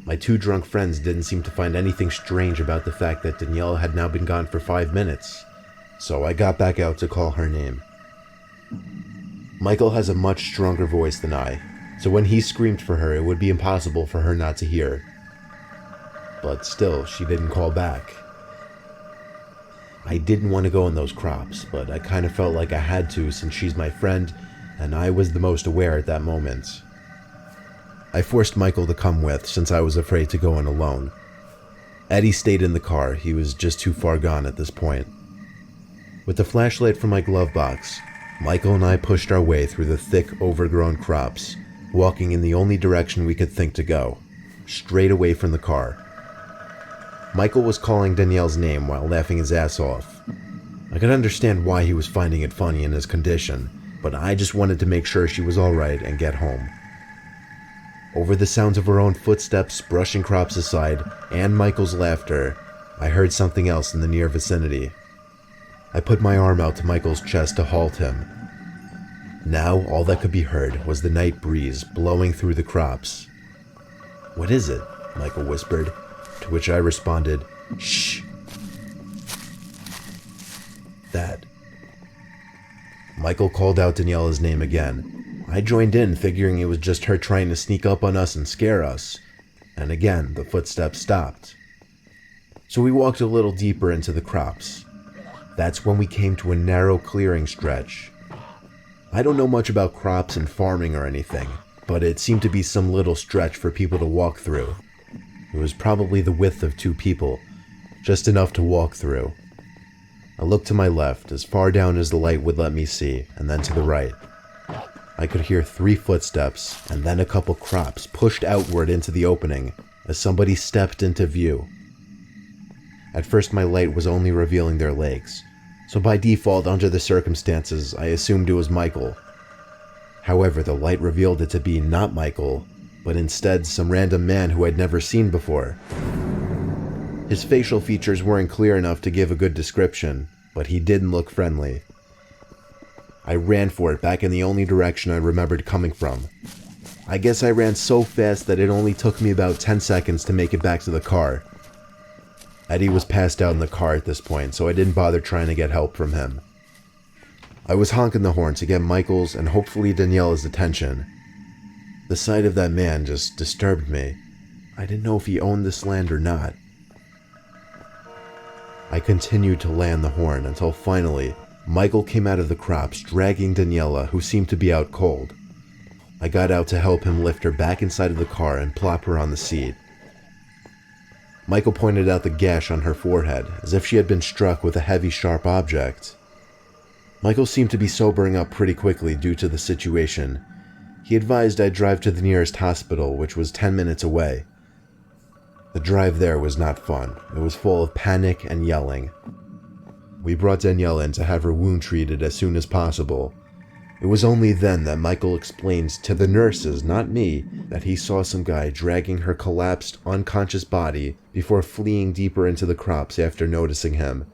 My two drunk friends didn't seem to find anything strange about the fact that Danielle had now been gone for 5 minutes, so I got back out to call her name. Michael has a much stronger voice than I, so when he screamed for her, it would be impossible for her not to hear. But still, she didn't call back. I didn't want to go in those crops, but I kind of felt like I had to since she's my friend, and I was the most aware at that moment. I forced Michael to come with since I was afraid to go in alone. Eddie stayed in the car, he was just too far gone at this point. With the flashlight from my glove box, Michael and I pushed our way through the thick, overgrown crops, walking in the only direction we could think to go, straight away from the car. Michael was calling Danielle's name while laughing his ass off. I could understand why he was finding it funny in his condition, but I just wanted to make sure she was alright and get home. Over the sounds of her own footsteps brushing crops aside and Michael's laughter, I heard something else in the near vicinity. I put my arm out to Michael's chest to halt him. Now all that could be heard was the night breeze blowing through the crops. "What is it?" Michael whispered, to which I responded, "Shh." "That." Michael called out Daniela's name again. I joined in, figuring it was just her trying to sneak up on us and scare us. And again, the footsteps stopped. So we walked a little deeper into the crops. That's when we came to a narrow clearing stretch. I don't know much about crops and farming or anything, but it seemed to be some little stretch for people to walk through. It was probably the width of 2 people, just enough to walk through. I looked to my left, as far down as the light would let me see, and then to the right. I could hear 3 footsteps, and then a couple crops pushed outward into the opening, as somebody stepped into view. At first my light was only revealing their legs, so by default under the circumstances I assumed it was Michael. However, the light revealed it to be not Michael, but instead some random man who I'd never seen before. His facial features weren't clear enough to give a good description, but he didn't look friendly. I ran for it back in the only direction I remembered coming from. I guess I ran so fast that it only took me about 10 seconds to make it back to the car. Eddie was passed out in the car at this point, so I didn't bother trying to get help from him. I was honking the horn to get Michael's and hopefully Daniela's attention. The sight of that man just disturbed me. I didn't know if he owned this land or not. I continued to land the horn until finally, Michael came out of the crops dragging Daniela, who seemed to be out cold. I got out to help him lift her back inside of the car and plop her on the seat. Michael pointed out the gash on her forehead, as if she had been struck with a heavy, sharp object. Michael seemed to be sobering up pretty quickly due to the situation. He advised I drive to the nearest hospital, which was 10 minutes away. The drive there was not fun. It was full of panic and yelling. We brought Daniela in to have her wound treated as soon as possible. It was only then that Michael explained to the nurses, not me, that he saw some guy dragging her collapsed, unconscious body before fleeing deeper into the crops after noticing him.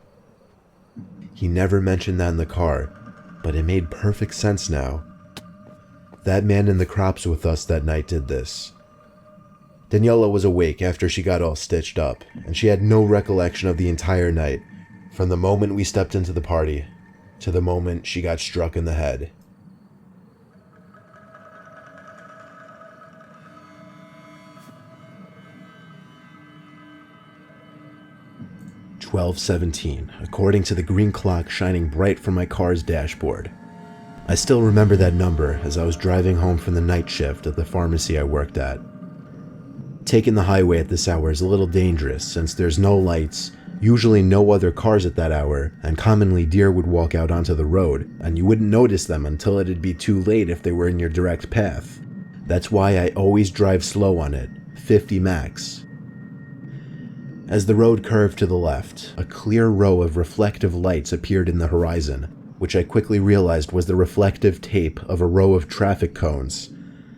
He never mentioned that in the car, but it made perfect sense now. That man in the crops with us that night did this. Daniela was awake after she got all stitched up, and she had no recollection of the entire night, from the moment we stepped into the party to the moment she got struck in the head. "12:17, according to the green clock shining bright from my car's dashboard. I still remember that number as I was driving home from the night shift at the pharmacy I worked at. Taking the highway at this hour is a little dangerous since there's no lights, usually no other cars at that hour, and commonly deer would walk out onto the road, and you wouldn't notice them until it'd be too late if they were in your direct path. That's why I always drive slow on it, 50 max. As the road curved to the left, a clear row of reflective lights appeared in the horizon, which I quickly realized was the reflective tape of a row of traffic cones,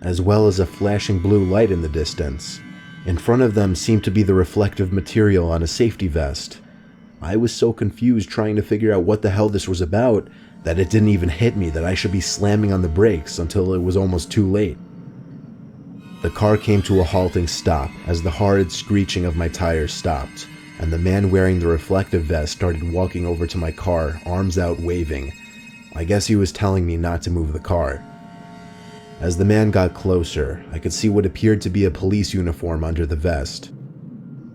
as well as a flashing blue light in the distance. In front of them seemed to be the reflective material on a safety vest. I was so confused trying to figure out what the hell this was about that it didn't even hit me that I should be slamming on the brakes until it was almost too late. The car came to a halting stop as the horrid screeching of my tires stopped, and the man wearing the reflective vest started walking over to my car, arms out waving. I guess he was telling me not to move the car. As the man got closer, I could see what appeared to be a police uniform under the vest.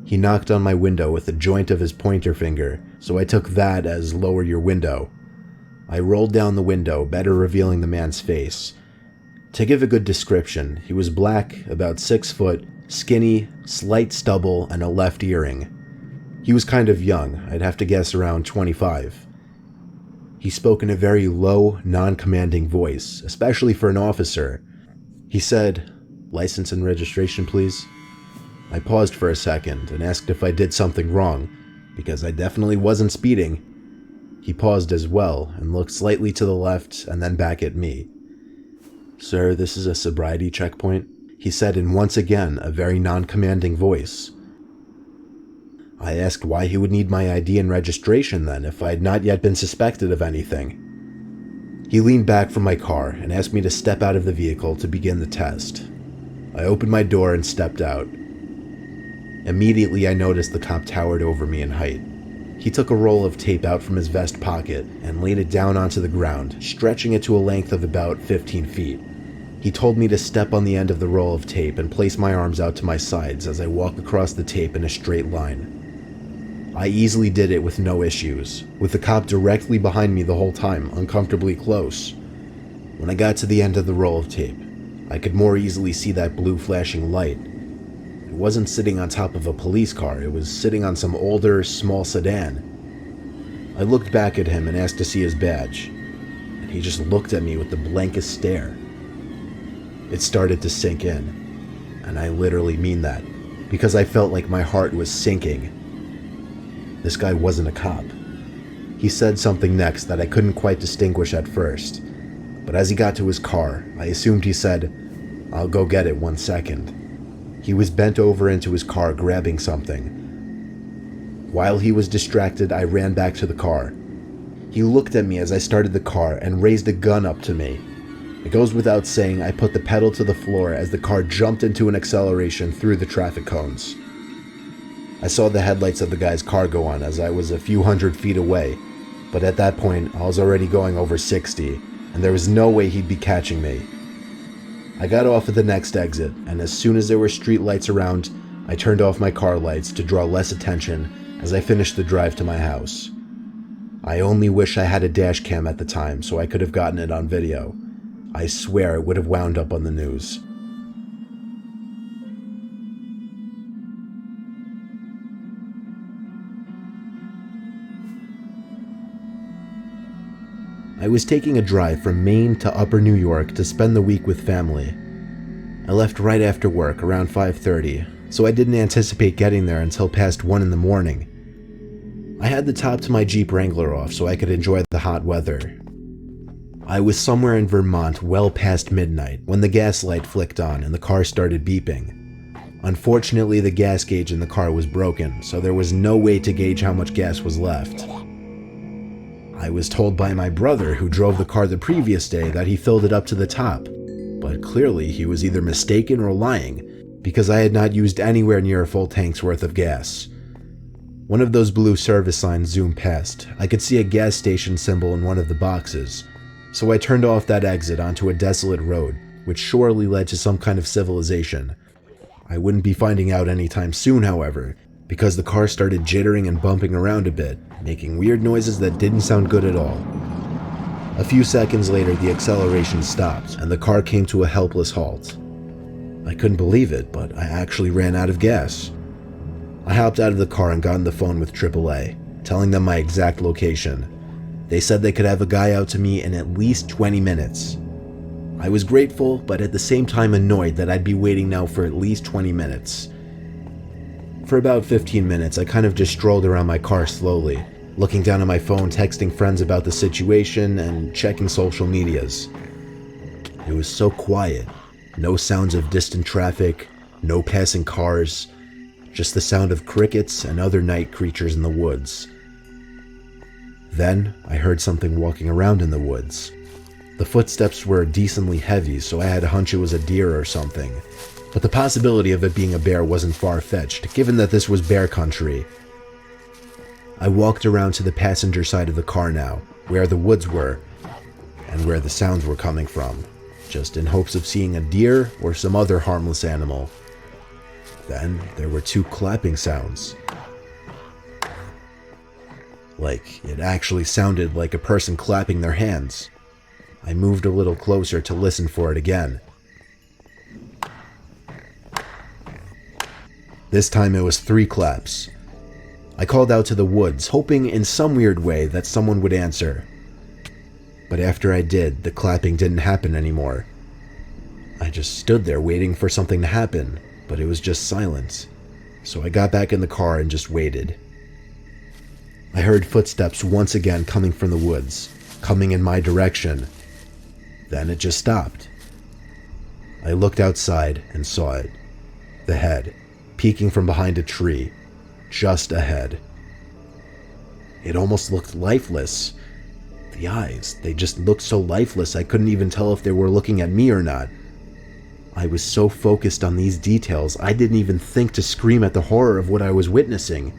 He knocked on my window with the joint of his pointer finger, so I took that as lower your window. I rolled down the window, better revealing the man's face. To give a good description, he was black, about 6 foot, skinny, slight stubble, and a left earring. He was kind of young, I'd have to guess around 25. He spoke in a very low, non-commanding voice, especially for an officer. He said, "License and registration, please." I paused for a second and asked if I did something wrong, because I definitely wasn't speeding. He paused as well and looked slightly to the left and then back at me. "Sir, this is a sobriety checkpoint," he said in once again a very non-commanding voice. I asked why he would need my ID and registration then if I had not yet been suspected of anything. He leaned back from my car and asked me to step out of the vehicle to begin the test. I opened my door and stepped out. Immediately I noticed the cop towered over me in height. He took a roll of tape out from his vest pocket and laid it down onto the ground, stretching it to a length of about 15 feet. He told me to step on the end of the roll of tape and place my arms out to my sides as I walked across the tape in a straight line. I easily did it with no issues, with the cop directly behind me the whole time, uncomfortably close. When I got to the end of the roll of tape, I could more easily see that blue flashing light. It wasn't sitting on top of a police car, it was sitting on some older, small sedan. I looked back at him and asked to see his badge, and he just looked at me with the blankest stare. It started to sink in, and I literally mean that, because I felt like my heart was sinking. This guy wasn't a cop. He said something next that I couldn't quite distinguish at first, but as he got to his car, I assumed he said, "I'll go get it 1 second." He was bent over into his car grabbing something. While he was distracted, I ran back to the car. He looked at me as I started the car and raised a gun up to me. It goes without saying I put the pedal to the floor as the car jumped into an acceleration through the traffic cones. I saw the headlights of the guy's car go on as I was a few hundred feet away, but at that point I was already going over 60, and there was no way he'd be catching me. I got off at the next exit, and as soon as there were street lights around, I turned off my car lights to draw less attention as I finished the drive to my house. I only wish I had a dash cam at the time so I could have gotten it on video. I swear it would have wound up on the news. I was taking a drive from Maine to Upper New York to spend the week with family. I left right after work around 5:30, so I didn't anticipate getting there until past 1 in the morning. I had the top to my Jeep Wrangler off so I could enjoy the hot weather. I was somewhere in Vermont well past midnight when the gas light flicked on and the car started beeping. Unfortunately, the gas gauge in the car was broken, so there was no way to gauge how much gas was left. I was told by my brother, who drove the car the previous day, that he filled it up to the top, but clearly he was either mistaken or lying, because I had not used anywhere near a full tank's worth of gas. One of those blue service signs zoomed past. I could see a gas station symbol in one of the boxes, so I turned off that exit onto a desolate road, which surely led to some kind of civilization. I wouldn't be finding out anytime soon, however, because the car started jittering and bumping around a bit, making weird noises that didn't sound good at all. A few seconds later, the acceleration stopped, and the car came to a helpless halt. I couldn't believe it, but I actually ran out of gas. I hopped out of the car and got on the phone with AAA, telling them my exact location. They said they could have a guy out to me in at least 20 minutes. I was grateful, but at the same time annoyed that I'd be waiting now for at least 20 minutes. For about 15 minutes, I kind of just strolled around my car slowly, looking down at my phone, texting friends about the situation, and checking social medias. It was so quiet. No sounds of distant traffic, no passing cars, just the sound of crickets and other night creatures in the woods. Then, I heard something walking around in the woods. The footsteps were decently heavy, so I had a hunch it was a deer or something. But the possibility of it being a bear wasn't far-fetched, given that this was bear country. I walked around to the passenger side of the car now, where the woods were, and where the sounds were coming from, just in hopes of seeing a deer or some other harmless animal. Then there were 2 clapping sounds. Like, it actually sounded like a person clapping their hands. I moved a little closer to listen for it again. This time it was 3 claps. I called out to the woods, hoping in some weird way that someone would answer. But after I did, the clapping didn't happen anymore. I just stood there waiting for something to happen, but it was just silence. So I got back in the car and just waited. I heard footsteps once again coming from the woods, coming in my direction. Then it just stopped. I looked outside and saw it. The head, peeking from behind a tree, just ahead. It almost looked lifeless. The eyes, they just looked so lifeless I couldn't even tell if they were looking at me or not. I was so focused on these details, I didn't even think to scream at the horror of what I was witnessing.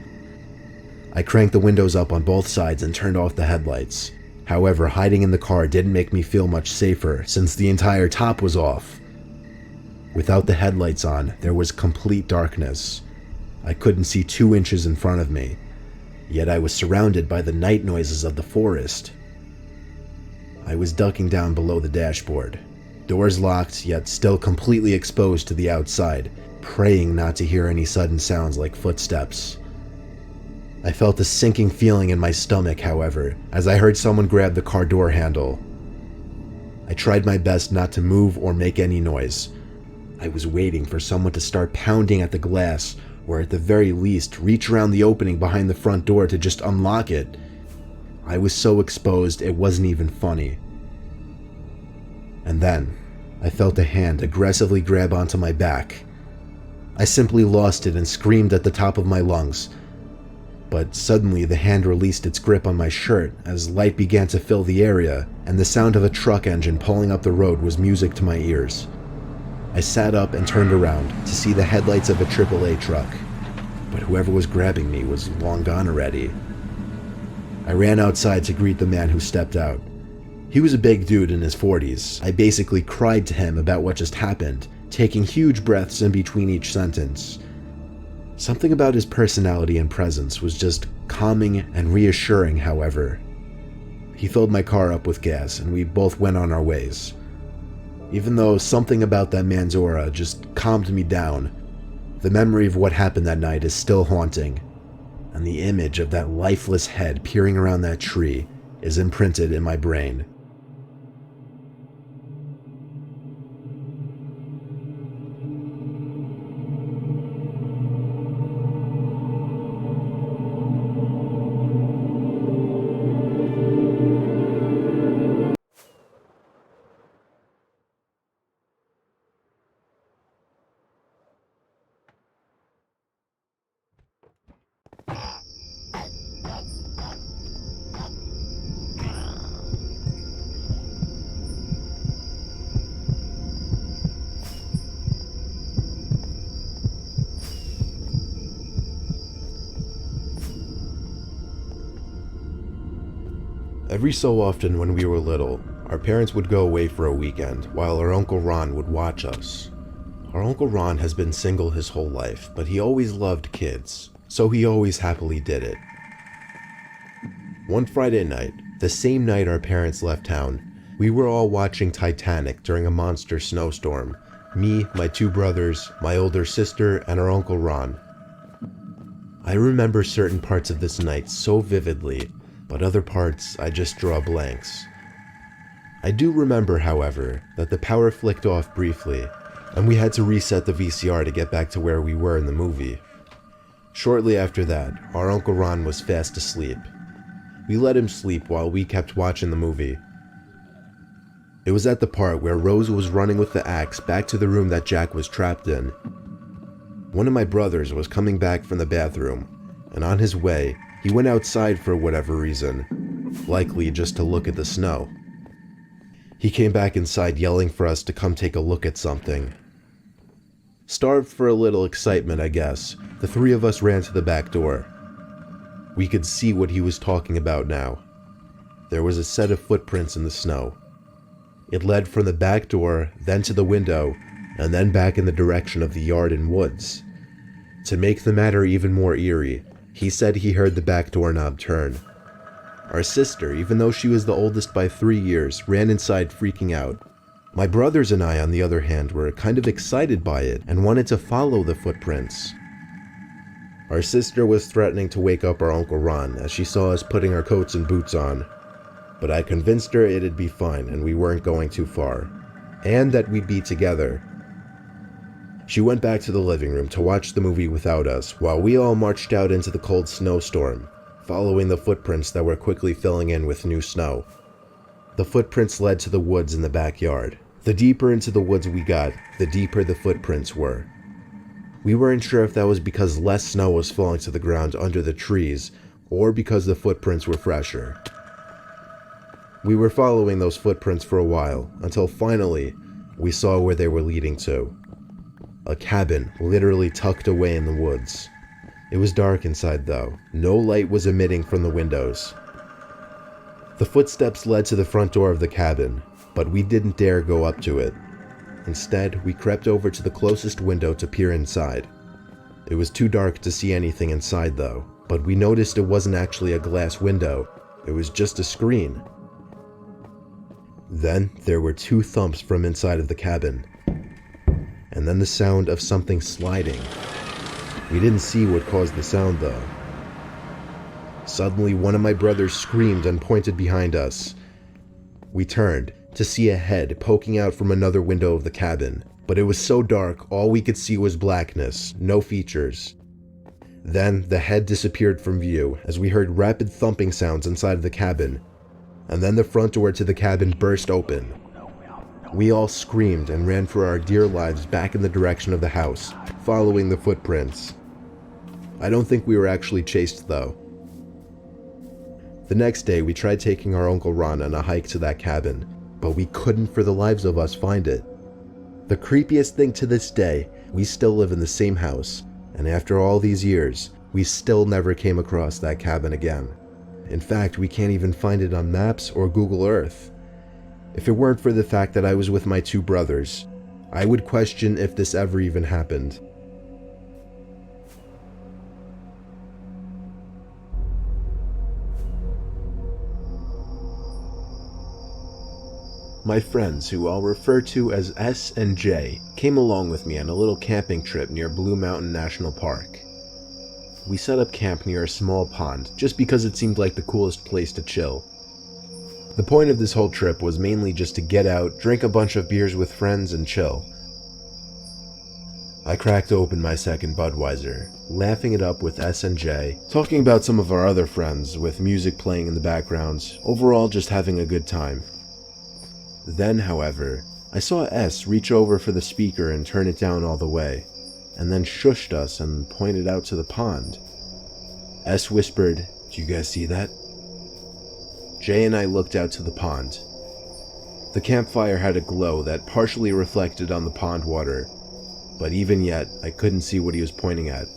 I cranked the windows up on both sides and turned off the headlights. However, hiding in the car didn't make me feel much safer since the entire top was off. Without the headlights on, there was complete darkness. I couldn't see 2 inches in front of me, yet I was surrounded by the night noises of the forest. I was ducking down below the dashboard, doors locked yet still completely exposed to the outside, praying not to hear any sudden sounds like footsteps. I felt a sinking feeling in my stomach, however, as I heard someone grab the car door handle. I tried my best not to move or make any noise. I was waiting for someone to start pounding at the glass, or at the very least, reach around the opening behind the front door to just unlock it. I was so exposed it wasn't even funny. And then, I felt a hand aggressively grab onto my back. I simply lost it and screamed at the top of my lungs. But suddenly the hand released its grip on my shirt as light began to fill the area, and the sound of a truck engine pulling up the road was music to my ears. I sat up and turned around to see the headlights of a AAA truck. but whoever was grabbing me was long gone already. I ran outside to greet the man who stepped out. He was a big dude in his 40s. I basically cried to him about what just happened, taking huge breaths in between each sentence. Something about his personality and presence was just calming and reassuring, however. He filled my car up with gas and we both went on our ways. Even though something about that man's aura just calmed me down, the memory of what happened that night is still haunting, and the image of that lifeless head peering around that tree is imprinted in my brain. Every so often when we were little, our parents would go away for a weekend while our Uncle Ron would watch us. Our Uncle Ron has been single his whole life, but he always loved kids, so he always happily did it. One Friday night, the same night our parents left town, we were all watching Titanic during a monster snowstorm. Me, my two brothers, my older sister, and our Uncle Ron. I remember certain parts of this night so vividly, but other parts I just draw blanks. I do remember, however, that the power flicked off briefly, and we had to reset the VCR to get back to where we were in the movie. Shortly after that, our Uncle Ron was fast asleep. We let him sleep while we kept watching the movie. It was at the part where Rose was running with the axe back to the room that Jack was trapped in. One of my brothers was coming back from the bathroom, and on his way, he went outside for whatever reason, likely just to look at the snow. He came back inside yelling for us to come take a look at something. Starved for a little excitement, I guess, the three of us ran to the back door. We could see what he was talking about now. There was a set of footprints in the snow. It led from the back door, then to the window, and then back in the direction of the yard and woods. To make the matter even more eerie, he said he heard the back doorknob turn. Our sister, even though she was the oldest by 3 years, ran inside freaking out. My brothers and I, on the other hand, were kind of excited by it and wanted to follow the footprints. Our sister was threatening to wake up our Uncle Ron as she saw us putting our coats and boots on, but I convinced her it'd be fine and we weren't going too far, and that we'd be together. She went back to the living room to watch the movie without us while we all marched out into the cold snowstorm, following the footprints that were quickly filling in with new snow. The footprints led to the woods in the backyard. The deeper into the woods we got, the deeper the footprints were. We weren't sure if that was because less snow was falling to the ground under the trees, or because the footprints were fresher. We were following those footprints for a while, until finally, we saw where they were leading to. A cabin literally tucked away in the woods. It was dark inside though. No light was emitting from the windows. The footsteps led to the front door of the cabin, but we didn't dare go up to it. Instead, we crept over to the closest window to peer inside. It was too dark to see anything inside though, but we noticed it wasn't actually a glass window. It was just a screen. Then there were 2 thumps from inside of the cabin, and then the sound of something sliding. We didn't see what caused the sound though. Suddenly, one of my brothers screamed and pointed behind us. We turned to see a head poking out from another window of the cabin, but it was so dark all we could see was blackness, no features. Then the head disappeared from view as we heard rapid thumping sounds inside of the cabin, and then the front door to the cabin burst open. We all screamed and ran for our dear lives back in the direction of the house, following the footprints. I don't think we were actually chased though. The next day we tried taking our Uncle Ron on a hike to that cabin, but we couldn't for the lives of us find it. The creepiest thing to this day, we still live in the same house, And after all these years, we still never came across that cabin again. In fact, we can't even find it on maps or Google Earth. If it weren't for the fact that I was with my two brothers, I would question if this ever even happened. My friends, who I'll refer to as S and J, came along with me on a little camping trip near Blue Mountain National Park. We set up camp near a small pond, just because it seemed like the coolest place to chill. The point of this whole trip was mainly just to get out, drink a bunch of beers with friends, and chill. I cracked open my second Budweiser, laughing it up with S and J, talking about some of our other friends, with music playing in the background, overall just having a good time. Then, however, I saw S reach over for the speaker and turn it down all the way, and then shushed us and pointed out to the pond. S whispered, "Do you guys see that?" Jay and I looked out to the pond. The campfire had a glow that partially reflected on the pond water, but even yet, I couldn't see what he was pointing at.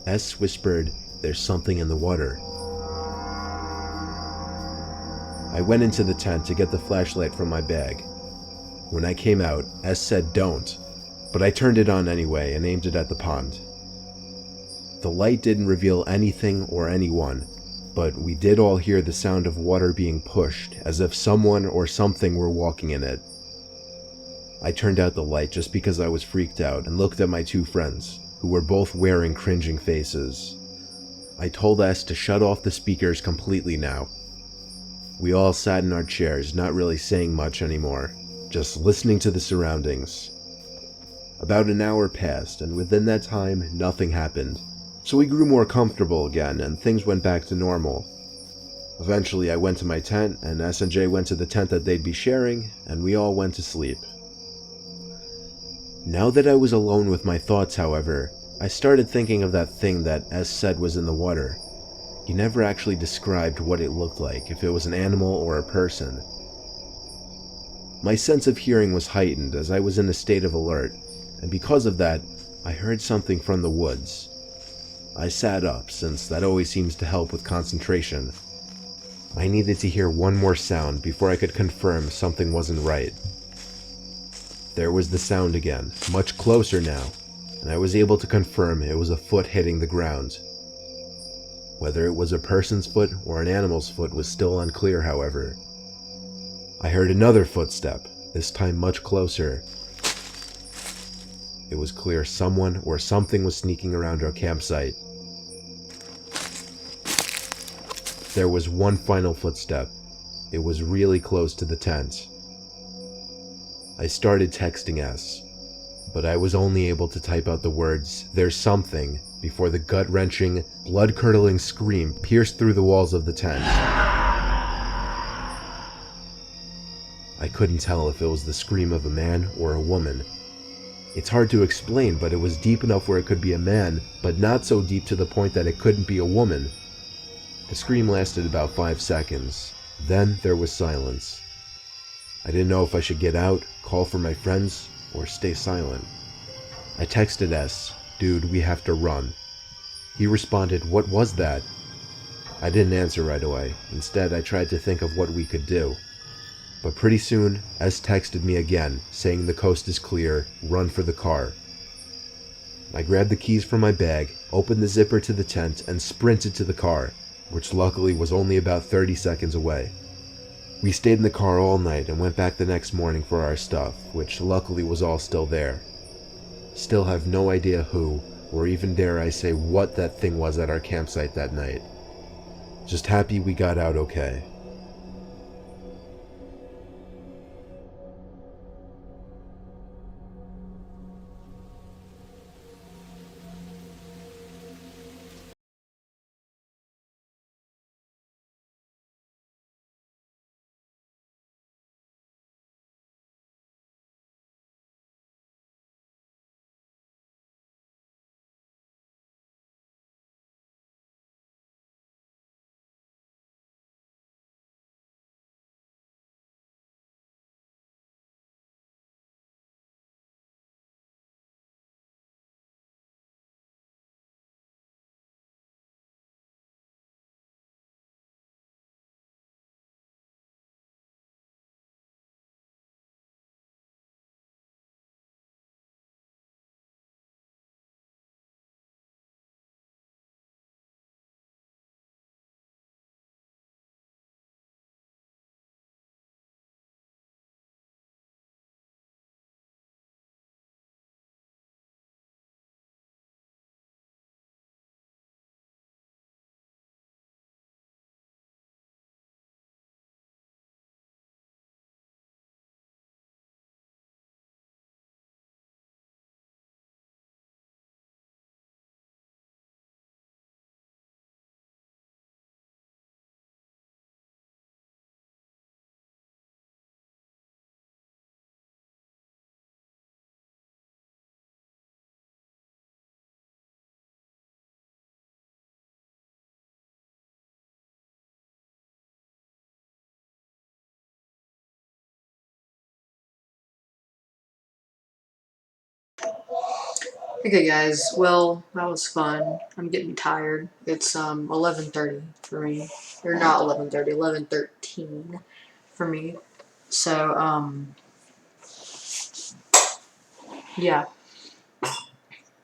S whispered, "There's something in the water." I went into the tent to get the flashlight from my bag. When I came out, S said don't, but I turned it on anyway and aimed it at the pond. The light didn't reveal anything or anyone, but we did all hear the sound of water being pushed, as if someone or something were walking in it. I turned out the light just because I was freaked out and looked at my two friends, who were both wearing cringing faces. I told S to shut off the speakers completely now. We all sat in our chairs, not really saying much anymore, just listening to the surroundings. About an hour passed, and within that time, nothing happened. So we grew more comfortable again, and things went back to normal. Eventually, I went to my tent, and S and J went to the tent that they'd be sharing, and we all went to sleep. Now that I was alone with my thoughts, however, I started thinking of that thing that S said was in the water. He never actually described what it looked like, if it was an animal or a person. My sense of hearing was heightened as I was in a state of alert, and because of that, I heard something from the woods. I sat up, since that always seems to help with concentration. I needed to hear one more sound before I could confirm something wasn't right. There was the sound again, much closer now, and I was able to confirm it was a foot hitting the ground. Whether it was a person's foot or an animal's foot was still unclear, however. I heard another footstep, this time much closer. It was clear someone or something was sneaking around our campsite. There was one final footstep. It was really close to the tent. I started texting S, but I was only able to type out the words, "There's something," before the gut-wrenching, blood-curdling scream pierced through the walls of the tent. I couldn't tell if it was the scream of a man or a woman. It's hard to explain, but it was deep enough where it could be a man, but not so deep to the point that it couldn't be a woman. The scream lasted about 5 seconds. Then there was silence. I didn't know if I should get out, call for my friends, or stay silent. I texted S, "Dude, we have to run." He responded, "What was that?" I didn't answer right away. Instead, I tried to think of what we could do. But pretty soon, S texted me again, saying the coast is clear, run for the car. I grabbed the keys from my bag, opened the zipper to the tent, and sprinted to the car, which luckily was only about 30 seconds away. We stayed in the car all night and went back the next morning for our stuff, which luckily was all still there. Still have no idea who, or even dare I say what that thing was at our campsite that night. Just happy we got out okay. Okay, guys. Well, that was fun. I'm getting tired. It's 11:30 for me, or not 11:30, 11:13 for me. So yeah.